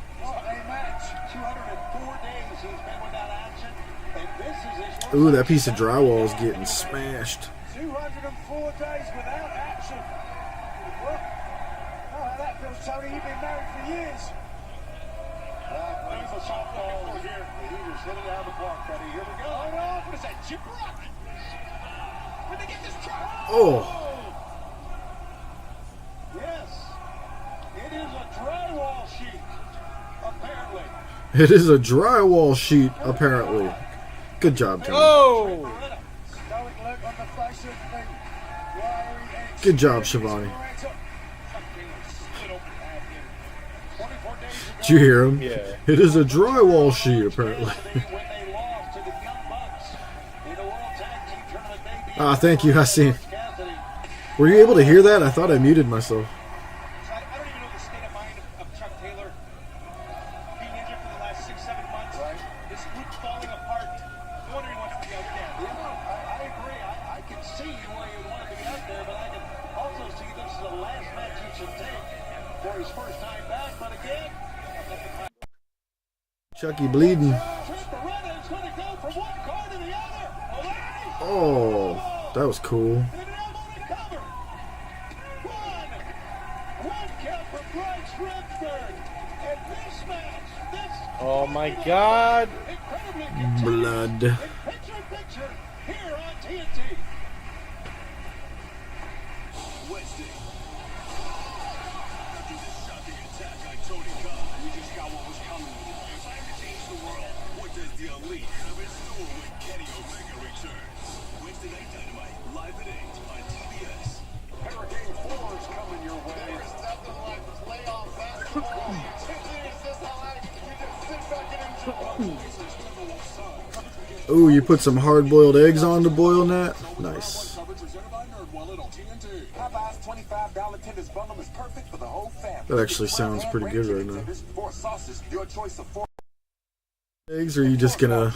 Ooh, that piece of drywall is getting smashed. 204 days without action. Well, oh, how that feels, Tony. You've been married for years. There's a softball here. He just hit it out of the park, buddy. Here we go. Hold on. What is that, Chip Rock? Where'd they get this truck? Oh. Yes. It is a drywall sheet, apparently. It is a drywall sheet, apparently. Good job, Tony. Oh! Good job, Shivani. Did you hear him? Yeah. It is a drywall sheet, apparently. Ah, thank you, Hassan. Were you able to hear that? I thought I muted myself. I don't even know the state of mind of Chuck Taylor being injured for the last 6-7 months. This group falling apart. No wonder he wants to be out there. You know, I agree. I can see why you want to be out there, but I can also see this is the last match he should take for his first time back. But again, Chucky bleeding. Devero's going to go from one car to the other. Oh, that was cool. One count for Bryce Redford. And this match, Oh my God! Blood. picture here on TNT. Wednesday. After this shocking attack on Tony Khan, we just got what was coming. It's time to change the world. What does the Elite have in store when Kenny Omega returns? Wednesday Night Dynamite, live at 8 on TBS. Hurricane 4 is coming your way. There's nothing like playoff basketball. It's just how you just sit back and enjoy. Ooh, you put some hard-boiled eggs on to boil that? Nice. Popeye's $25 tenders bundle is perfect for the whole family. That actually sounds pretty good right now. 4 sauces, your choice of 4 Eggs, or are you just gonna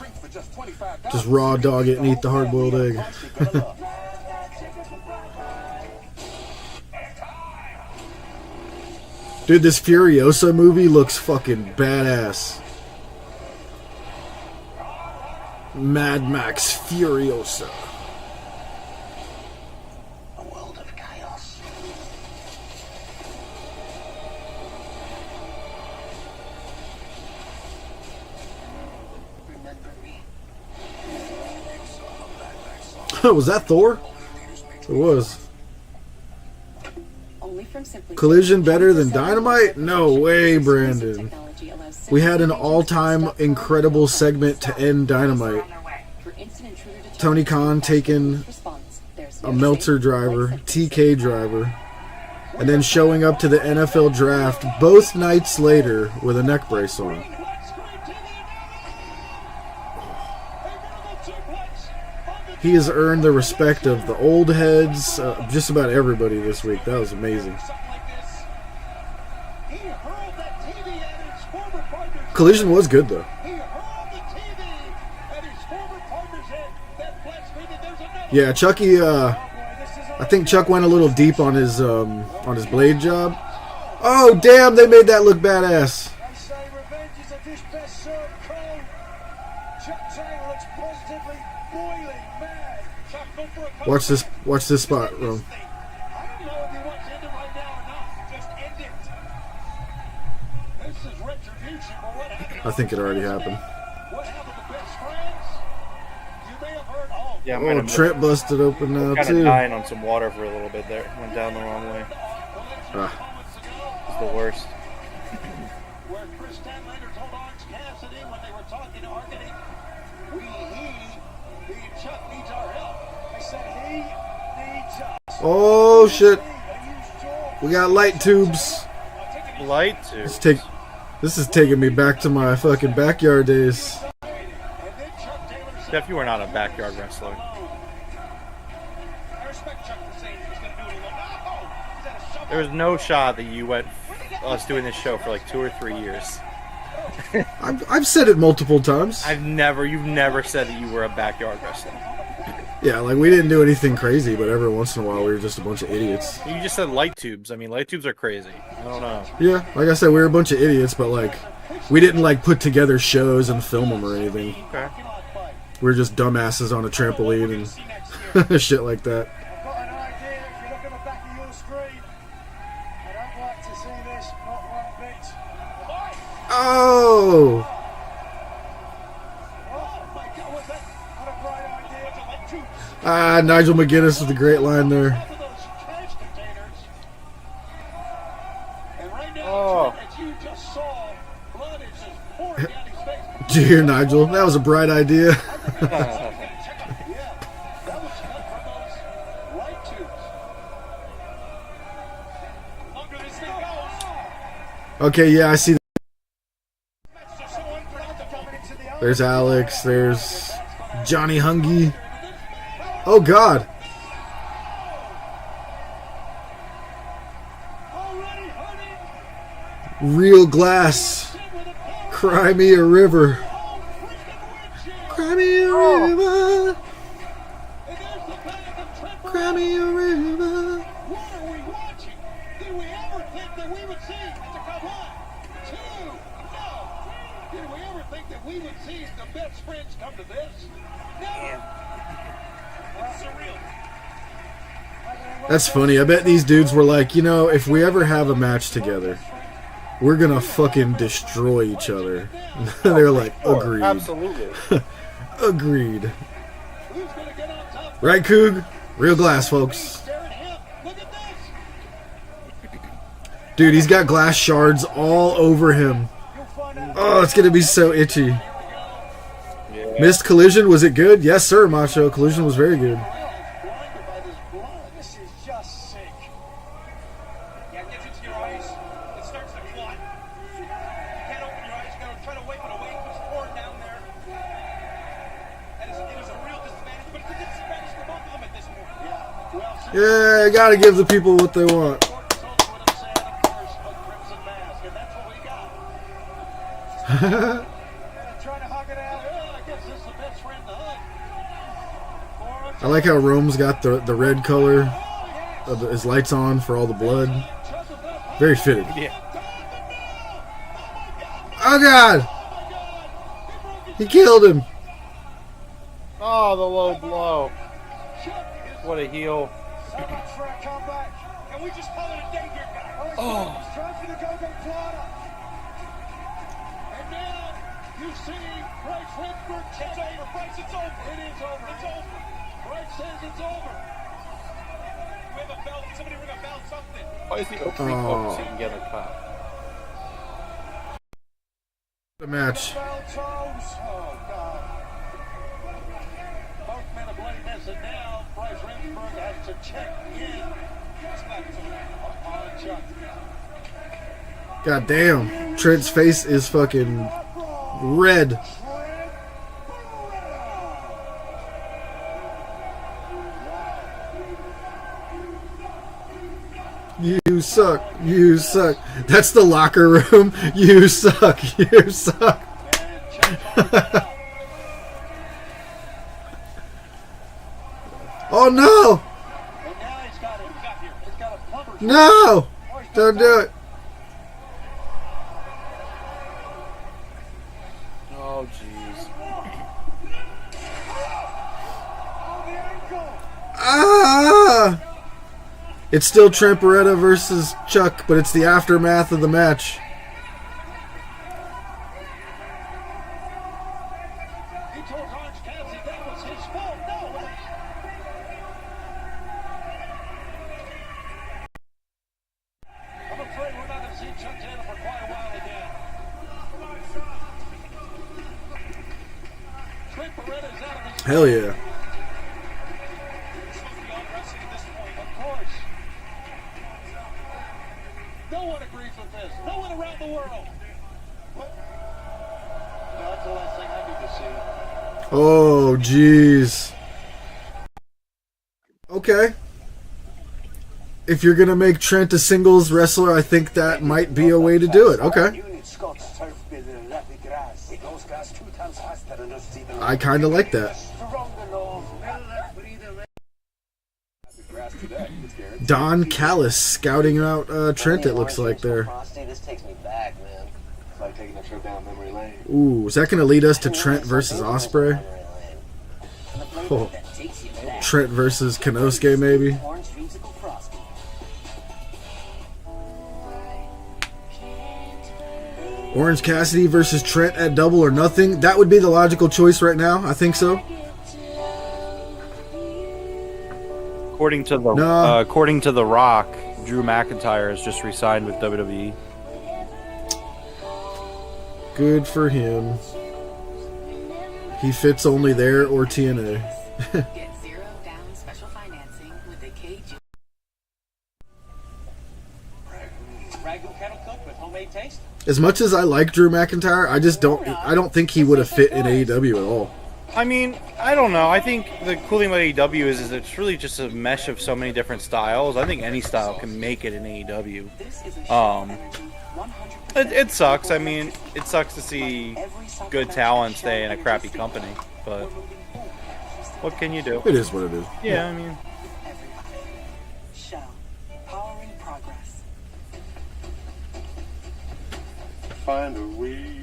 just raw dog it and eat the hard-boiled egg? Dude, this Furiosa movie looks fucking badass. Mad Max Furiosa. A world of chaos. Remember me. Was that Thor? It was. Only from Simply Collision better than Dynamite? No way, Brandon. We had an all-time incredible segment to end Dynamite. Tony Khan taking a Meltzer driver, TK driver, and then showing up to the NFL draft both nights later with a neck brace on. He has earned the respect of the old heads, just about everybody this week. That was amazing. Collision was good, though. Yeah, Chucky, I think Chuck went a little deep on his blade job. Oh, damn, they made that look badass. Watch this spot, Rome. I think it already happened. Yeah, Oh, Trent busted open now, kind too. of dying on some water for a little bit there. Went down the wrong way. It's the worst. Where Chris Stanlander told Orange Cassidy when they were talking to Arcady, being Chuck needs our help. I said he needs us. Oh shit. We got light tubes. Light tubes. This is taking me back to my fucking backyard days. Jeff, you are not a backyard wrestler. There was no shot that you went us doing this show for like 2 or 3 years. I've said it multiple times. You've never said that you were a backyard wrestler. Yeah, like we didn't do anything crazy, but every once in a while we were just a bunch of idiots. You just said light tubes. I mean, light tubes are crazy. I don't know. Yeah, like I said, we were a bunch of idiots, but like we didn't like put together shows and film them or anything. Okay. We were just dumbasses on a trampoline and shit like that. I've got an idea. If you look at the back of your screen, I don't like to see this, not one bit. Oh! Ah, Nigel McGuinness with a great line there. Oh. Did you hear Nigel? That was a bright idea. Okay, yeah, I see that. There's Alex, there's Johnny Hungy. Oh God. Real glass. Cry me a river. Cry me a river. Cry me a river. What are we watching? Did we ever think that we would see? Did we ever think that we would see the best friends come to this? No. It's surreal. That's funny. I bet these dudes were like, you know, if we ever have a match together, we're gonna fucking destroy each other. They're like, agreed. Absolutely. Agreed. Right, Coog? Real glass, folks. Dude, he's got glass shards all over him. Oh, it's gonna be so itchy. Missed Collision, was it good? Yes, sir, Macho. Collision was very good. This is just sick. Yeah, it gets into your eyes. It starts to clot. You can't open your eyes. You gotta try to wipe it away. It's pouring down there. And it is a real disadvantage, but it's a disadvantage for both of them at this point. Yeah. Well, Yeah, gotta give the people what they want. I like how Rome's got the red color of his lights on for all the blood. Very fitting. Yeah. Oh God! He killed him. Oh, the low blow. What a heel. Oh. And now you see Bryce Remsburg. It's over. Bryce, it's over. It is over. It's over. Bryce says it's over. We have a belt. Somebody ring a bell, something. Why is he opening up so he can get a pop? The match. Oh, God. Both men have played this, and now Bryce Remsburg has to check in. On Chuck. God damn. Trent's face is fucking red. You suck. You suck. That's the locker room. You suck. You suck. Oh no! No! Don't do it. Oh, jeez. Ah! It's still Trent Beretta versus Chuck, but it's the aftermath of the match. He told Orange Cassidy that was his fault. No. I'm afraid we're not going to see Chuck Taylor for quite a while again. Trent Beretta is out of his. Hell yeah. He's supposed to be on wrestling at this point. Of course. No one agrees with this. No one around the world. What? No, that's the last thing I need to see. Oh, jeez. Okay. If you're going to make Trent a singles wrestler, I think that might be a way to do it. Okay. I kind of like that. Don Callis scouting out Trent, it looks like there. This takes me back, man. It's like taking a trip down memory lane. Ooh, is that going to lead us to Trent versus Ospreay? Oh. Trent versus Kanosuke, maybe? Orange Cassidy versus Trent at Double or Nothing. That would be the logical choice right now. I think so. According to the Rock, Drew McIntyre has just re-signed with WWE. Good for him. He fits only there or TNA. Get zero down special financing with the KG. Ragu kettle cooked with homemade taste. As much as I like Drew McIntyre, I don't think he would have fit in AEW at all. I mean, I don't know. I think the cool thing about AEW is it's really just a mesh of so many different styles. I think any style can make it in AEW. It sucks. I mean, it sucks to see good talent stay in a crappy company, but what can you do? It is what it is. Yeah, I mean. Shell. Powering progress. Find a way.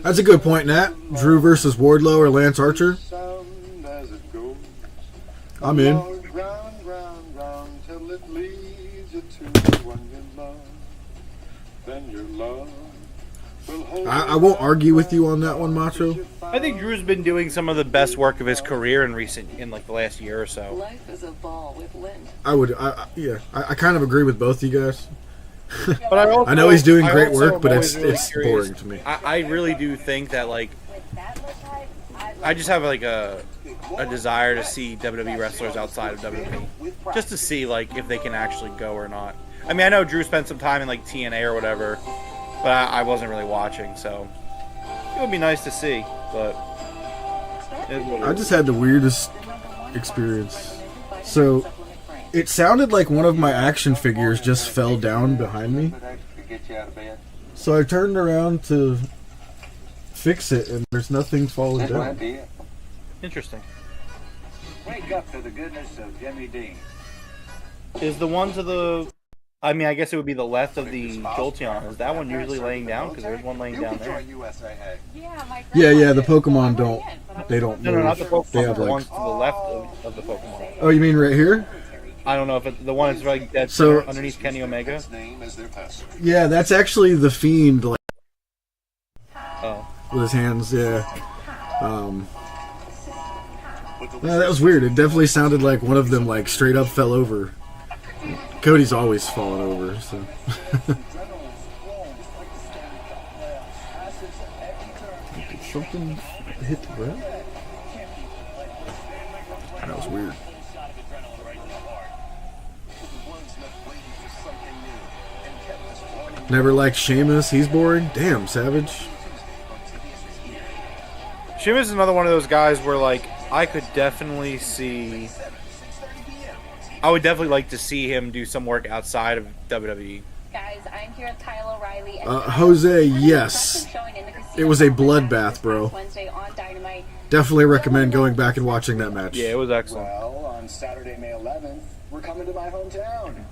That's a good point, Nat. Drew versus Wardlow or Lance Archer. I'm in. I won't argue with you on that one, Macho. I think Drew's been doing some of the best work of his career in the last year or so. Life is a ball with Lynn. I kind of agree with both you guys. But I know he's doing great work, but it's boring to me. I really do think that, like, I just have like a desire to see WWE wrestlers outside of WWE, just to see like if they can actually go or not. I mean, I know Drew spent some time in like TNA or whatever, but I wasn't really watching, so it would be nice to see. But I just had the weirdest experience. So it sounded like one of my action figures just fell down behind me. So I turned around to fix it, and there's nothing falling down. Interesting. Wake up to the goodness of Jimmy Dean. Is the one to the... I mean, I guess it would be the left of the Jolteon. Is that one usually laying down? Because there's one laying down there. Yeah, the Pokemon don't. They don't move. No, not the Pokemon. They have, the like... ones to the left of the Pokemon. Oh, you mean right here? I don't know if the one is like that's So- underneath Kenny Omega. Yeah, that's actually the Fiend, like, Oh. with his hands, yeah. Yeah, that was weird. It definitely sounded like one of them, like, straight up fell over. Cody's always fallen over, so... Did something hit the ground? That was weird. Never liked Sheamus. He's boring. Damn, Savage. Sheamus is another one of those guys where, like, I could definitely see... I would definitely like to see him do some work outside of WWE. Guys, I'm here with Kyle O'Reilly. Jose, yes. It was a bloodbath, bro. Wednesday on Dynamite. Definitely recommend going back and watching that match. Yeah, it was excellent. Well, on Saturday, May 11th, we're coming to my hometown.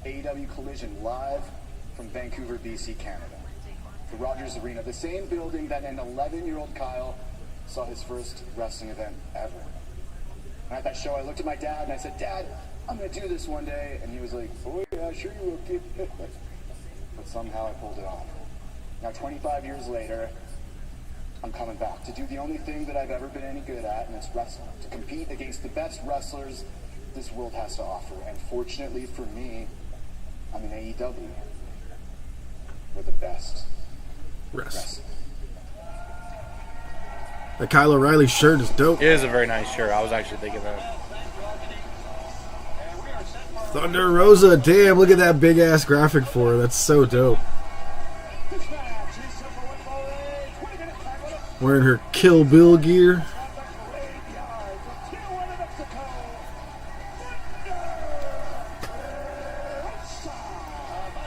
AEW Collision live from Vancouver, BC, Canada. The Rogers Arena, the same building that an 11-year-old Kyle saw his first wrestling event ever. And at that show, I looked at my dad and I said, "Dad, I'm going to do this one day." And he was like, "Oh yeah, sure you will, kid." But somehow I pulled it off. Now, 25 years later, I'm coming back to do the only thing that I've ever been any good at, and it's wrestling. To compete against the best wrestlers this world has to offer. And fortunately for me, I'm in AEW. We're the best. Wrestling. The Kyle O'Reilly shirt is dope. It is a very nice shirt. I was actually thinking that. Thunder Rosa, damn, look at that big ass graphic for her. That's so dope. Wearing her Kill Bill gear.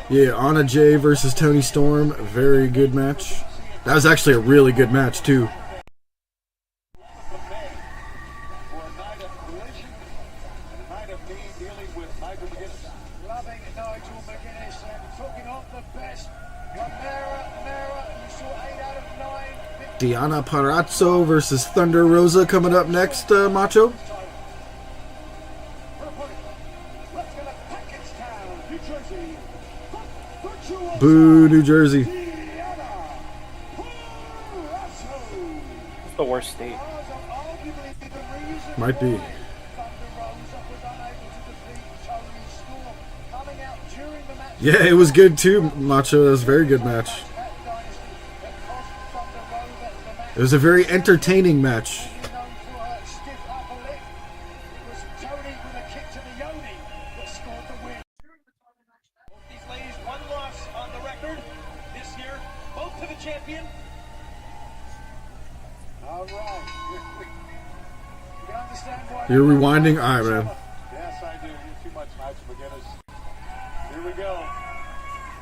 Yeah, Anna Jay versus Toni Storm. Very good match. That was actually a really good match, too. Deonna Purrazzo versus Thunder Rosa coming up next, Macho. Boo, New Jersey. It's the worst state. Might be. Yeah, it was good too, Macho. It was a very good match. It was a very entertaining match. You're rewinding? Alright, man. Yes, I do. You're too much match beginners. Here we go.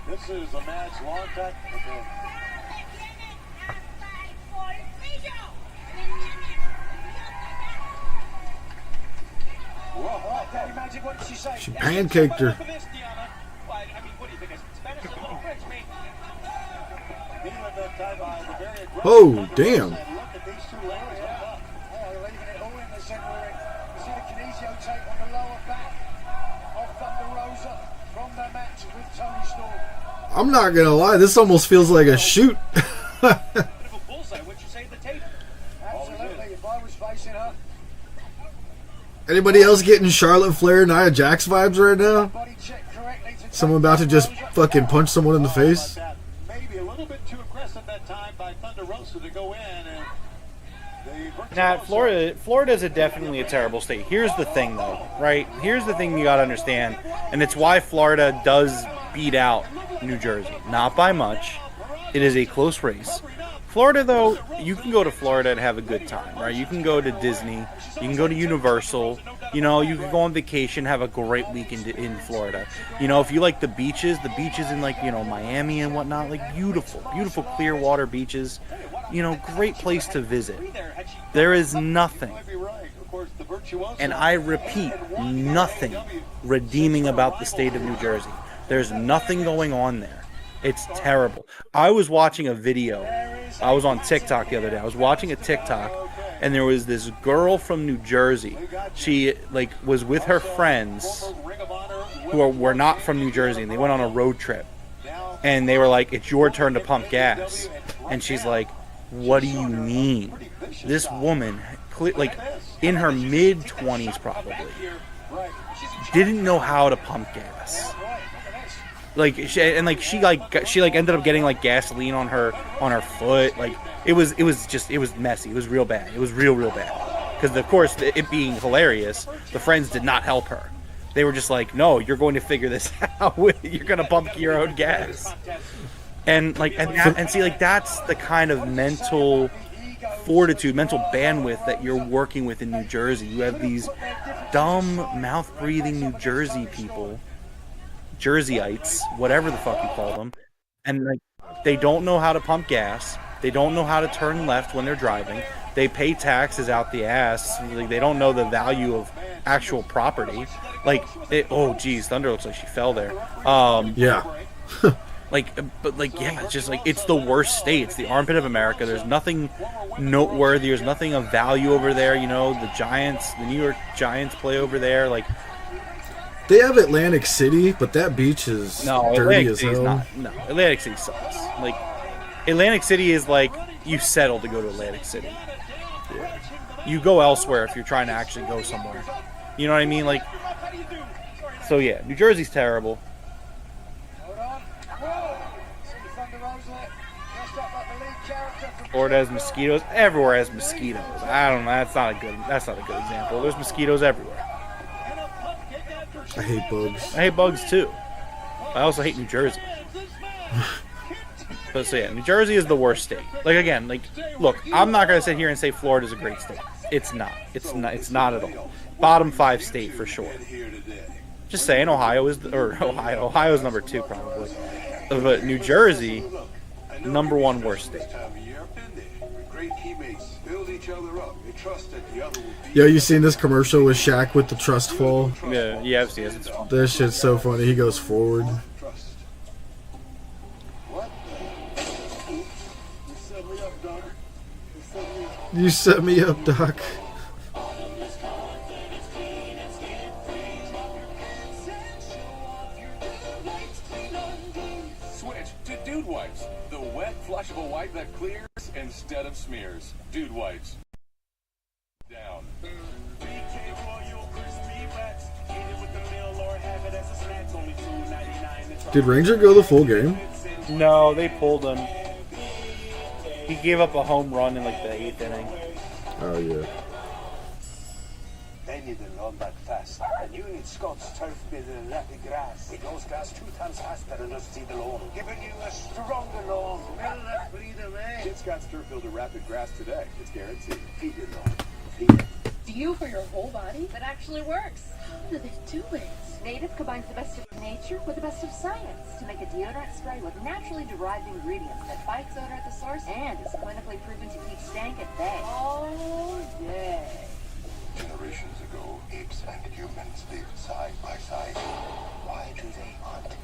This is a match long time. Okay. She pancaked her. Oh, damn. I'm not gonna lie, this almost feels like a shoot. Anybody else getting Charlotte Flair, Nia Jax vibes right now? Someone about to just fucking punch someone in the face? Maybe a little bit too aggressive that time by Thunder Rosa to go in. And Now, Florida's definitely a terrible state. Here's the thing, though, right? Here's the thing you got to understand, and it's why Florida does beat out New Jersey. Not by much. It is a close race. Florida, though, you can go to Florida and have a good time, right? You can go to Disney. You can go to Universal. You know, you can go on vacation, have a great weekend in Florida. You know, if you like the beaches in, like, you know, Miami and whatnot, like, beautiful, beautiful clear water beaches. You know, great place to visit. There is nothing, and I repeat, nothing redeeming about the state of New Jersey. There's nothing going on there. It's terrible. I was watching a video. I was on TikTok the other day. I was watching a TikTok, and there was this girl from New Jersey. She, like, was with her friends who were not from New Jersey, and they went on a road trip. And they were like, "It's your turn to pump gas." And she's like, "What do you mean?" This woman, like, in her mid-20s probably, didn't know how to pump gas. Like, she ended up getting, like, gasoline on her foot. Like, it was messy. It was real bad. It was real bad. Because, of course, it being hilarious, the friends did not help her. They were just like, "No, you're going to figure this out. You're going to pump your own gas." And, like, and see, like, that's the kind of mental fortitude, mental bandwidth that you're working with in New Jersey. You have these dumb, mouth-breathing New Jersey people, Jerseyites, whatever the fuck you call them, and, like, they don't know how to pump gas. They don't know how to turn left when they're driving. They pay taxes out the ass. Like, they don't know the value of actual property. Like, oh, geez, Thunder looks like she fell there. Yeah. Yeah, it's just like, it's the worst state. It's the armpit of America. There's nothing noteworthy. There's nothing of value over there. You know, the New York Giants play over there. Like, they have Atlantic City, but that beach is dirty as hell. Atlantic City sucks. Like, Atlantic City is like, you settle to go to Atlantic City. Yeah. You go elsewhere if you're trying to actually go somewhere. You know what I mean? Like, so yeah, New Jersey's terrible. Florida has mosquitoes. Everywhere has mosquitoes. I don't know. That's not a good example. There's mosquitoes everywhere. I hate bugs. I hate bugs too. I also hate New Jersey. But so yeah, New Jersey is the worst state. Like again, like look, I'm not gonna sit here and say Florida's a great state. It's not. It's not. It's not at all. Bottom 5 state for sure. Just saying, Ohio's number 2 probably. But New Jersey, number 1 worst state. Yo, you seen this commercial with Shaq with the trust fall? Yeah, I've seen it. It's fun. This shit's so funny. He goes forward. You set me up, Doc. Switch to Dude Wipes, the wet, flushable wipe that clears instead of smears. Dude Wipes. Down. Did Ranger go the full game? No, they pulled him. He gave up a home run in like the 8th inning. Oh yeah. They need the lawn back fast, and you need Scott's turf better than rapid grass. It goes gas 2 times faster than us see the lawn, giving you a stronger lawn. Well, that's freedom, eh? Get Scott's Turf Builder Rapid Grass today. It's guaranteed. Feed your lawn. Feed it. Dew for your whole body that actually works. What are they doing? Native combines the best of nature with the best of science to make a deodorant spray with naturally derived ingredients that fights odor at the source and is clinically proven to keep stank at bay. Oh, yeah. Generations ago, apes and humans lived side by side. Why do they hunt?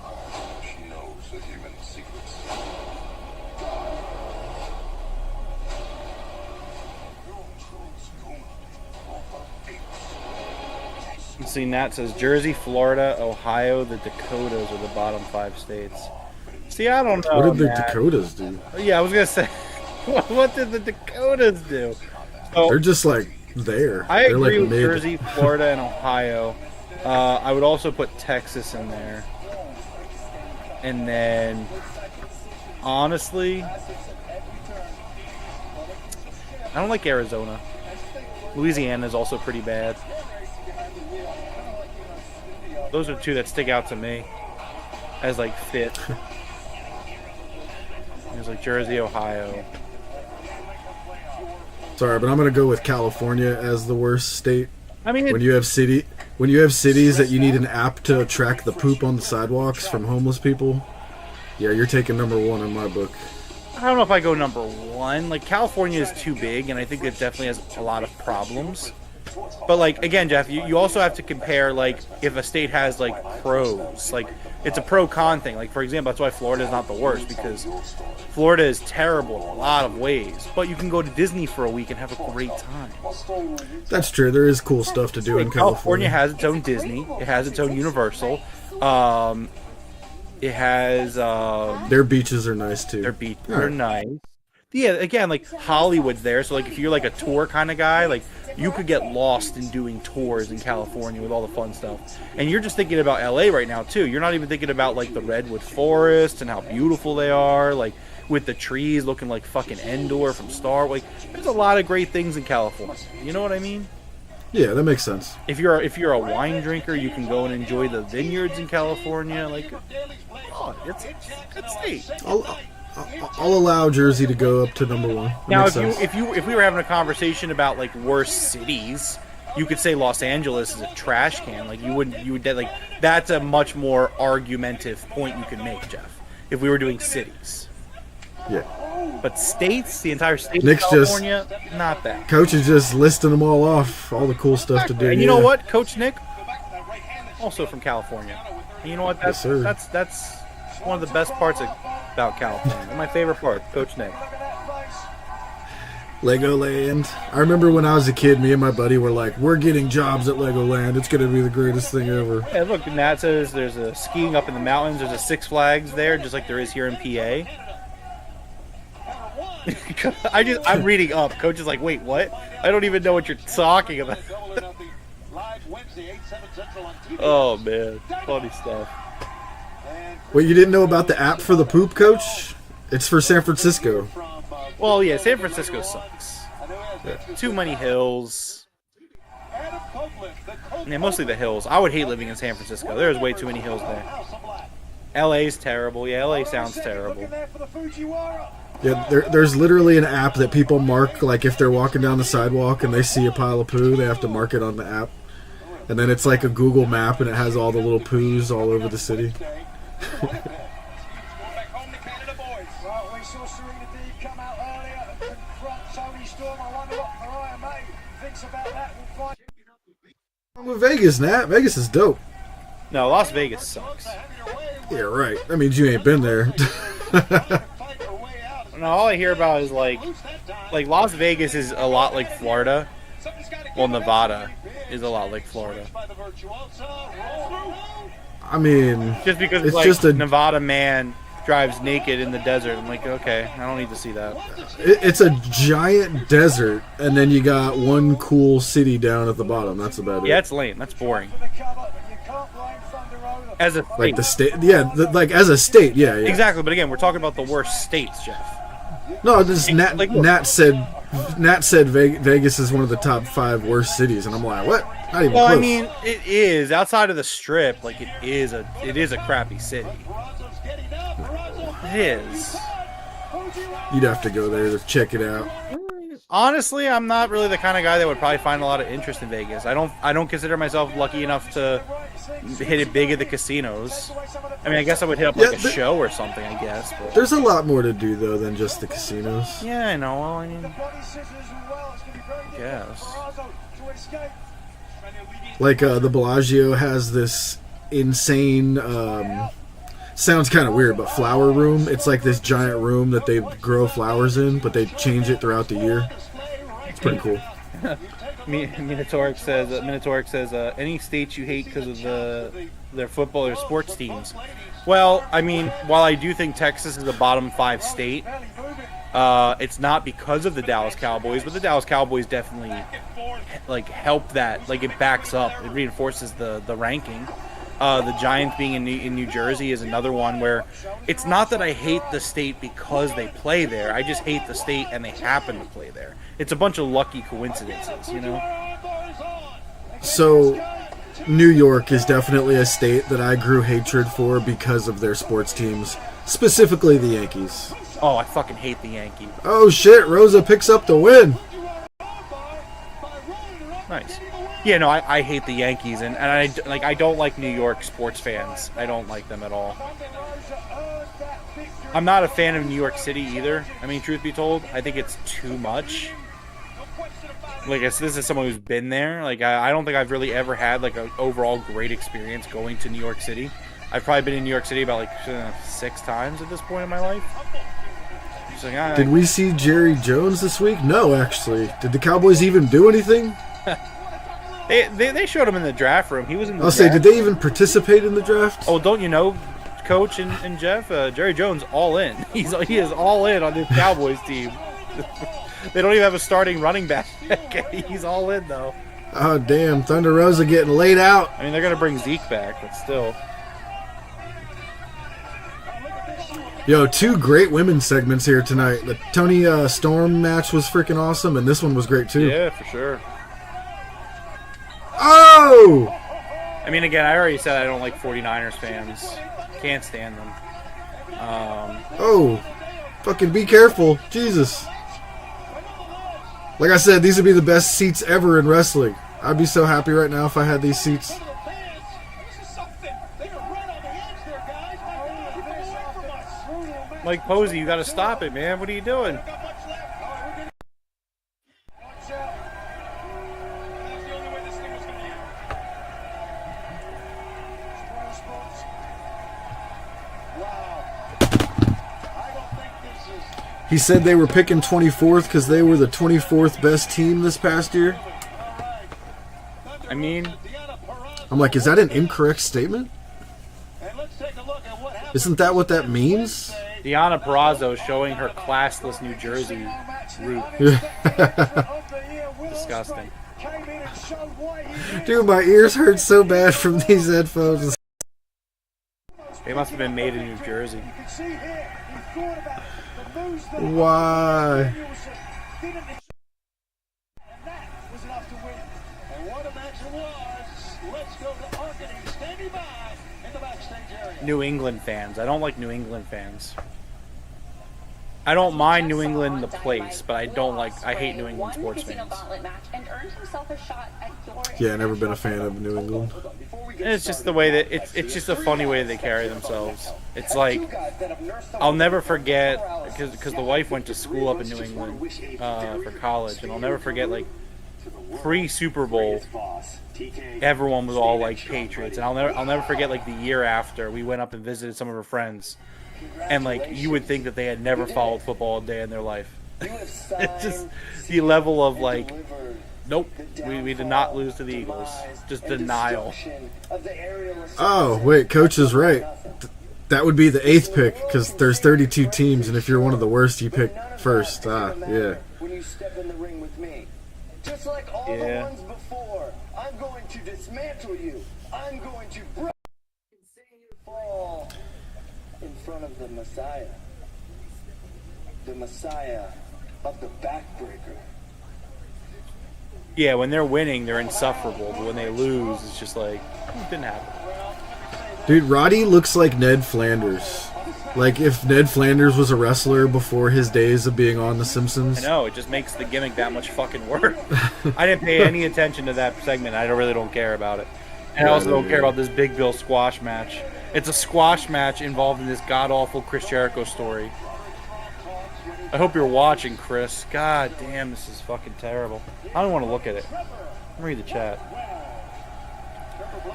She knows the human secrets. See, Nat says Jersey, Florida, Ohio, the Dakotas are the bottom 5 states. See, I don't know. What did the Nat. Dakotas do? Yeah, I was gonna say, what did the Dakotas do? So, They're just like there. I They're agree like with mid. Jersey, Florida, and Ohio. I would also put Texas in there. And then, honestly, I don't like Arizona. Louisiana is also pretty bad. Those are 2 that stick out to me as like fit. There's like Jersey, Ohio. Sorry, but I'm gonna go with California as the worst state. I mean, when you have cities that you need an app to track the poop on the sidewalks from homeless people, yeah, you're taking number 1 in my book. I don't know if I go number 1. Like, California is too big, and I think it definitely has a lot of problems. But, like, again, Jeff, you also have to compare, like, if a state has, like, pros. Like, it's a pro-con thing. Like, for example, that's why Florida is not the worst, because Florida is terrible in a lot of ways. But you can go to Disney for a week and have a great time. That's true. There is cool stuff to do in California California. has its own Disney. It has its own Universal. It has... Their beaches are nice, too. Their beaches are nice. Yeah, again, like, Hollywood's there, so, like, if you're, like, a tour kind of guy, like, you could get lost in doing tours in California with all the fun stuff. And you're just thinking about LA right now, too. You're not even thinking about, like, the redwood forests and how beautiful they are, like, with the trees looking like fucking Endor from Star Wars. Like, there's a lot of great things in California. You know what I mean? Yeah, that makes sense. If you're a wine drinker, you can go and enjoy the vineyards in California. Like, oh, it's a good state. I'll allow Jersey to go up to number 1. That Now, makes if sense. we were having a conversation about like worst cities, you could say Los Angeles is a trash can. Like you would like that's a much more argumentative point you could make, Jeff. If we were doing cities, yeah. But states, the entire state Nick's of California, not that. Coach is just listing them all off, all the cool stuff to do. And you know what, Coach Nick, also from California. And you know what? Yes, sir. That's one of the best parts about California. My favorite part, Coach Nick. Legoland. I remember when I was a kid, me and my buddy were like, we're getting jobs at Legoland. It's going to be the greatest thing ever. Yeah, look, Nat says there's a skiing up in the mountains. There's a Six Flags there, just like there is here in PA. I'm reading up. Coach is like, wait, what? I don't even know what you're talking about. Oh, man. Funny stuff. Wait, you didn't know about the app for the poop, Coach? It's for San Francisco. Well, yeah, San Francisco sucks. Yeah. Too many hills. Yeah, mostly the hills. I would hate living in San Francisco. There's way too many hills there. LA's terrible. Yeah, LA sounds terrible. Yeah, there's literally an app that people mark, like if they're walking down the sidewalk and they see a pile of poo, they have to mark it on the app. And then it's like a Google map and it has all the little poos all over the city. With Vegas, Nat. Vegas is dope. No, Las Vegas sucks. Yeah, right. I mean, you ain't been there. No, all I hear about is like Las Vegas is a lot like Florida. Well, Nevada is a lot like Florida. I mean, just because it's like just a Nevada man drives naked in the desert. I'm like, okay, I don't need to see that. It's a giant desert, and then you got one cool city down at the bottom. That's about it. Yeah, it's lame. That's boring. As a state. Like the state, yeah, like as a state, yeah. Exactly, but again, we're talking about the worst states, Jeff. No, this Nat said Vegas is one of the top 5 worst cities, and I'm like, what? Not even well, close. I mean, it is outside of the Strip. Like, it is a crappy city. It is. You'd have to go there to check it out. Honestly, I'm not really the kind of guy that would probably find a lot of interest in Vegas. I don't consider myself lucky enough to hit it big at the casinos. I mean, I guess I would hit up like a show or something, I guess. But. There's a lot more to do, though, than just the casinos. Yeah, I know. Well, I mean, yes. Like, the Bellagio has this insane, sounds kind of weird, but flower room. It's like this giant room that they grow flowers in, but they change it throughout the year. It's pretty cool. Minotauric says, any states you hate because of their football or sports teams. Well, I mean, while I do think Texas is a bottom 5 state, it's not because of the Dallas Cowboys, but the Dallas Cowboys definitely like help that. Like, it backs up, it reinforces the ranking. The Giants being in New Jersey is another one where it's not that I hate the state because they play there. I just hate the state and they happen to play there. It's a bunch of lucky coincidences, you know? So, New York is definitely a state that I grew hatred for because of their sports teams, specifically the Yankees. Oh, I fucking hate the Yankees. Oh shit, Rosa picks up the win. Nice. Yeah, no, I hate the Yankees, and I don't like New York sports fans. I don't like them at all. I'm not a fan of New York City either. I mean, truth be told, I think it's too much. Like, this is someone who's been there. Like, I don't think I've really ever had like an overall great experience going to New York City. I've probably been in New York City about like 6 times at this point in my life. Like, Did we see Jerry Jones this week? No, actually. Did the Cowboys even do anything? They showed him in the draft room. He was in the draft. I'll say, did they even participate in the draft? Oh, don't you know, Coach and Jeff? Jerry Jones all in. He is all in on this Cowboys team. They don't even have a starting running back. He's all in, though. Oh, damn. Thunder Rosa getting laid out. I mean, they're going to bring Zeke back, but still. Yo, 2 great women's segments here tonight. The Tony Storm match was freaking awesome, and this one was great, too. Yeah, for sure. Oh! I mean, again, I already said I don't like 49ers fans. Can't stand them. Oh. Fucking be careful. Jesus. Like I said, these would be the best seats ever in wrestling. I'd be so happy right now if I had these seats. Mike Posey, you got to stop it, man. What are you doing? He said they were picking 24th because they were the 24th best team this past year. I mean, I'm like, is that an incorrect statement? Isn't that what that means? Deonna Purrazzo showing her classless New Jersey route. Disgusting. Dude, my ears hurt so bad from these headphones. They must have been made in New Jersey. Why? Let's go to Arcady, standing by in the backstage area. New England fans. I don't like New England fans. I don't mind New England the place, but I hate New England sports fans. Yeah, never been a fan of New England. It's just the way that it's just a funny way they carry themselves. It's like I'll never forget because the wife went to school up in New England for college, and I'll never forget like pre-Super Bowl, everyone was all like Patriots, and I'll never forget like the year after we went up and visited some of her friends. And like you would think that they had never followed football a day in their life. It's just the level of like, nope, we did not lose to the Eagles. Just denial. Oh wait, coach is right. That would be the 8th pick because there's 32 teams, and if you're one of the worst, you pick first. Yeah. When you step in the ring with me, just like all the ones before, I'm going to dismantle you. I'm going to break fall in front of the Messiah of the backbreaker. Yeah, when they're winning, they're insufferable, but when they lose, it's just like it didn't happen. Dude, Roddy looks like Ned Flanders. Like if Ned Flanders was a wrestler before his days of being on The Simpsons. I know, it just makes the gimmick that much fucking worse. I didn't pay any attention to that segment. I really don't care about it. And I also don't care about this Big Bill squash match. It's a squash match involved in this god-awful Chris Jericho story. I hope you're watching, Chris. God damn, this is fucking terrible. I don't want to look at it. Let me read the chat.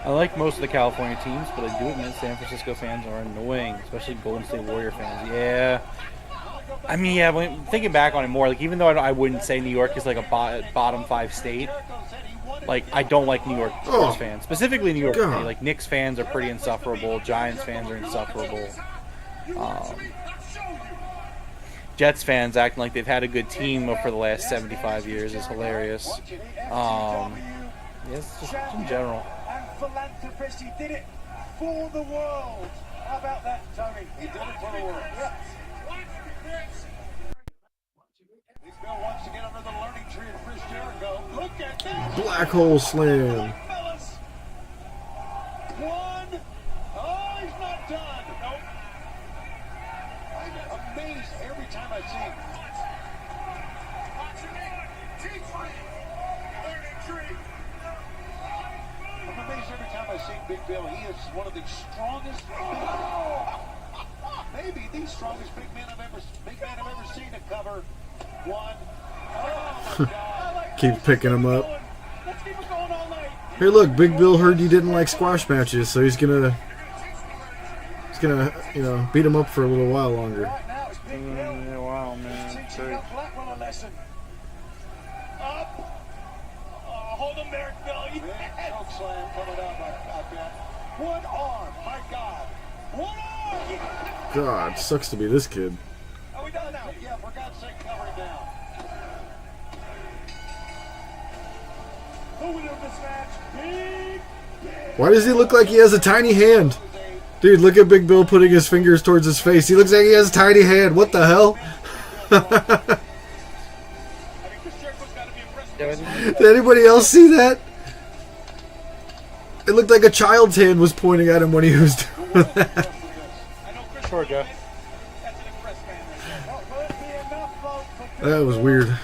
I like most of the California teams, but I do admit San Francisco fans are annoying, especially Golden State Warrior fans. Yeah. I mean, yeah, when thinking back on it more, like even though I wouldn't say New York is like a bottom 5 state, like I don't like New York sports fans, specifically New York City. Like Knicks fans are pretty insufferable. Giants fans are insufferable. Jets fans acting like they've had a good team for the last 75 years is hilarious. Yes, just in general. Philanthropist, he did it for the world. How about that, Tony? He did it for the world. Yeah. Big Bill wants to get under the learning tree of Chris Jericho. Look at that. Black hole slam. One. Oh, he's not done. Nope. I'm amazed every time I see him. I'm amazed every time I see Big Bill. He is one of the strongest, maybe the strongest big man I've ever seen to cover one. Oh my God! Keep picking him up. Hey, look, Big Bill heard you didn't like squash matches, so he's gonna, you know, beat him up for a little while longer. Wow, man. Hold him there, Bill. Yes. Choke slam coming up, I bet. One arm, my God. One arm. God, sucks to be this kid. Are we done now? Yeah, for God's sake, cover him down. Who will win this match? Big Bill. Why does he look like he has a tiny hand? Dude, look at Big Bill putting his fingers towards his face. He looks like he has a tiny hand. What the hell? Did anybody else see that? It looked like a child's hand was pointing at him when he was doing that. Sure, Joe. That was weird.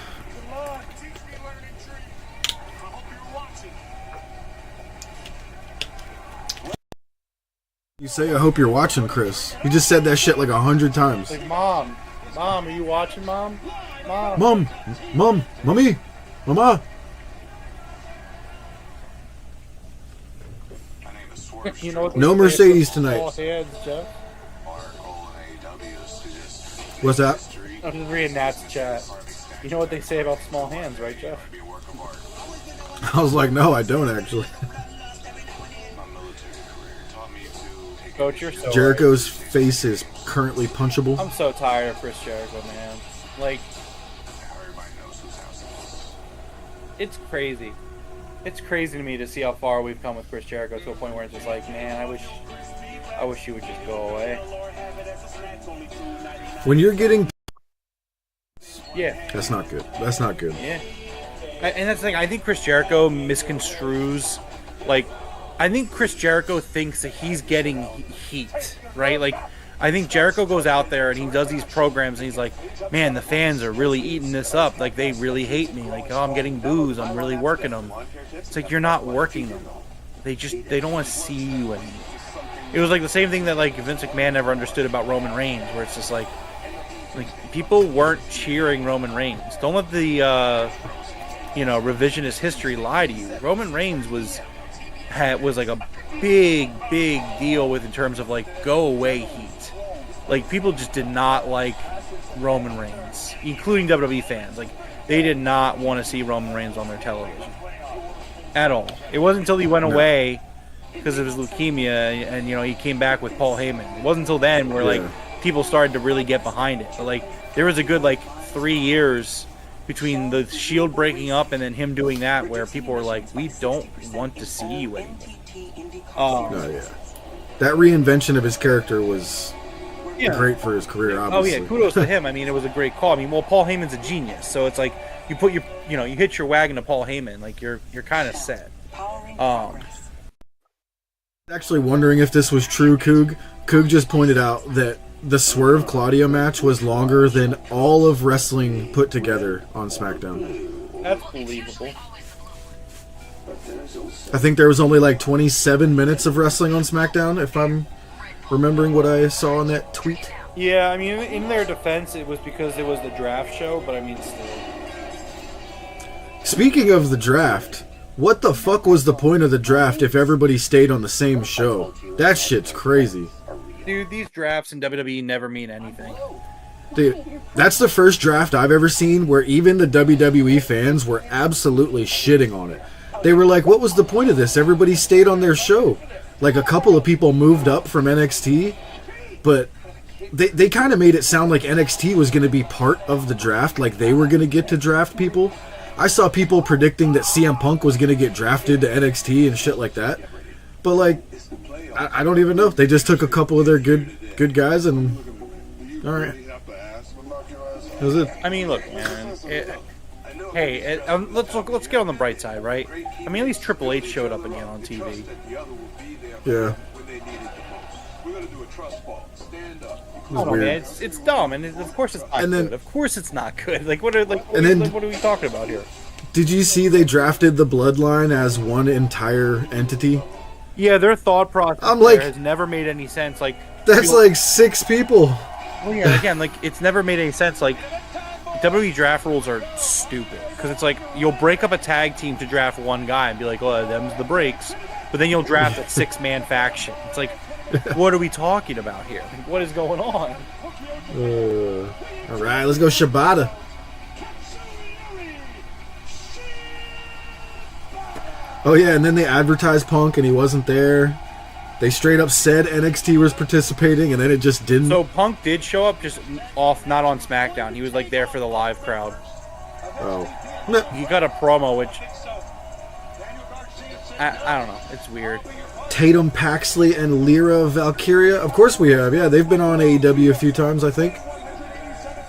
You say, I hope you're watching, Chris. You just said that shit like 100 times. Like, Mom, are you watching, Mom? Mom. Mommy, Mama. You know what No Mercedes tonight. Hands, Jeff? What's that? I'm just reading Nat's chat. You know what they say about small hands, right, Jeff? I was like, no, I don't actually. Coach, you're so Jericho's face is currently punchable. I'm so tired of Chris Jericho, man. Like, it's crazy. It's crazy to me to see how far we've come with Chris Jericho to a point where it's just like, man, I wish he would just go away. When you're getting... Yeah. That's not good. That's not good. Yeah. And that's the thing. I think Chris Jericho misconstrues, like, I think Chris Jericho thinks that he's getting heat, right? Like, I think Jericho goes out there and he does these programs and he's like, man, the fans are really eating this up. Like, they really hate me. Like, oh, I'm getting boos. I'm really working them. It's like, you're not working them. They don't want to see you anymore. It was like the same thing that like Vince McMahon never understood about Roman Reigns, where it's just like people weren't cheering Roman Reigns. Don't let the revisionist history lie to you. Roman Reigns was like a big deal in terms of like go away heat. Like, people just did not like Roman Reigns, including WWE fans. Like, they did not want to see Roman Reigns on their television at all. It wasn't until he went away because of his leukemia and he came back with Paul Heyman. It wasn't until then where like people started to really get behind it. But like, there was a good like 3 years between the Shield breaking up and then him doing that where people were like, we don't want to see you anymore. That reinvention of his character was great for his career, obviously. Oh yeah, kudos to him. I mean, it was a great call. I mean, well, Paul Heyman's a genius, so it's like you put you hit your wagon to Paul Heyman, like you're kind of set. Actually wondering if this was true, Coog. Coog just pointed out that the Swerve Claudia match was longer than all of wrestling put together on SmackDown. That's believable. I think there was only like 27 minutes of wrestling on SmackDown, if I'm remembering what I saw in that tweet. Yeah, I mean, in their defense, it was because it was the draft show, but I mean, still. Speaking of the draft, what the fuck was the point of the draft if everybody stayed on the same show? That shit's crazy. Dude, these drafts in WWE never mean anything. Dude, that's the first draft I've ever seen where even the WWE fans were absolutely shitting on it. They were like, what was the point of this? Everybody stayed on their show. Like, a couple of people moved up from NXT, but they kind of made it sound like NXT was going to be part of the draft, like they were going to get to draft people. I saw people predicting that CM Punk was going to get drafted to NXT and shit like that. But, like, I don't even know. They just took a couple of their good guys and... Alright. That was it. I mean, look, man. Let's get on the bright side, right? I mean, at least Triple H showed up again on TV. Yeah. Oh man, it's dumb, and of course it's not good. Of course it's not good. Like, what are we talking about here? Did you see they drafted the Bloodline as one entire entity? Yeah, their thought process has never made any sense. Like, that's like 6 people. Well, yeah, again, like, it's never made any sense. Like, WWE draft rules are stupid because it's like you'll break up a tag team to draft one guy and be like, "Oh, them's the breaks," but then you'll draft a 6-man faction. It's like, what are we talking about here? Like, what is going on? All right, let's go Shibata. Oh yeah, and then they advertised Punk and he wasn't there. They straight up said NXT was participating, and then it just didn't. So Punk did show up, just not on SmackDown. He was like there for the live crowd. Oh. He got a promo, which I don't know. It's weird. Tatum Paxley and Lyra Valkyria. Of course we have. Yeah, they've been on AEW a few times, I think.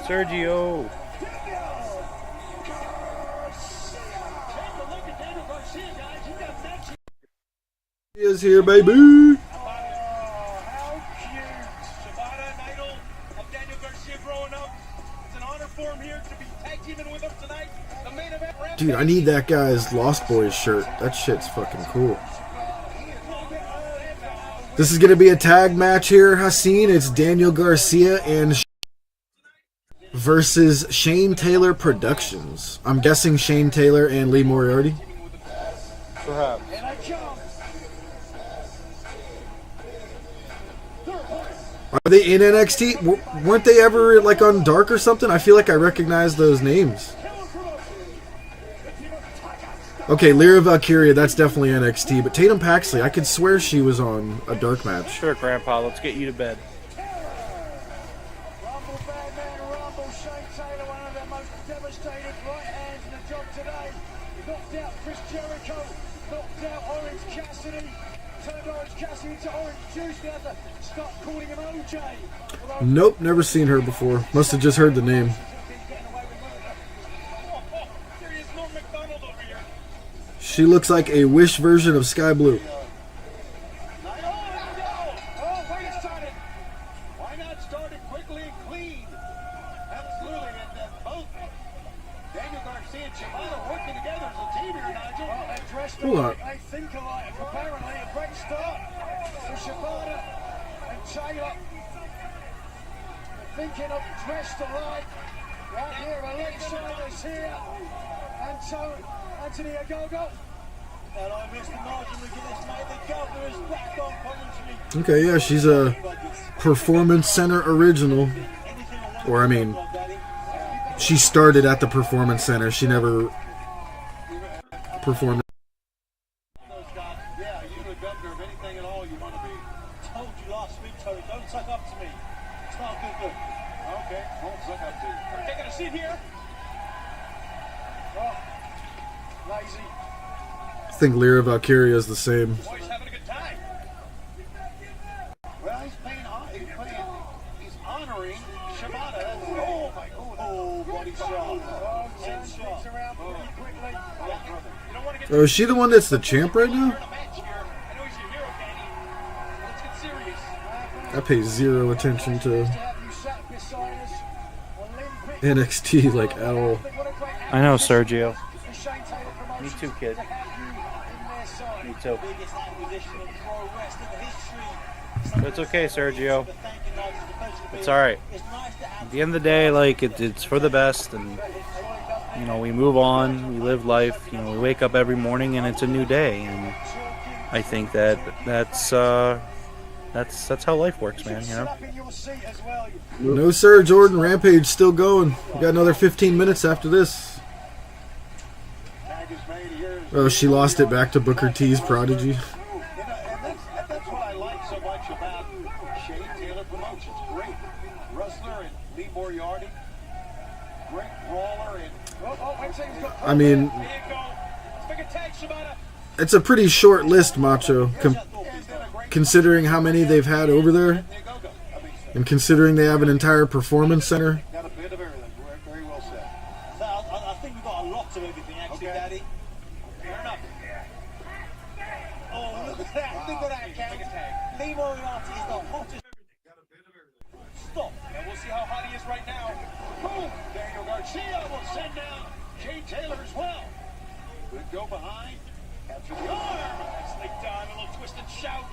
Sergio. He is here, baby. Dude, I need that guy's Lost Boys shirt. That shit's fucking cool. This is going to be a tag match here, Hassan. It's Daniel Garcia and versus Shane Taylor Productions. I'm guessing Shane Taylor and Lee Moriarty. Perhaps. Are they in NXT? Weren't they ever like on Dark or something? I feel like I recognize those names. Okay, Lyra Valkyria, that's definitely NXT. But Tatum Paxley, I could swear she was on a Dark match. Sure, Grandpa, let's get you to bed. Nope, never seen her before. Must have just heard the name. She looks like a Wish version of Sky Blue. quickly and clean. Absolutely. And both Daniel Garcia and Shibata working together as a team here, Nigel. Well, they dressed Hold alike. up. They think alike. Apparently, a great start for Shibata and Taylor. Thinking of dressed alike. Right here, Alexa is here. And so, Anthony Ogogo. And I missed the margin. Look at this, mate. The governor is back on commentary. Okay, yeah, she's a Performance Center original. Or, I mean, she started at the Performance Center. She never performed. Yeah, you the governor of anything at all you want to be. Told you last week, Tony, don't suck up to me. It's not a good look. Okay, won't suck up to you. We're taking a seat here. Oh, lazy. I think Lyra Valkyria is the same. Boy, he's having a good time. Well, he's honoring Shibata. Oh, my God. Oh, body shot. Oh, turns things around pretty quickly. You don't want to get Oh, is she the one that's the champ right now? I pay zero attention to NXT like at all. I know, Sergio. Me too, kid. Me too. It's okay, Sergio. It's all right. At the end of the day, like it's for the best, and you know we move on, we live life. You know, we wake up every morning and it's a new day, and I think that's how life works, man. You know. No, sir, Jordan. Rampage still going. We got another 15 minutes after this. Oh, she lost it back to Booker T's Prodigy. That's what I like so much about Shane Taylor Promotions. Great wrestler and Lee Moriarty. Great brawler and I mean, it's a pretty short list, Macho, considering how many they've had over there, and considering they have an entire performance center. got a bit of everything. Very well said. I think we've got a lot of everything, actually, Daddy. Fair enough. Oh, look at that. Look at that, Ken. Lee Moriarty is the hottest. Stop. And we'll see how hot he is right now. Boom. Daniel Garcia will send down Shane Taylor as well. Good go behind. Capture the arm. Nicely done. A little twist and shout.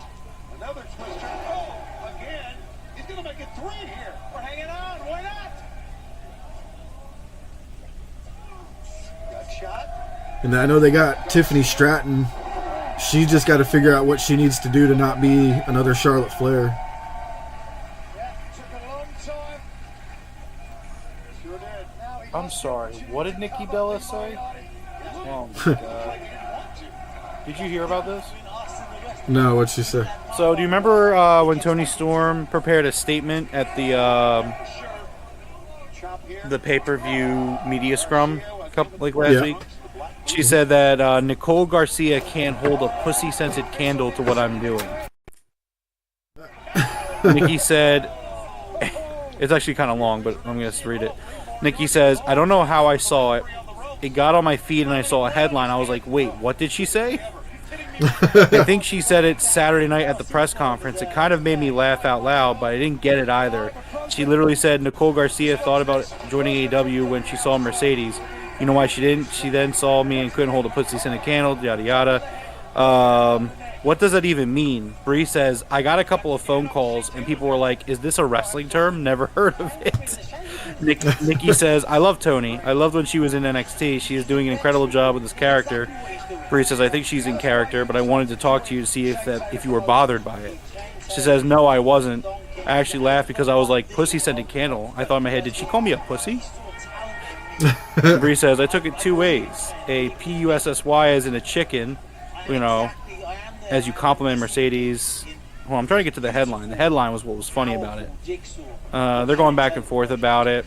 Another twister. Oh, again. He's going to make it 3 here. We're hanging on. Why not? Got shot. And I know they got Tiffany Stratton. She just got to figure out what she needs to do to not be another Charlotte Flair. Took a long time. Sure did. Now he I'm sorry. What did Nikki Bella say? Oh my God. Did you hear about this? No, what'd she say? So, do you remember when Toni Storm prepared a statement at the pay-per-view media scrum last week? She said that Nicole Garcia can't hold a pussy-scented candle to what I'm doing. Nikki said, it's actually kind of long, but I'm going to read it. Nikki says, I don't know how I saw it. It got on my feed and I saw a headline. I was like, wait, what did she say? I think she said it Saturday night at the press conference. It kind of made me laugh out loud, but I didn't get it either. She literally said Nicole Garcia thought about joining AEW when she saw Mercedes. You know why she didn't? She then saw me and couldn't hold a pussy-scented candle, yada yada. What does that even mean? Bree says, I got a couple of phone calls and people were like, is this a wrestling term? Never heard of it. Nikki says, I love Toni. I loved when she was in NXT. She is doing an incredible job with this character. Bree says, I think she's in character, but I wanted to talk to you to see if you were bothered by it. She says, no, I wasn't. I actually laughed because I was like, pussy-scented candle. I thought in my head, did she call me a pussy? Bree says, I took it 2 ways. A P-U-S-S-Y as in a chicken, you know, as you compliment Mercedes. Well, I'm trying to get to the headline. The headline was what was funny about it. They're going back and forth about it.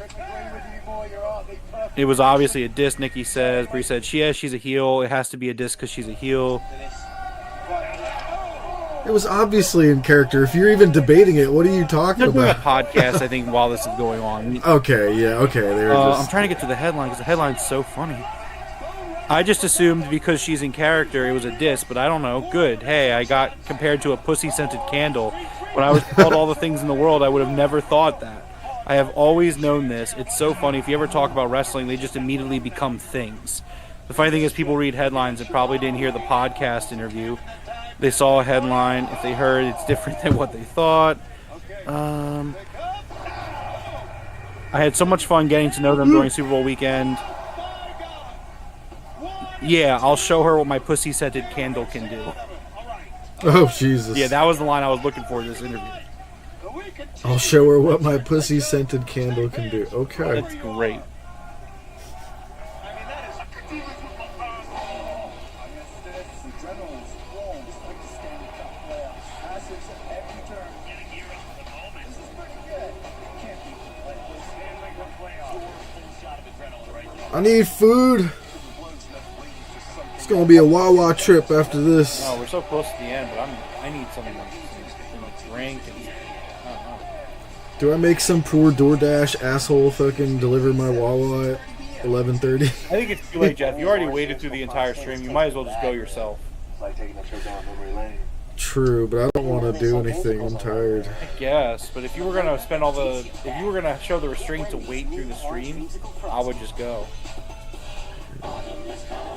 It was obviously a diss, Nikki says. Bree said, she's a heel. It has to be a diss because she's a heel. It was obviously in character. If you're even debating it, what are you talking They're doing a about? podcast, I think, while this is going on. Okay, yeah, okay. They were just... I'm trying to get to the headline because the headline's so funny. I just assumed because she's in character it was a diss, but I don't know. Good. Hey, I got compared to a pussy-scented candle. When I was called all the things in the world, I would have never thought that. I have always known this. It's so funny. If you ever talk about wrestling, they just immediately become things. The funny thing is people read headlines and probably didn't hear the podcast interview. They saw a headline. If they heard, it's different than what they thought. I had so much fun getting to know them during Super Bowl weekend. Yeah, I'll show her what my pussy-scented candle can do. Oh, Jesus. Yeah, that was the line I was looking for in this interview. I'll show her what my pussy-scented candle can do. Okay. That's great. I need food. It's gonna be a Wawa trip after this. No, we're so close to the end, but I need something like a drink and I don't know. Do I make some poor DoorDash asshole fucking deliver my Wawa at 11:30? I think it's too late, Jeff. You already waited through the entire stream. You might as well just go yourself. It's like taking a trip down memory lane. True, but I don't want to do anything. I'm tired. I guess, but if you were gonna spend if you were gonna show the restraint to wait through the stream, I would just go.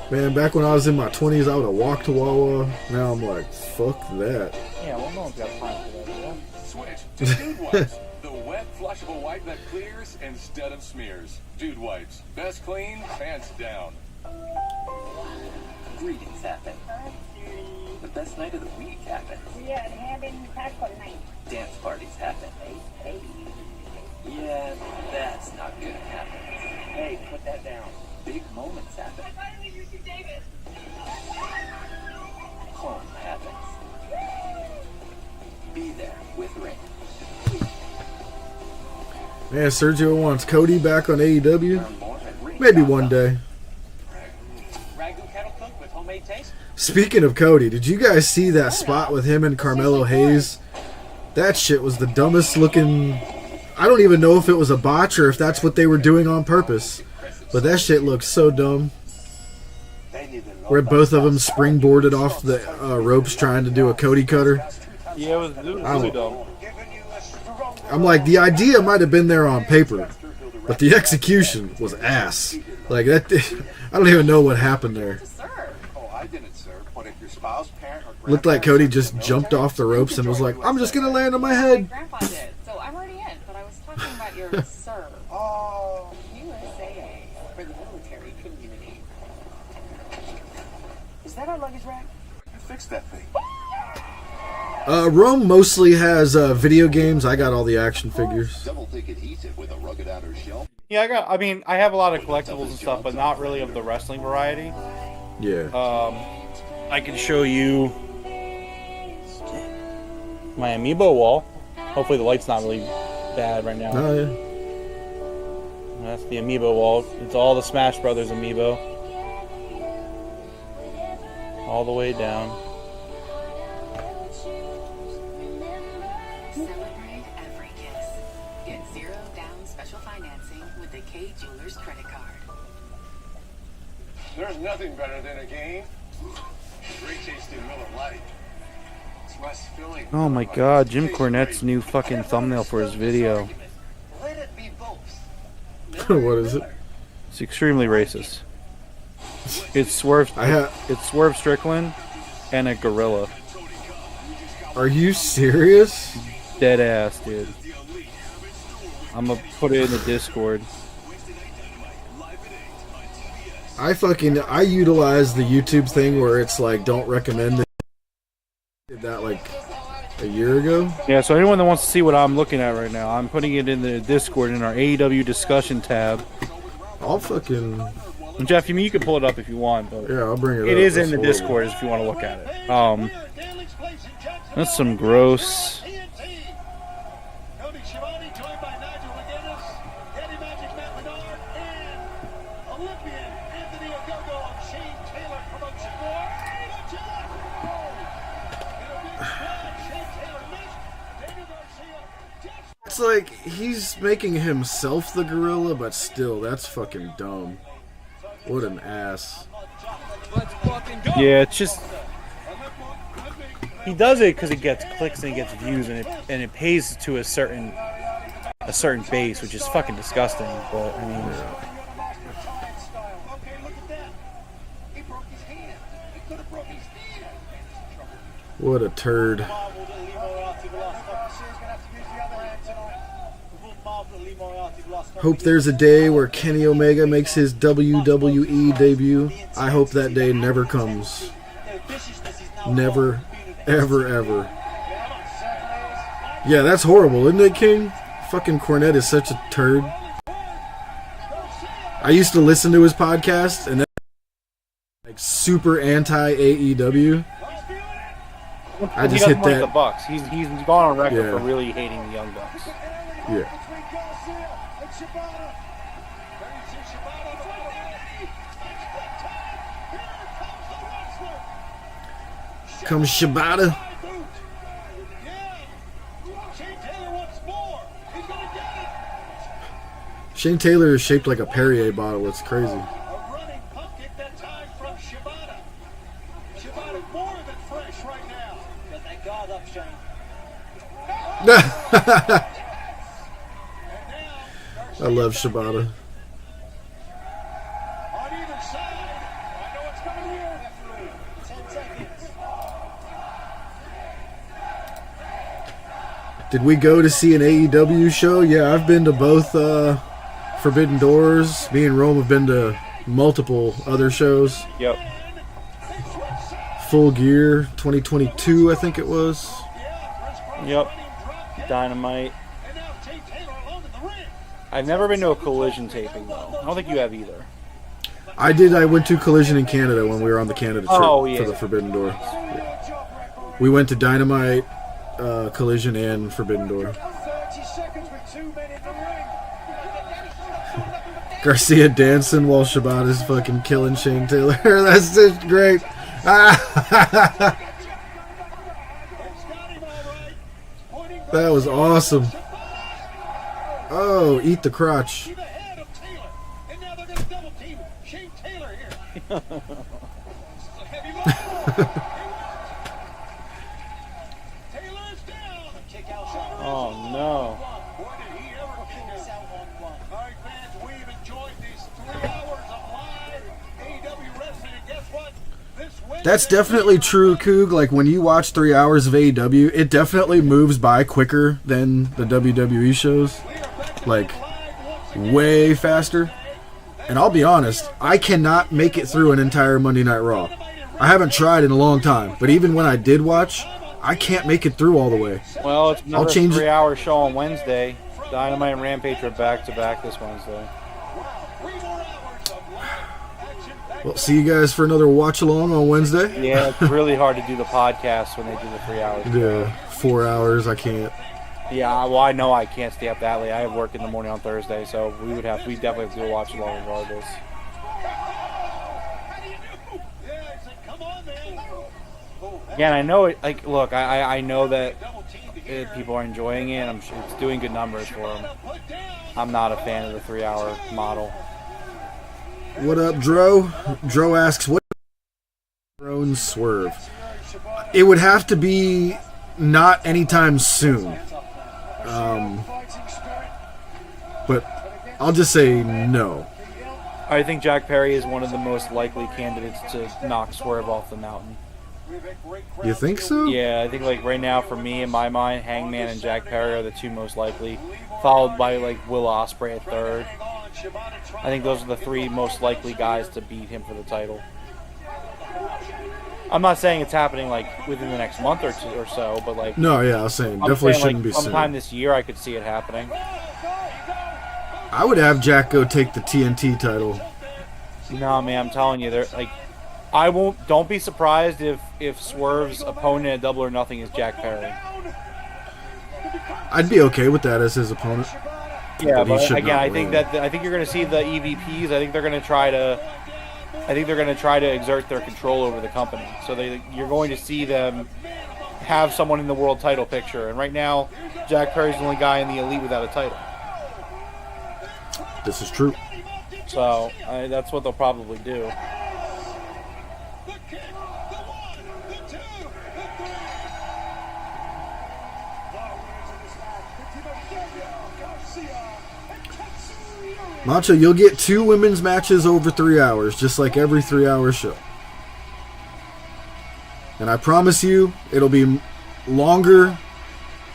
Man, back when I was in my 20s, I would have walked to Wawa. Now I'm like, fuck that. Yeah, well, no one's got time for that, yeah? Switch to Dude Wipes, the wet, flushable wipe that clears instead of smears. Dude Wipes, best clean, hands down. Greetings happen. The best night of the week happens. We are having taco night. Dance parties happen. Yeah, that's not gonna happen. Hey, put that down. Big moments happen. Home happens. Be there with Ring. Man, Sergio wants Cody back on AEW. Maybe one day. Ragu kettle cooked with homemade taste. Speaking of Cody, did you guys see that spot with him and Carmelo Hayes? That shit was the dumbest looking... I don't even know if it was a botch or if that's what they were doing on purpose. But that shit looked so dumb. Where both of them springboarded off the ropes trying to do a Cody cutter. Yeah, it was really dumb. I'm like, the idea might have been there on paper, but the execution was ass. Like that, I don't even know what happened there. Looked like Cody just jumped off the ropes and was like, "I'm just gonna land on my head." Grandpa did, so I'm already in. But I was talking about your sir. Oh, USA for the military community. Is that our luggage rack? You fixed that thing. Rome mostly has video games. I got all the action figures. Yeah, I have a lot of collectibles and stuff, but not really of the wrestling variety. Yeah. I can show you my amiibo wall. Hopefully the light's not really bad right now. Oh, yeah. That's the amiibo wall. It's all the Smash Brothers amiibo. All the way down. Celebrate every kiss. Get 0 down special financing with the K Jewelers credit card. There's nothing better than a game. Great tasting Miller Lite. It's less filling. Oh my god, Jim Cornette's new fucking thumbnail for his video. Let it be both. What is it? It's extremely racist. It's Swerve Strickland and a gorilla. Are you serious? Dead ass, dude. I'm gonna put it in the Discord. I utilize the YouTube thing where it's like, don't recommend it. Did that like a year ago. Yeah, so anyone that wants to see what I'm looking at right now, I'm putting it in the Discord in our AEW discussion tab. I'll fucking... And Jeff, you can pull it up if you want, but yeah, I'll bring it up. It is in the Discord if you want to look at it. That's some gross... It's like he's making himself the gorilla, but still, that's fucking dumb. What an ass. Yeah, it's just... He does it because it gets clicks and it gets views and it pays to a certain a certain base, which is fucking disgusting. But I mean, What a turd. Hope there's a day where Kenny Omega makes his WWE debut. I hope that day never comes. Never, ever, ever. Yeah, that's horrible, isn't it, King? Fucking Cornette is such a turd. I used to listen to his podcast, and that's like super anti AEW. I just hit that. The Bucks. He's gone on record for really hating the Young Bucks. Yeah. Comes Shibata. Shane Taylor is shaped like a Perrier bottle. It's crazy. I love Shibata. Did we go to see an AEW show? Yeah, I've been to both Forbidden Doors. Me and Rome have been to multiple other shows. Yep. Full Gear 2022, I think it was. Yep. Dynamite. I've never been to a Collision taping, though. I don't think you have either. I did. I went to Collision in Canada when we were on the Canada trip for the Forbidden Door. We went to Dynamite, Collision, and Forbidden Door. Garcia dancing while Shibata's fucking killing Shane Taylor. That's just great. That was awesome. Oh, eat the crotch. Oh no. That's definitely true, Coog. Like, when you watch 3 hours of AEW, it definitely moves by quicker than the WWE shows. Like, way faster. And I'll be honest, I cannot make it through an entire Monday Night Raw. I haven't tried in a long time, but even when I did watch, I can't make it through all the way. Well, it's another 3-hour show on Wednesday. Dynamite and Rampage are back-to-back this Wednesday. Well, see you guys for another watch-along on Wednesday. Yeah, it's really hard to do the podcast when they do the 3 hours. Yeah, 4 hours, I can't. Yeah, well, I know I can't stay up that late. I have work in the morning on Thursday, so we definitely have to do a watch-along regardless. Again, I know it. Like, look, I know that people are enjoying it. I'm sure it's doing good numbers for them. I'm not a fan of the 3-hour model. What up, Dro? Dro asks, what own Swerve? It would have to be not anytime soon. But I'll just say no. I think Jack Perry is one of the most likely candidates to knock Swerve off the mountain. You think so? Yeah, I think like right now for me in my mind, Hangman and Jack Perry are the two most likely, followed by like Will Ospreay at third. I think those are the three most likely guys to beat him for the title. I'm not saying it's happening like within the next month or two or so, but like no, yeah, I was saying definitely shouldn't be sometime soon. this year I could see it happening. I would have Jack go take the TNT title. No, man, I'm telling you, they're like, I won't. Don't be surprised if Swerve's opponent at Double or Nothing is Jack Perry. I'd be okay with that as his opponent. Yeah, but again, I think you're going to see the EVPs. I think they're going to try to exert their control over the company. So you're going to see them have someone in the world title picture. And right now, Jack Perry's the only guy in the Elite without a title. This is true. So that's what they'll probably do. Macho, you'll get 2 women's matches over 3 hours, just like every 3-hour show. And I promise you, it'll be longer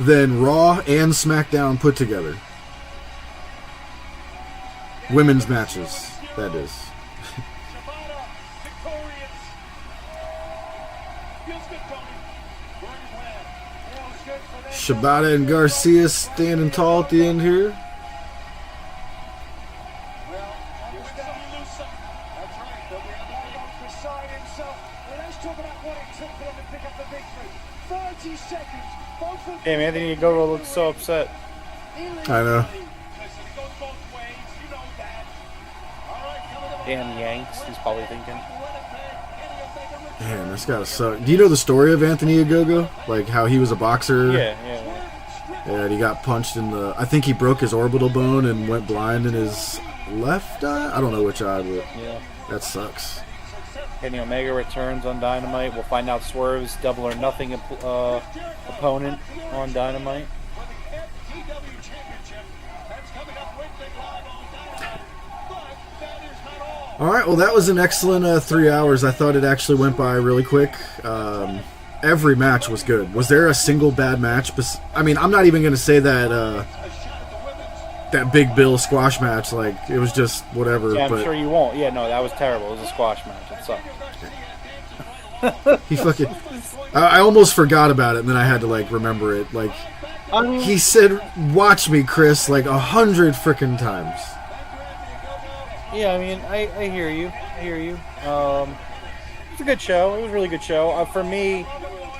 than Raw and SmackDown put together. Women's matches, that is. Shibata and Garcia standing tall at the end here. Damn, Anthony Ogogo looks so upset. I know. Damn Yanks, he's probably thinking. Man, this gotta suck. Do you know the story of Anthony Ogogo? Like how he was a boxer? Yeah. Yeah, and he got punched in the... I think he broke his orbital bone and went blind in his left eye? I don't know which eye, but yeah, that sucks. Kenny Omega returns on Dynamite. We'll find out Swerve's Double or Nothing opponent on Dynamite. All right, well, that was an excellent 3 hours. I thought it actually went by really quick. Every match was good. Was there a single bad match? I mean, I'm not even going to say that that Big Bill squash match. Like, it was just whatever. Yeah, I'm but sure you won't. Yeah, no, that was terrible. It was a squash match. It sucked. He fucking... I almost forgot about it, and then I had to, like, remember it. Like, he said, "Watch me, Chris," like 100 freaking times. Yeah, I mean, I hear you. I hear you. It's a good show. It was a really good show. For me,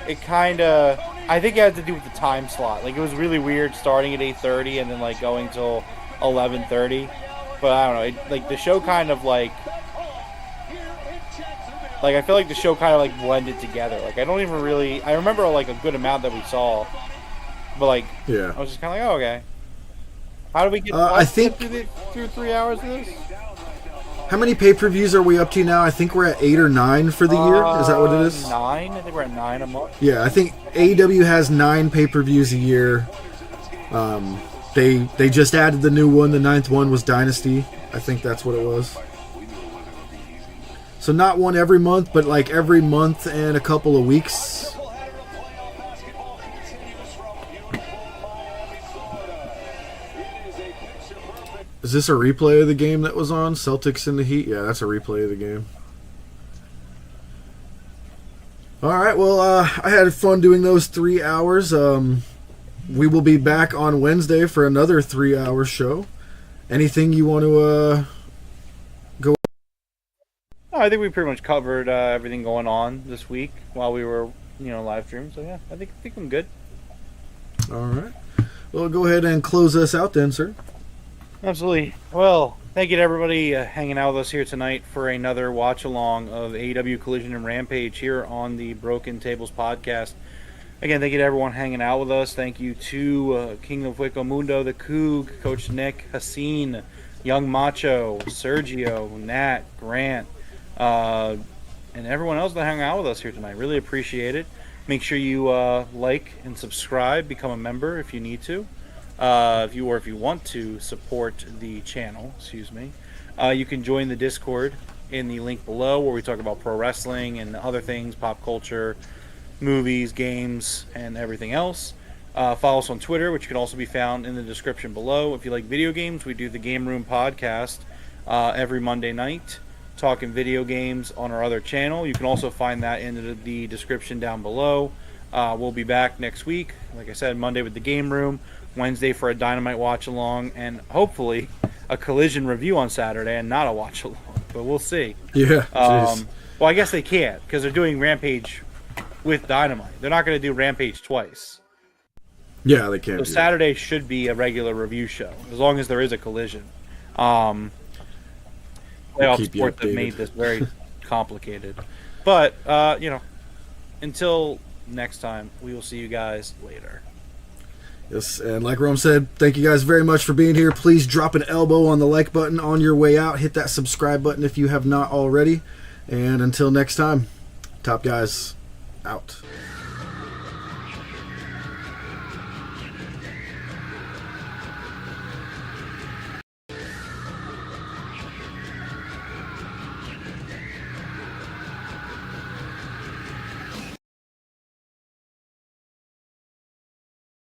it kind of... I think it had to do with the time slot. Like, it was really weird starting at 8:30 and then, like, going till 11:30. But I don't know. Like, the show kind of, like... Like, I feel like the show kind of, like, blended together. Like, I don't even really... I remember, like, a good amount that we saw. But, like, yeah. I was just kind of like, oh, okay. How do we get I think through 3 hours of this? How many pay-per-views are we up to now? I think we're at 8 or 9 for the year. Is that what it is? 9. I think we're at 9 a month. Yeah, I think AEW has 9 pay-per-views a year. They just added the new one. The 9th one was Dynasty. I think that's what it was. So not one every month, but like every month and a couple of weeks. Is this a replay of the game that was on? Celtics in the Heat? Yeah, that's a replay of the game. Alright, well, I had fun doing those 3 hours. We will be back on Wednesday for another 3-hour show. Anything you want to go? I think we pretty much covered everything going on this week while we were, live streaming. So yeah, I think I'm good. Alright. Well, go ahead and close us out then, sir. Absolutely. Well, thank you to everybody hanging out with us here tonight for another watch-along of AEW Collision and Rampage here on the Broken Tables podcast. Again, thank you to everyone hanging out with us. Thank you to King of Wico Mundo, the Coog, Coach Nick, Haseen, Young Macho, Sergio, Nat, Grant, and everyone else that hung out with us here tonight. Really appreciate it. Make sure you like and subscribe, become a member if you need to. If you want to support the channel, you can join the Discord in the link below where we talk about pro wrestling and other things, pop culture, movies, games, and everything else. Follow us on Twitter, which can also be found in the description below. If you like video games, we do the Game Room podcast every Monday night, talking video games on our other channel. You can also find that in the description down below. We'll be back next week, like I said, Monday with the Game Room, Wednesday for a Dynamite watch-along, and hopefully a Collision review on Saturday and not a watch-along, but we'll see. Yeah, well, I guess they can't, because they're doing Rampage with Dynamite. They're not going to do Rampage twice. Yeah, they can't. So Saturday should be a regular review show, as long as there is a Collision. Playoff sports have made this very complicated. But, until next time, we will see you guys later. Yes, and like Rome said, thank you guys very much for being here. Please drop an elbow on the like button on your way out. Hit that subscribe button if you have not already. And until next time, Top Guys out.